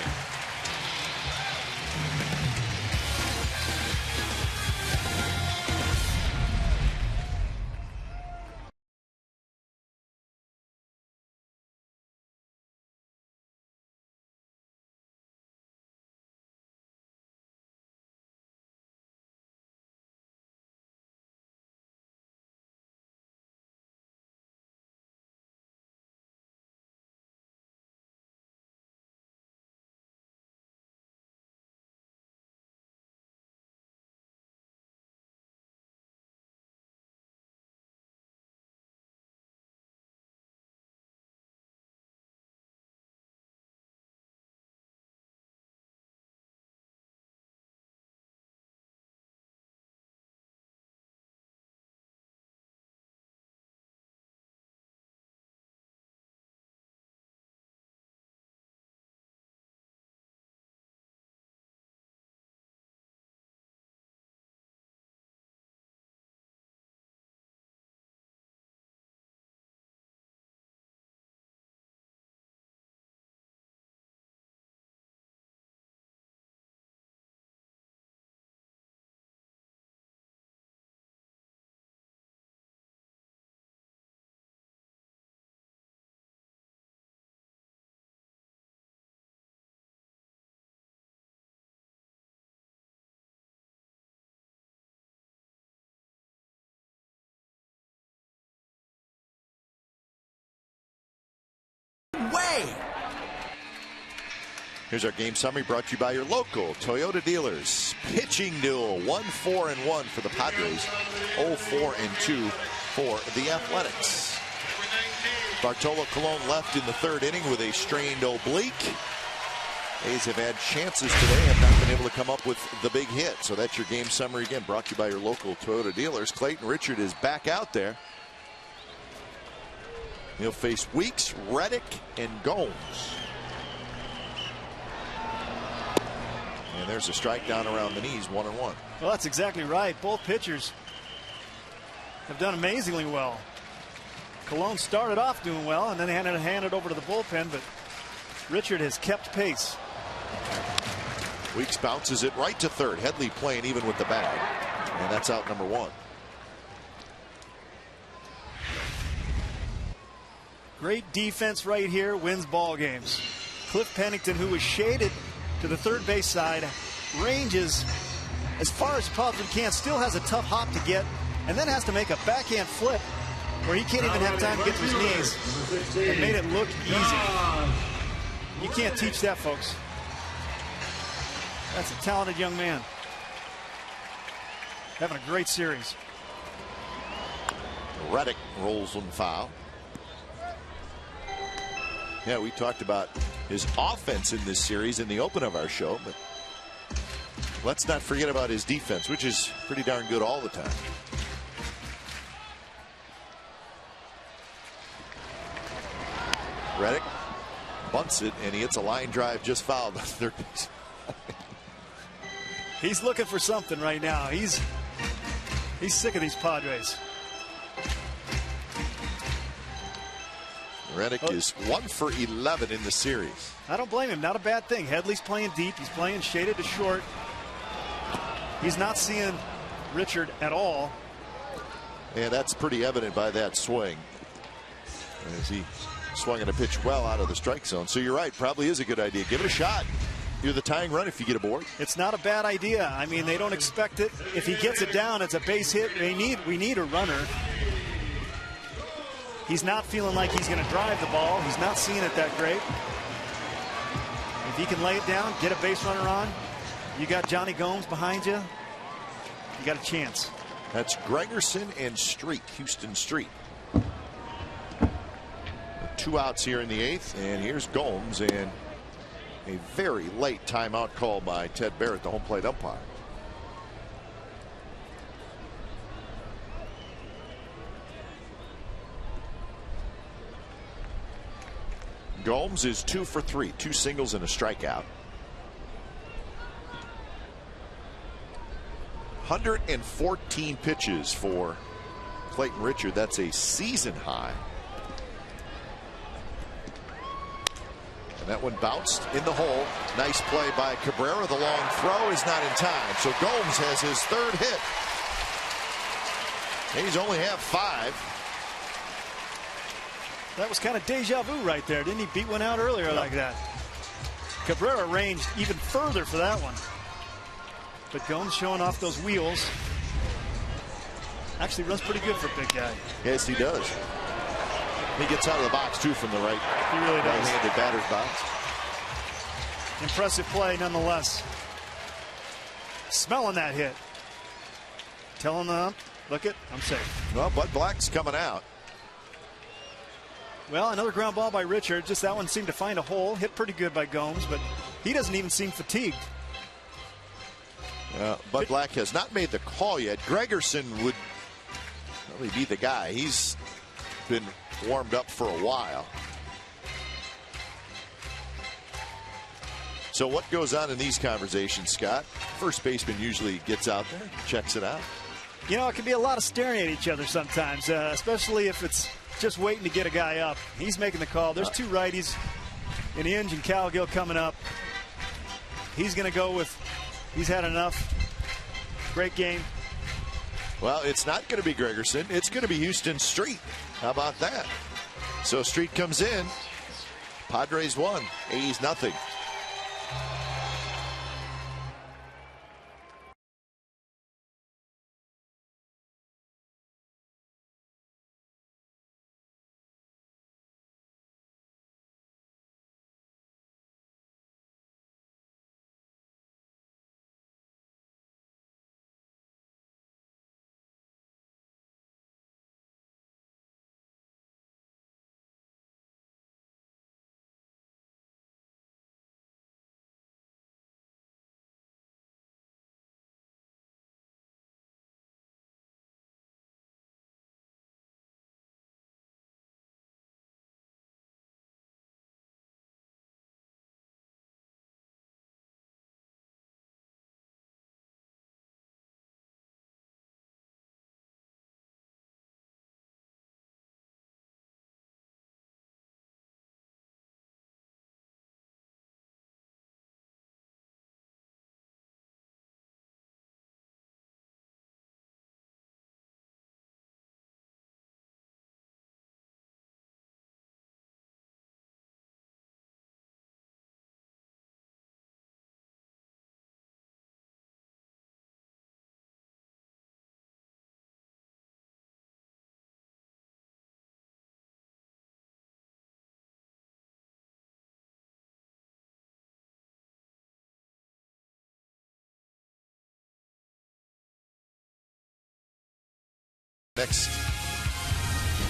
Way. Here's our game summary brought to you by your local Toyota dealers. Pitching duel 1-4-1 for the Padres, 0-4-2 for the Athletics. Bartolo Colon left in the 3rd inning with a strained oblique. A's have had chances today, have not been able to come up with the big hit. So that's your game summary again, brought to you by your local Toyota dealers. Clayton Richard is back out there. He'll face Weeks, Reddick, and Gomes. And there's a strike down around the knees, 1-1. Well, that's exactly right. Both pitchers have done amazingly well. Colon started off doing well, and then they handed over to the bullpen, but Richard has kept pace. Weeks bounces it right to 3rd. Headley playing even with the bag. And that's out number 1. Great defense right here wins ball games. Cliff Pennington, who was shaded to the third base side, ranges as far as he possibly can, still has a tough hop to get, and then has to make a backhand flip where he can't even have time to get to his knees, and made it look easy. You can't teach that, folks. That's a talented young man. Having a great series. Reddick rolls one foul. Yeah, we talked about his offense in this series in the open of our show, but let's not forget about his defense, which is pretty darn good all the time. Reddick bunts it, and he hits a line drive just fouled on third base. He's looking for something right now. He's sick of these Padres. Reddick is 1 for 11 in the series. I don't blame him. Not a bad thing. Headley's playing deep. He's playing shaded to short. He's not seeing Richard at all. And that's pretty evident by that swing, as he swung at a pitch well out of the strike zone. So you're right. Probably is a good idea. Give it a shot. You're the tying run if you get aboard. It's not a bad idea. I mean, they don't expect it. If he gets it down, it's a base hit. We need a runner. He's not feeling like he's going to drive the ball. He's not seeing it that great. If he can lay it down, get a base runner on, you got Johnny Gomes behind you, you got a chance. That's Gregerson and Street, Houston Street. 2 outs here in the 8th, and here's Gomes, and a very late timeout call by Ted Barrett, the home plate umpire. Gomes is 2 for 3, 2 singles and a strikeout. 114 pitches for Clayton Richard. That's a season high. And that one bounced in the hole. Nice play by Cabrera. The long throw is not in time. So Gomes has his 3rd hit. He's only had 5. That was kind of deja vu right there. Didn't he beat one out earlier like that? Cabrera ranged even further for that one. But Gomes showing off those wheels. Actually runs pretty good for a big guy. Yes, he does. He gets out of the box, too, from the right. He really does. Right-handed batter's box. Impressive play, nonetheless. Smelling that hit. Telling them, look it, I'm safe. Well, Bud Black's coming out. Well, another ground ball by Richard. Just that one seemed to find a hole. Hit pretty good by Gomes, but he doesn't even seem fatigued. Bud Black has not made the call yet. Gregerson would probably be the guy. He's been warmed up for a while. So what goes on in these conversations, Scott? First baseman usually gets out there, checks it out. You know, it can be a lot of staring at each other sometimes, especially if it's just waiting to get a guy up. He's making the call. There's 2 righties, an Inge and Calgill coming up. He's going to go with, he's had enough. Great game. Well, it's not going to be Gregerson. It's going to be Houston Street. How about that? So Street comes in. Padres 1, A's nothing. Next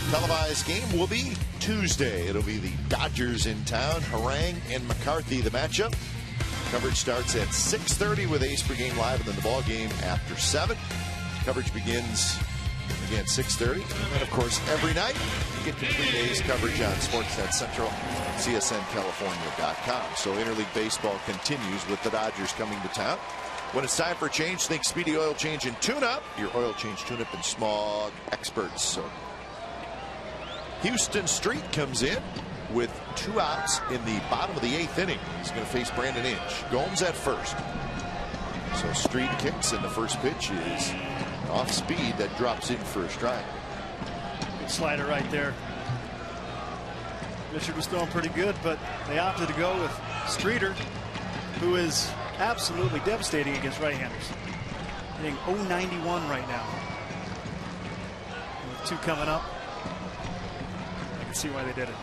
televised game will be Tuesday. It'll be the Dodgers in town. Harang and McCarthy, the matchup. Coverage starts at 6:30 with Ace Pregame Live, and then the ball game after 7. Coverage begins again 6:30. And then, of course, every night you get complete A's coverage on Sportsnet Central, CSNCalifornia.com. So interleague baseball continues with the Dodgers coming to town. When it's time for a change, think Speedy Oil Change and Tune-Up. Your oil change, tune-up, and smog experts. So Houston Street comes in with 2 outs in the bottom of the 8th inning. He's going to face Brandon Inch. Gomes at first. So Street kicks, and the first pitch is off speed that drops in for a strike. Good slider right there. Richard was throwing pretty good, but they opted to go with Streeter, who is absolutely devastating against right-handers. Hitting .091 right now. And with 2 coming up, I can see why they did it.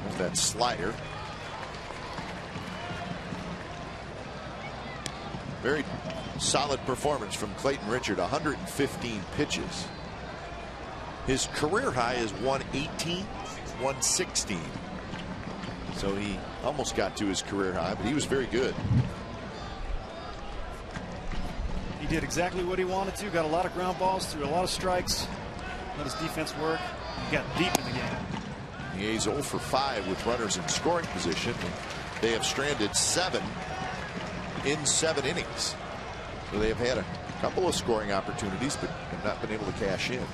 With that slider. Very solid performance from Clayton Richard. 115 pitches. His career high is 118, 116. So he almost got to his career high, but he was very good. He did exactly what he wanted to. Got a lot of ground balls, threw a lot of strikes, let his defense work. He got deep in the game. The A's 0 for 5 with runners in scoring position. They have stranded 7 in 7 innings. So they have had a couple of scoring opportunities, but have not been able to cash in.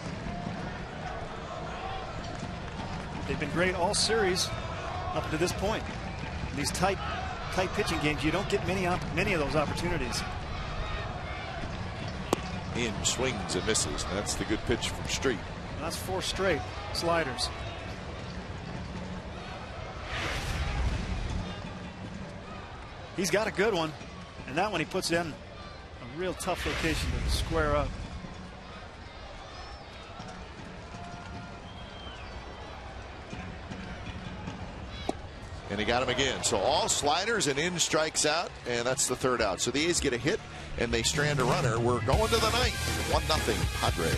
They've been great all series up to this point. In these tight pitching games, you don't get many of those opportunities. In swings and misses. That's the good pitch from Street. And that's 4 straight sliders. He's got a good one, and that one he puts in a real tough location to square up. And he got him again. So all sliders, and in strikes out, and that's the 3rd out. So the A's get a hit, and they strand a runner. We're going to the 9th. 1-0 Padres.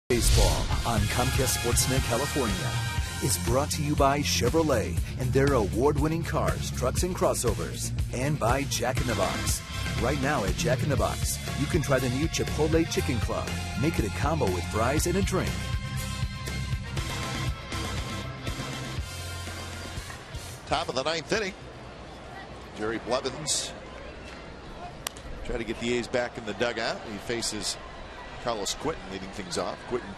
Baseball on Comcast Sportsnet California is brought to you by Chevrolet and their award-winning cars, trucks, and crossovers, and by Jack in the Box. Right now at Jack in the Box, you can try the new Chipotle Chicken Club. Make it a combo with fries and a drink. Top of the 9th inning. Jerry Blevins try to get the A's back in the dugout. He faces Carlos Quinton leading things off. Quinton,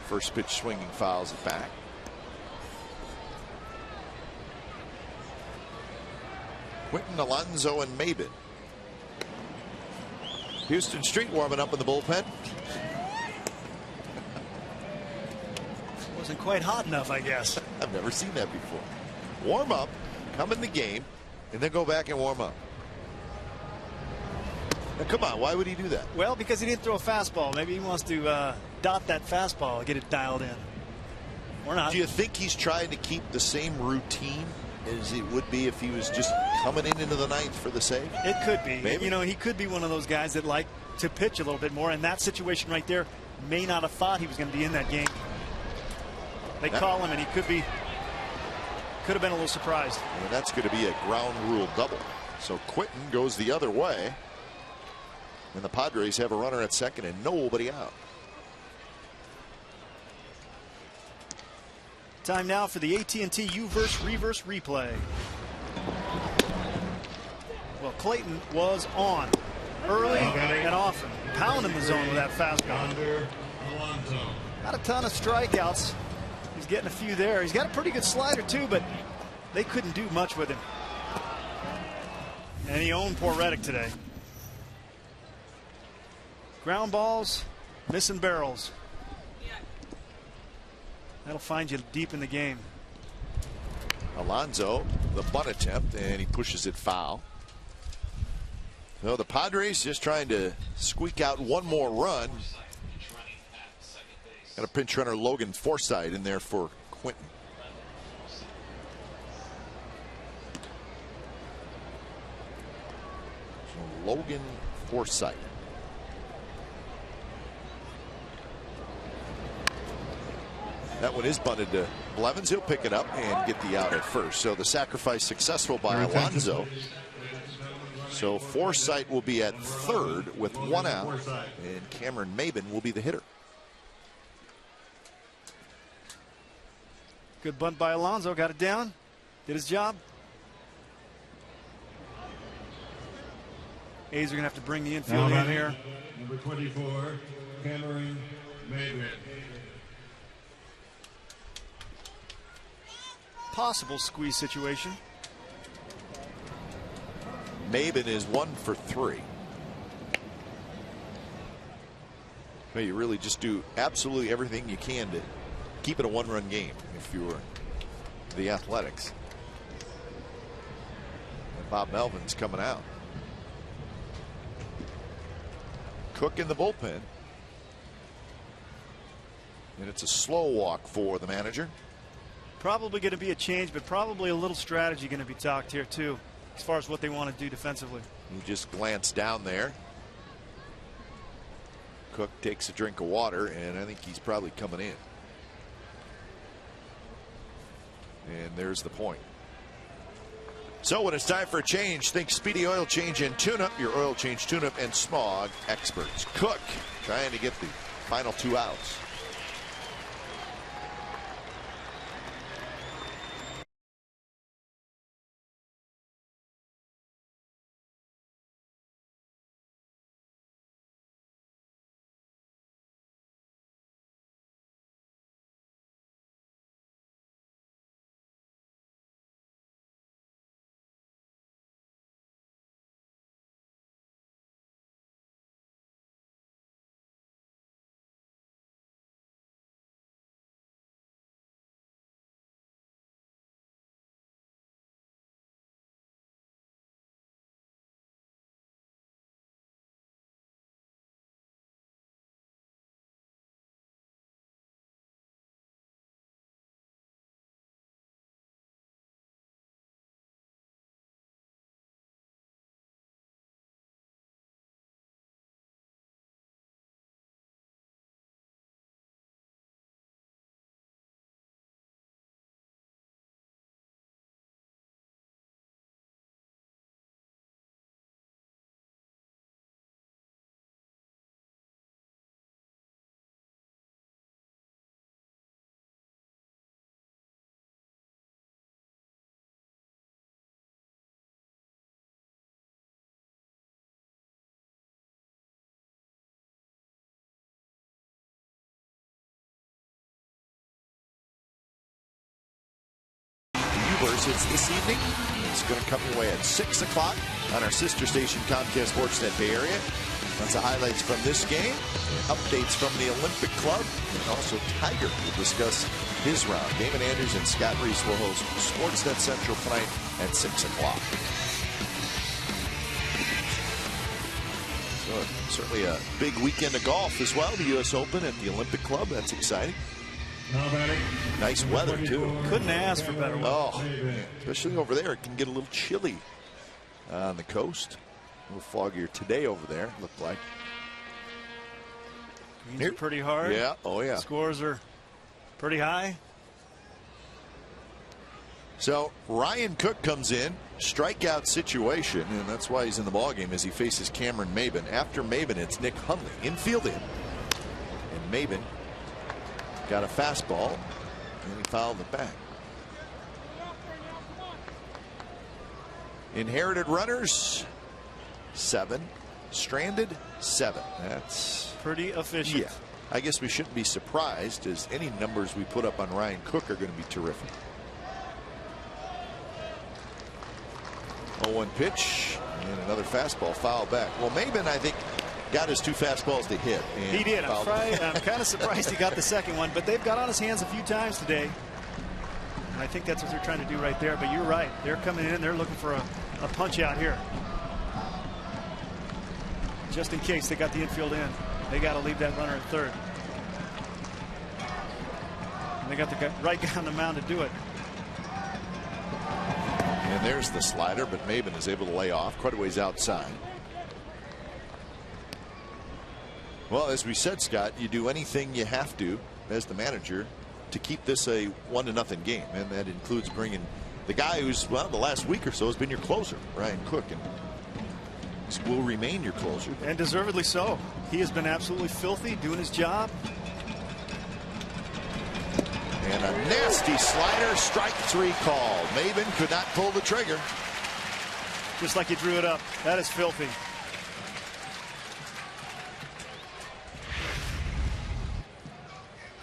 first pitch swinging, fouls it back. Quinton, Alonso, and Maben Houston Street warming up in the bullpen. Wasn't quite hot enough, I guess. I've never seen that before. Warm up, come in the game, and then go back and warm up. Now, come on, why would he do that? Well, because he didn't throw a fastball. Maybe he wants to dot that fastball, get it dialed in. Or not. Do you think he's trying to keep the same routine as it would be if he was just coming into the ninth for the save? It could be. Maybe. You know, he could be one of those guys that like to pitch a little bit more, and that situation right there may not have thought he was going to be in that game. They call him, and he could have been a little surprised. And that's going to be a ground rule double. So Quinton goes the other way, and the Padres have a runner at second and nobody out. Time now for the AT&T U-verse reverse replay. Well, Clayton was on early and often, pounding the zone with that fastball. Not a ton of strikeouts. He's getting a few there. He's got a pretty good slider too, but they couldn't do much with him. And he owned poor Reddick today. Ground balls, missing barrels. That'll find you deep in the game. Alonso, the bunt attempt, and he pushes it foul. So the Padres just trying to squeak out one more run. Got a pinch runner, Logan Forsythe, in there for Quinton. So Logan Forsythe. That one is bunted to Blevins. He'll pick it up and get the out at first. So the sacrifice successful by Alonso. So Forsythe will be at third with one out, and Cameron Maben will be the hitter. Good bunt by Alonso. Got it down. Did his job. A's are going to have to bring the infield in here. Number 24, Cameron Maben. Possible squeeze situation. Maben is 1 for 3. Well, you really just do absolutely everything you can to keep it a one-run game if you were the Athletics. And Bob Melvin's coming out. Cook in the bullpen. And it's a slow walk for the manager. Probably going to be a change, but probably a little strategy going to be talked here too, as far as what they want to do defensively. He just glanced down there. Cook takes a drink of water, and I think he's probably coming in. And there's the point. So when it's time for a change, think Speedy Oil Change and Tune-Up, your oil change, tune-up, and smog experts. Cook trying to get the final 2 outs. It's this evening. It's going to come your way at 6 o'clock on our sister station, Comcast Sportsnet Bay Area. Lots of highlights from this game, updates from the Olympic Club, and also Tiger will discuss his round. Damon Andrews and Scott Reese will host Sportsnet Central tonight at 6 o'clock. So certainly a big weekend of golf as well. The U.S. Open at the Olympic Club. That's exciting. Nice weather, too. Couldn't ask for better weather. Oh, especially over there. It can get a little chilly on the coast. A little foggier today over there, looked like. Greens are pretty hard. Yeah, oh yeah. Scores are pretty high. So Ryan Cook comes in, strikeout situation, and that's why he's in the ballgame as he faces Cameron Maben. After Maben, it's Nick Hundley infielding. And Maben got a fastball, and he fouled it back. Inherited runners, 7. Stranded, 7. That's pretty efficient. Yeah. I guess we shouldn't be surprised, as any numbers we put up on Ryan Cook are going to be terrific. 0-1 pitch, and another fastball foul back. Well, Maben, I think, got his 2 fastballs to hit. He did. I'm kind of surprised he got the second one, but they've got on his hands a few times today. And I think that's what they're trying to do right there. But you're right. They're coming in. They're looking for a punch out here. Just in case they got the infield in. They got to leave that runner at third. And they got the right guy on the mound to do it. And there's the slider, but Maben is able to lay off quite a ways outside. Well, as we said, Scott, you do anything you have to as the manager to keep this a 1-0 game, and that includes bringing the guy who's, well, the last week or so has been your closer, Ryan Cook, and will remain your closer. And deservedly so. He has been absolutely filthy, doing his job. And a nasty slider, strike 3 call. Maben could not pull the trigger. Just like he drew it up. That is filthy.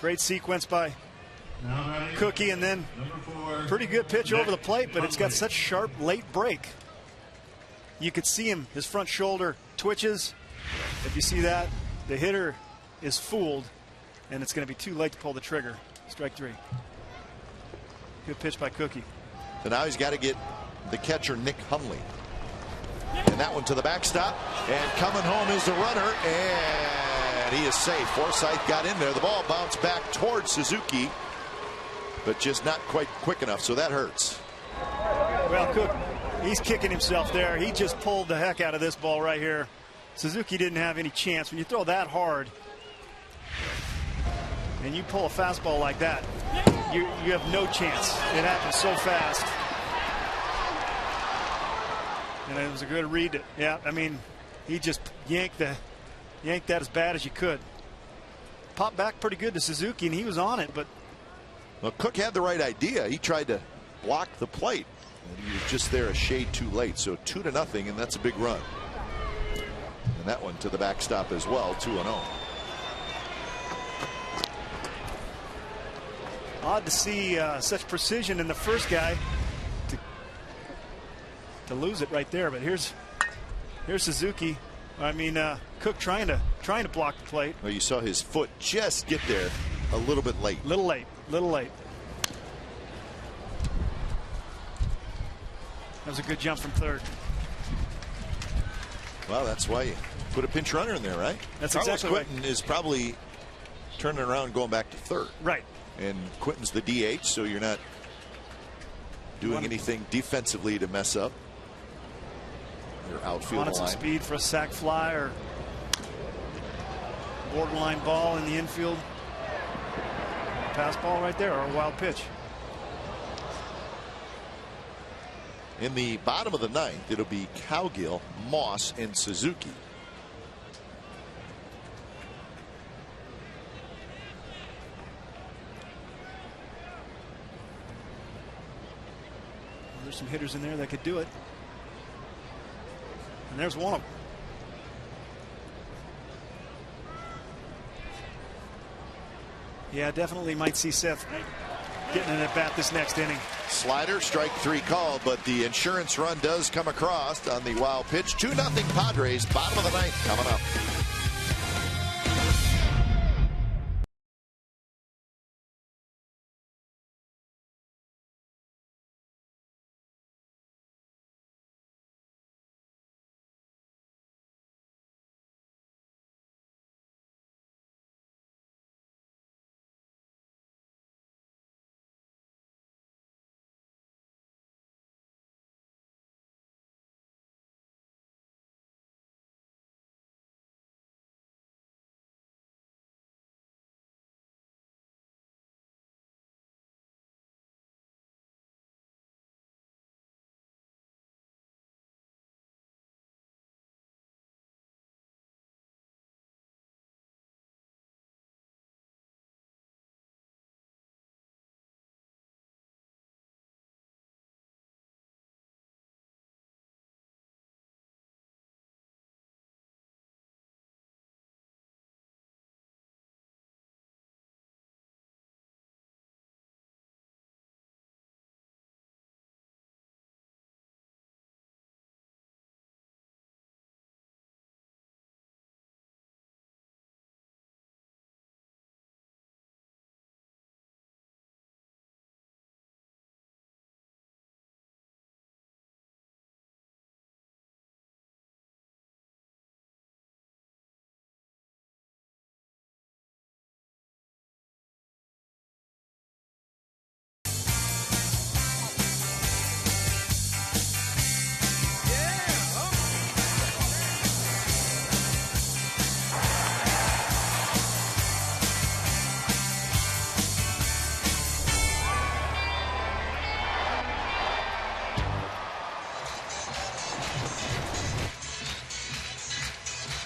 Great sequence by Cookie, and then pretty good pitch over the plate, but it's got such sharp late break. You could see him, his front shoulder twitches. If you see that, the hitter is fooled, and it's going to be too late to pull the trigger. Strike 3. Good pitch by Cookie. So now he's got to get the catcher, Nick Hundley. And that one to the backstop. And coming home is the runner. And he is safe. Forsythe got in there. The ball bounced back towards Suzuki, but just not quite quick enough. So that hurts. Well, Cook, he's kicking himself there. He just pulled the heck out of this ball right here. Suzuki didn't have any chance. When you throw that hard and you pull a fastball like that, you have no chance. It happens so fast. And it was a good read. Yeah, I mean, he just yanked that as bad as you could. Popped back pretty good to Suzuki, and he was on it, but. Well, Cook had the right idea. He tried to block the plate, and he was just there a shade too late. So 2-0, and that's a big run. And that one to the backstop as well, 2-0. Odd to see such precision in the first guy to lose it right there. But here's Suzuki. I mean, Cook trying to block the plate. Well, you saw his foot just get there a little bit late. Little late. That was a good jump from third. Well, that's why you put a pinch runner in there, right? That's Carlos exactly Quentin is probably turning around, going back to third. Right. And Quentin's the DH, so you're not doing anything defensively to mess up your outfield line. Wanted some speed for a sac fly or borderline ball in the infield. Pass ball right there, or a wild pitch. In the bottom of the 9th, it'll be Cowgill, Moss, and Suzuki. There's some hitters in there that could do it. And there's one of them. Yeah, definitely might see Seth getting an at-bat this next inning. Slider, strike 3 call, but the insurance run does come across on the wild pitch. 2-0 Padres, bottom of the 9th coming up.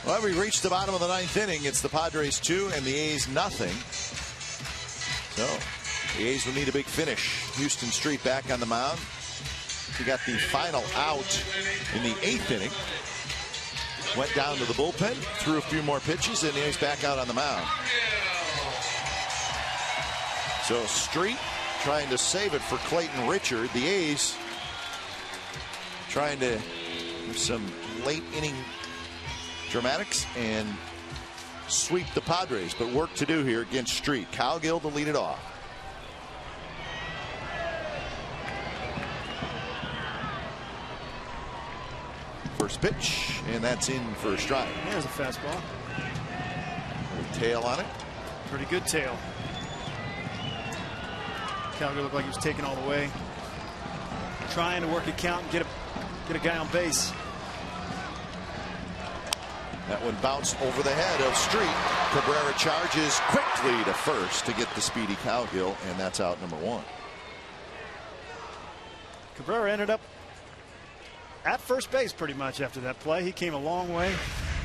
Well, we reached the bottom of the 9th inning. It's the Padres 2 and the A's nothing. So the A's will need a big finish. Houston Street back on the mound. He got the final out in the 8th inning. Went down to the bullpen, threw a few more pitches, and he's back out on the mound. So Street trying to save it for Clayton Richard. The A's trying to do some late inning dramatics and sweep the Padres, but work to do here against Street. Cowgill to lead it off. First pitch, and that's in for a strike. There's a fastball. Tail on it. Pretty good tail. Cowgill looked like he was taking all the way. Trying to work a count and get a guy on base. That one bounced over the head of Street. Cabrera charges quickly to first to get the speedy Cowgill, and that's out number 1. Cabrera ended up at first base pretty much after that play. He came a long way,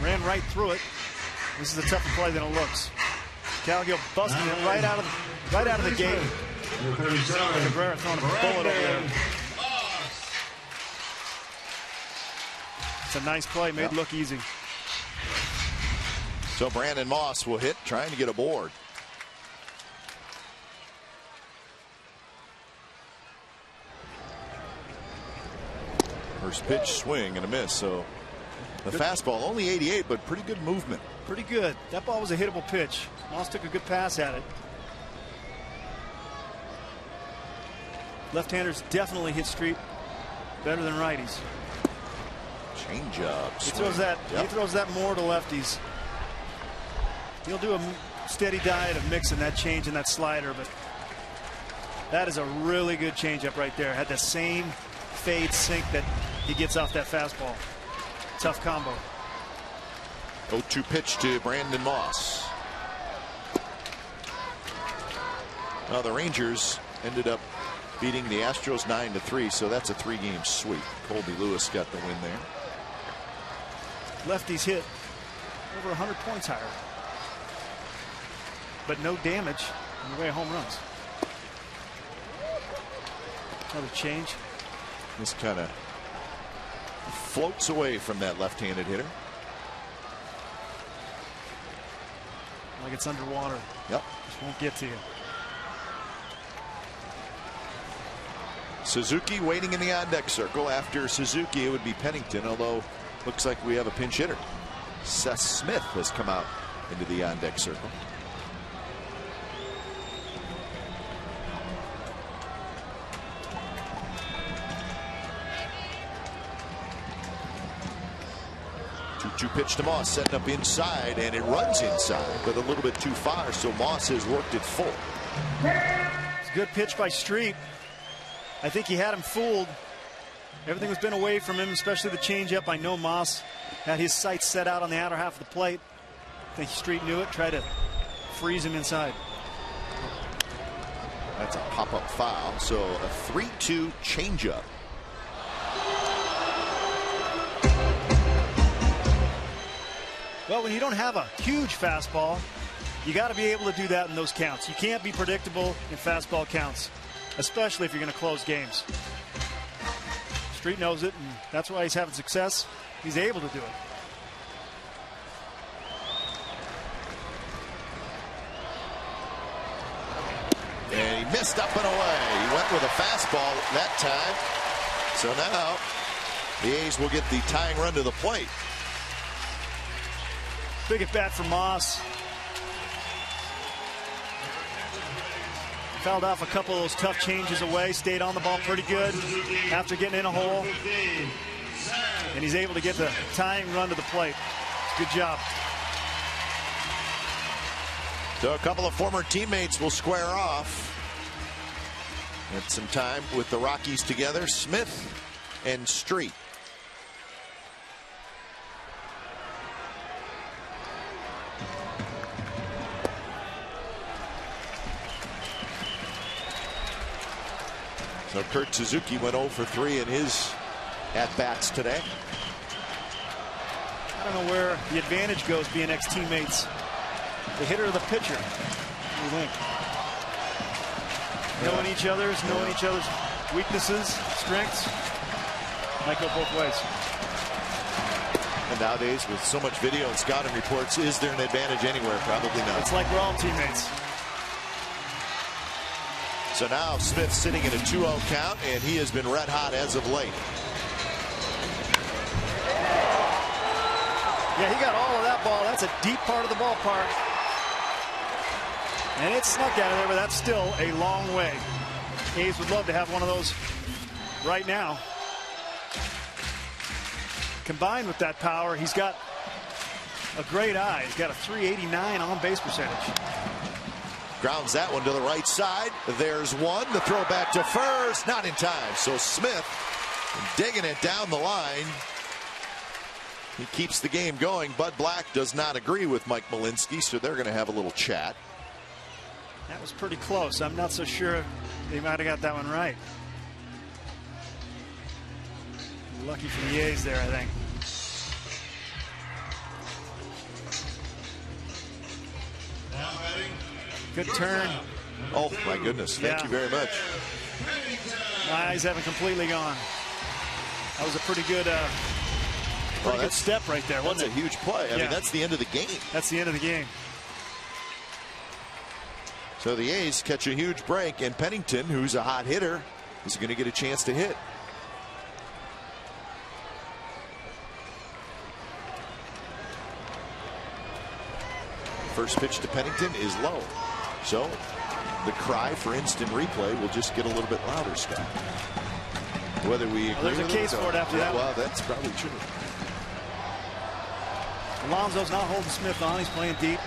ran right through it. This is a tougher play than it looks. Cowgill busting it right out of the gate. Cabrera throwing a bullet over there. It's a nice play, made it look easy. So Brandon Moss will hit, trying to get aboard. First pitch, swing and a miss. So the fastball only 88, but pretty good movement. Pretty good. That ball was a hittable pitch. Moss took a good pass at it. Left-handers definitely hit Street better than righties. Change up. He throws that. Yep. He throws that more to lefties. He'll do a steady diet of mixing that change and that slider, but that is a really good changeup right there. Had the same fade sink that he gets off that fastball. Tough combo. 0-2 pitch to Brandon Moss. Well, the Rangers ended up beating the Astros 9-3, so that's a 3-game sweep. Colby Lewis got the win there. Lefties hit over 100 points higher, but no damage in the way of home runs. Another change. This kind of floats away from that left-handed hitter. Like it's underwater. Yep. Just won't get to you. Suzuki waiting in the on-deck circle. After Suzuki, it would be Pennington, although looks like we have a pinch hitter. Seth Smith has come out into the on-deck circle. Two pitch to Moss, setting up inside, and it runs inside, but a little bit too far, so Moss has worked it full. It's a good pitch by Street. I think he had him fooled. Everything has been away from him, especially the changeup. I know Moss had his sights set out on the outer half of the plate. I think Street knew it, tried to freeze him inside. That's a pop-up foul, so a 3-2 changeup. Well, when you don't have a huge fastball, you got to be able to do that in those counts. You can't be predictable in fastball counts, especially if you're going to close games. Street knows it, and that's why he's having success. He's able to do it. And he missed up and away. He went with a fastball that time. So now the A's will get the tying run to the plate. Big at bat for Moss. Fouled off a couple of those tough changes away. Stayed on the ball pretty good after getting in a hole. And he's able to get the tying run to the plate. Good job. So a couple of former teammates will square off. Had some time with the Rockies together. Smith and Street. So Kurt Suzuki went 0 for 3 in his at-bats today. I don't know where the advantage goes being ex-teammates. The hitter or the pitcher? What do you think? Knowing each other's weaknesses, strengths, might go both ways. And nowadays, with so much video and scouting reports, is there an advantage anywhere? Probably not. It's like we're all teammates. So now Smith sitting in a 2-0 count, and he has been red hot as of late. Yeah, he got all of that ball. That's a deep part of the ballpark. And it snuck out of there, but that's still a long way. A's would love to have one of those right now. Combined with that power, he's got a great eye. He's got a .389 on base percentage. Grounds that one to the right side. There's one. The throw back to first. Not in time. So Smith digging it down the line. He keeps the game going. Bud Black does not agree with Mike Malinsky, so they're going to have a little chat. That was pretty close. I'm not so sure they might have got that one right. Lucky for the A's there, I think. Good turn. Oh, my goodness. Thank you very much. My eyes haven't completely gone. That was a pretty good good step right there, wasn't it? That's a huge play. I mean, that's the end of the game. That's the end of the game. So the A's catch a huge break, and Pennington, who's a hot hitter, is going to get a chance to hit. First pitch to Pennington is low. So the cry for instant replay will just get a little bit louder, Scott. Whether we agree there's a with case it, for it after that. Well, that's probably true. Alonso's not holding Smith on. He's playing deep.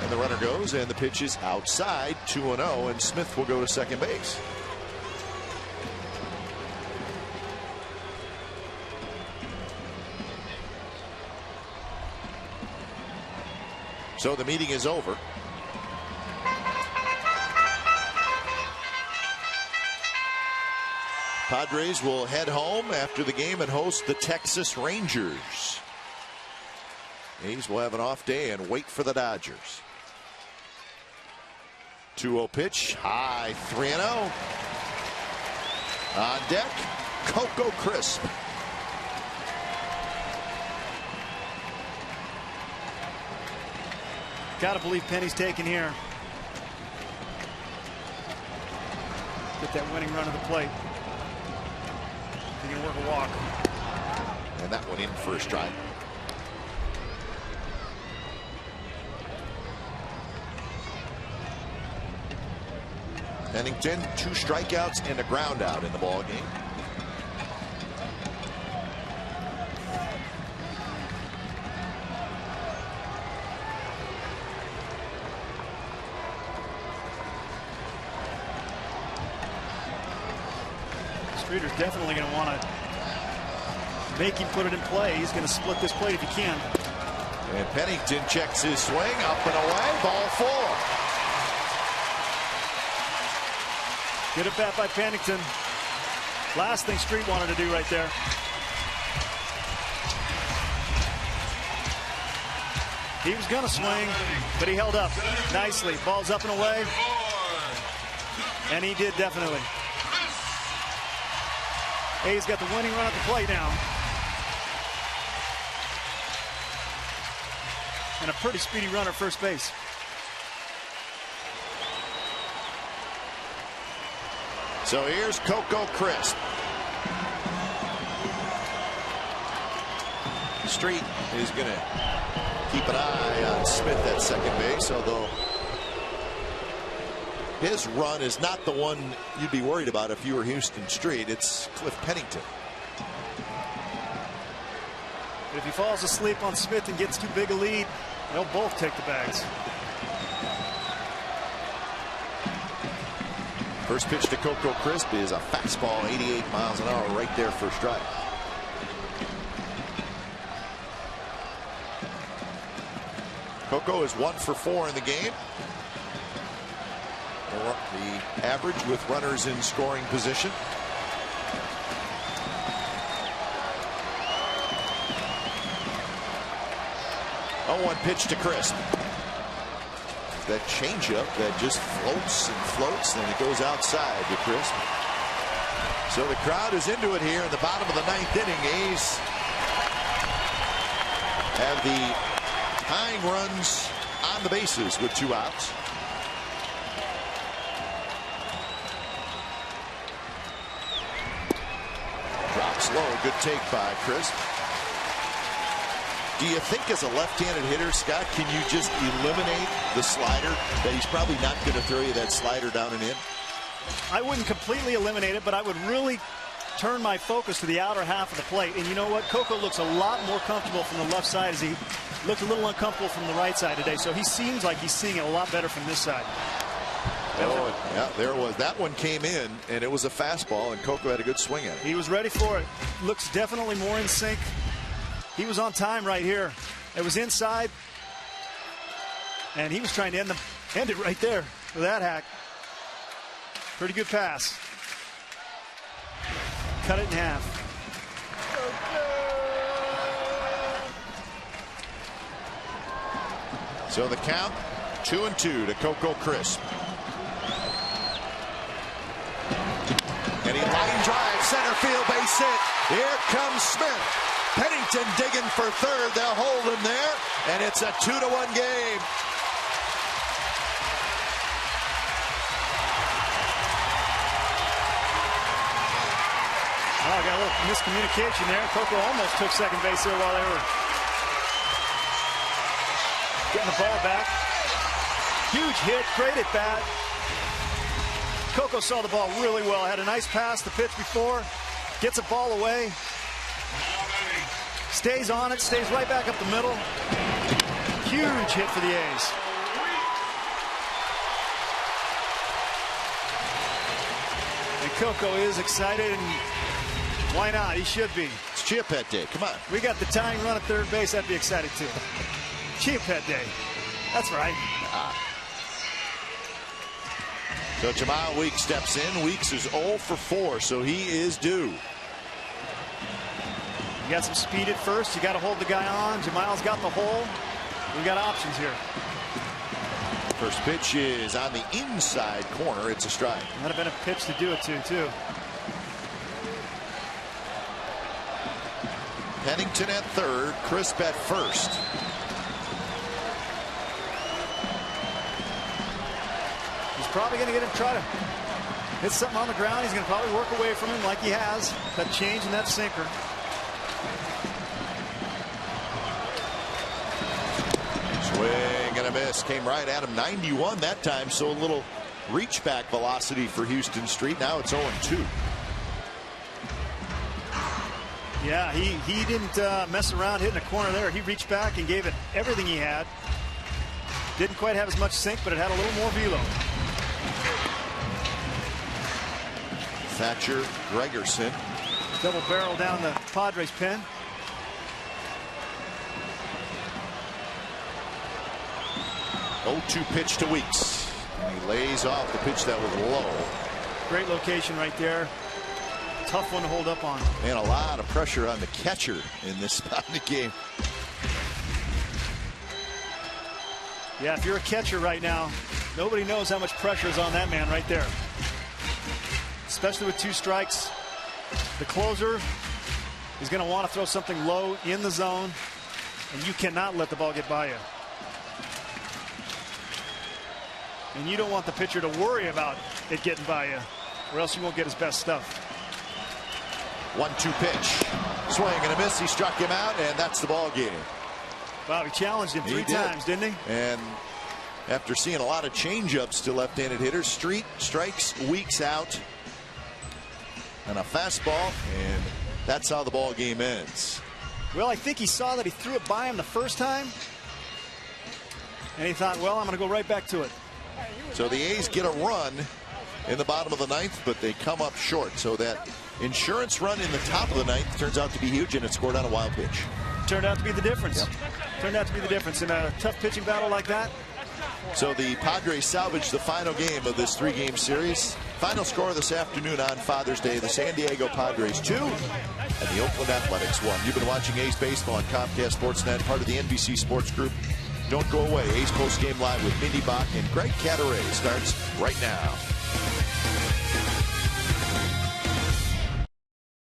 And the runner goes, and the pitch is outside, 2-0, and Smith will go to second base. So the meeting is over. Padres will head home after the game and host the Texas Rangers. A's will have an off day and wait for the Dodgers. 2-0 pitch, high, 3-0. On deck, Coco Crisp. Got to believe Penny's taken here. Get that winning run to the plate. He can work a walk. And that one in for a strike. Pennington, 2 strikeouts and a ground out in the ball game. Streeter's definitely going to want to make him put it in play. He's going to split this plate if he can. And Pennington checks his swing, up and away, ball 4. Good at bat by Pennington. Last thing Street wanted to do right there. He was going to swing, but he held up nicely. Ball's up and away. And he did definitely. A's got the winning run at the plate now. And a pretty speedy runner at first base. So here's Coco Crisp. Street is going to keep an eye on Smith at second base, although his run is not the one you'd be worried about if you were Houston Street. It's Cliff Pennington. But if he falls asleep on Smith and gets too big a lead, they'll both take the bags. First pitch to Coco Crisp is a fastball, 88 miles an hour, right there for a strike. Coco is 1 for 4 in the game. The average with runners in scoring position. Oh, 1 pitch to Crisp. That changeup that just floats and floats, and it goes outside to Crisp. So the crowd is into it here in the bottom of the 9th inning. A's have the tying runs on the bases with 2 outs. Drops low. Good take by Crisp. Do you think as a left-handed hitter, Scott, can you just eliminate the slider? That he's probably not going to throw you that slider down and in? I wouldn't completely eliminate it, but I would really turn my focus to the outer half of the plate. And you know what? Coco looks a lot more comfortable from the left side as he looked a little uncomfortable from the right side today. So he seems like he's seeing it a lot better from this side. Oh, yeah, there it was. That one came in, and it was a fastball, and Coco had a good swing at it. He was ready for it. Looks definitely more in sync. He was on time right here. It was inside, and he was trying to end it right there with that hack. Pretty good pass. Cut it in half. So the count 2-2 to Coco Crisp. And he line drive center field, base hit. Here comes Smith. Pennington digging for third. They'll hold him there, and it's a 2-1 game. Oh, got a little miscommunication there. Coco almost took second base there while they were getting the ball back. Huge hit, great at bat. Coco saw the ball really well. Had a nice pass the pitch before. Gets a ball away. Stays on it, stays right back up the middle. Huge hit for the A's. And Coco is excited, and why not? He should be. It's Chia Pet Day. Come on. We got the tying run at third base. I'd be excited too. Chia Pet Day. That's right. So Jamal Weeks steps in. Weeks is 0 for 4, so he is due. You got some speed at first. You got to hold the guy on. Jamal's got the hole. We got options here. First pitch is on the inside corner. It's a strike. Might have been a pitch to do it to, too. Pennington at third. Crisp at first. He's probably going to try to hits something on the ground. He's going to probably work away from him like he has. That change in that sinker. Swing and a miss. Came right at him. 91 that time, so a little reach back velocity for Houston Street. Now it's 0-2. Yeah, he didn't mess around hitting a corner there. He reached back and gave it everything he had. Didn't quite have as much sink, but it had a little more velo. Thatcher Gregerson. Double barrel down the Padres pen. Oh, 2 pitch to Weeks. And he lays off the pitch that was low. Great location right there. Tough one to hold up on. And a lot of pressure on the catcher in this spot in the game. Yeah, if you're a catcher right now, nobody knows how much pressure is on that man right there. Especially with 2 strikes. The closer is going to want to throw something low in the zone, and you cannot let the ball get by you. And you don't want the pitcher to worry about it getting by you, or else you won't get his best stuff. 1-2 pitch. Swing and a miss. He struck him out, and that's the ball game. Wow, he challenged him 3 times, didn't he? And after seeing a lot of changeups to left-handed hitters, Street strikes Weeks out and a fastball, and that's how the ball game ends. Well, I think he saw that he threw it by him the first time, and he thought, well, I'm going to go right back to it. So the A's get a run in the bottom of the 9th, but they come up short. So that insurance run in the top of the 9th turns out to be huge, and it scored on a wild pitch. Turned out to be the difference. Yep. Turned out to be the difference in a tough pitching battle like that. So the Padres salvaged the final game of this 3-game series. Final score this afternoon on Father's Day: the San Diego Padres 2 and the Oakland Athletics 1. You've been watching A's Baseball on Comcast Sportsnet, part of the NBC Sports Group. Don't go away. A's Post Game Live with Mindy Bach and Greg Cadaret starts right now.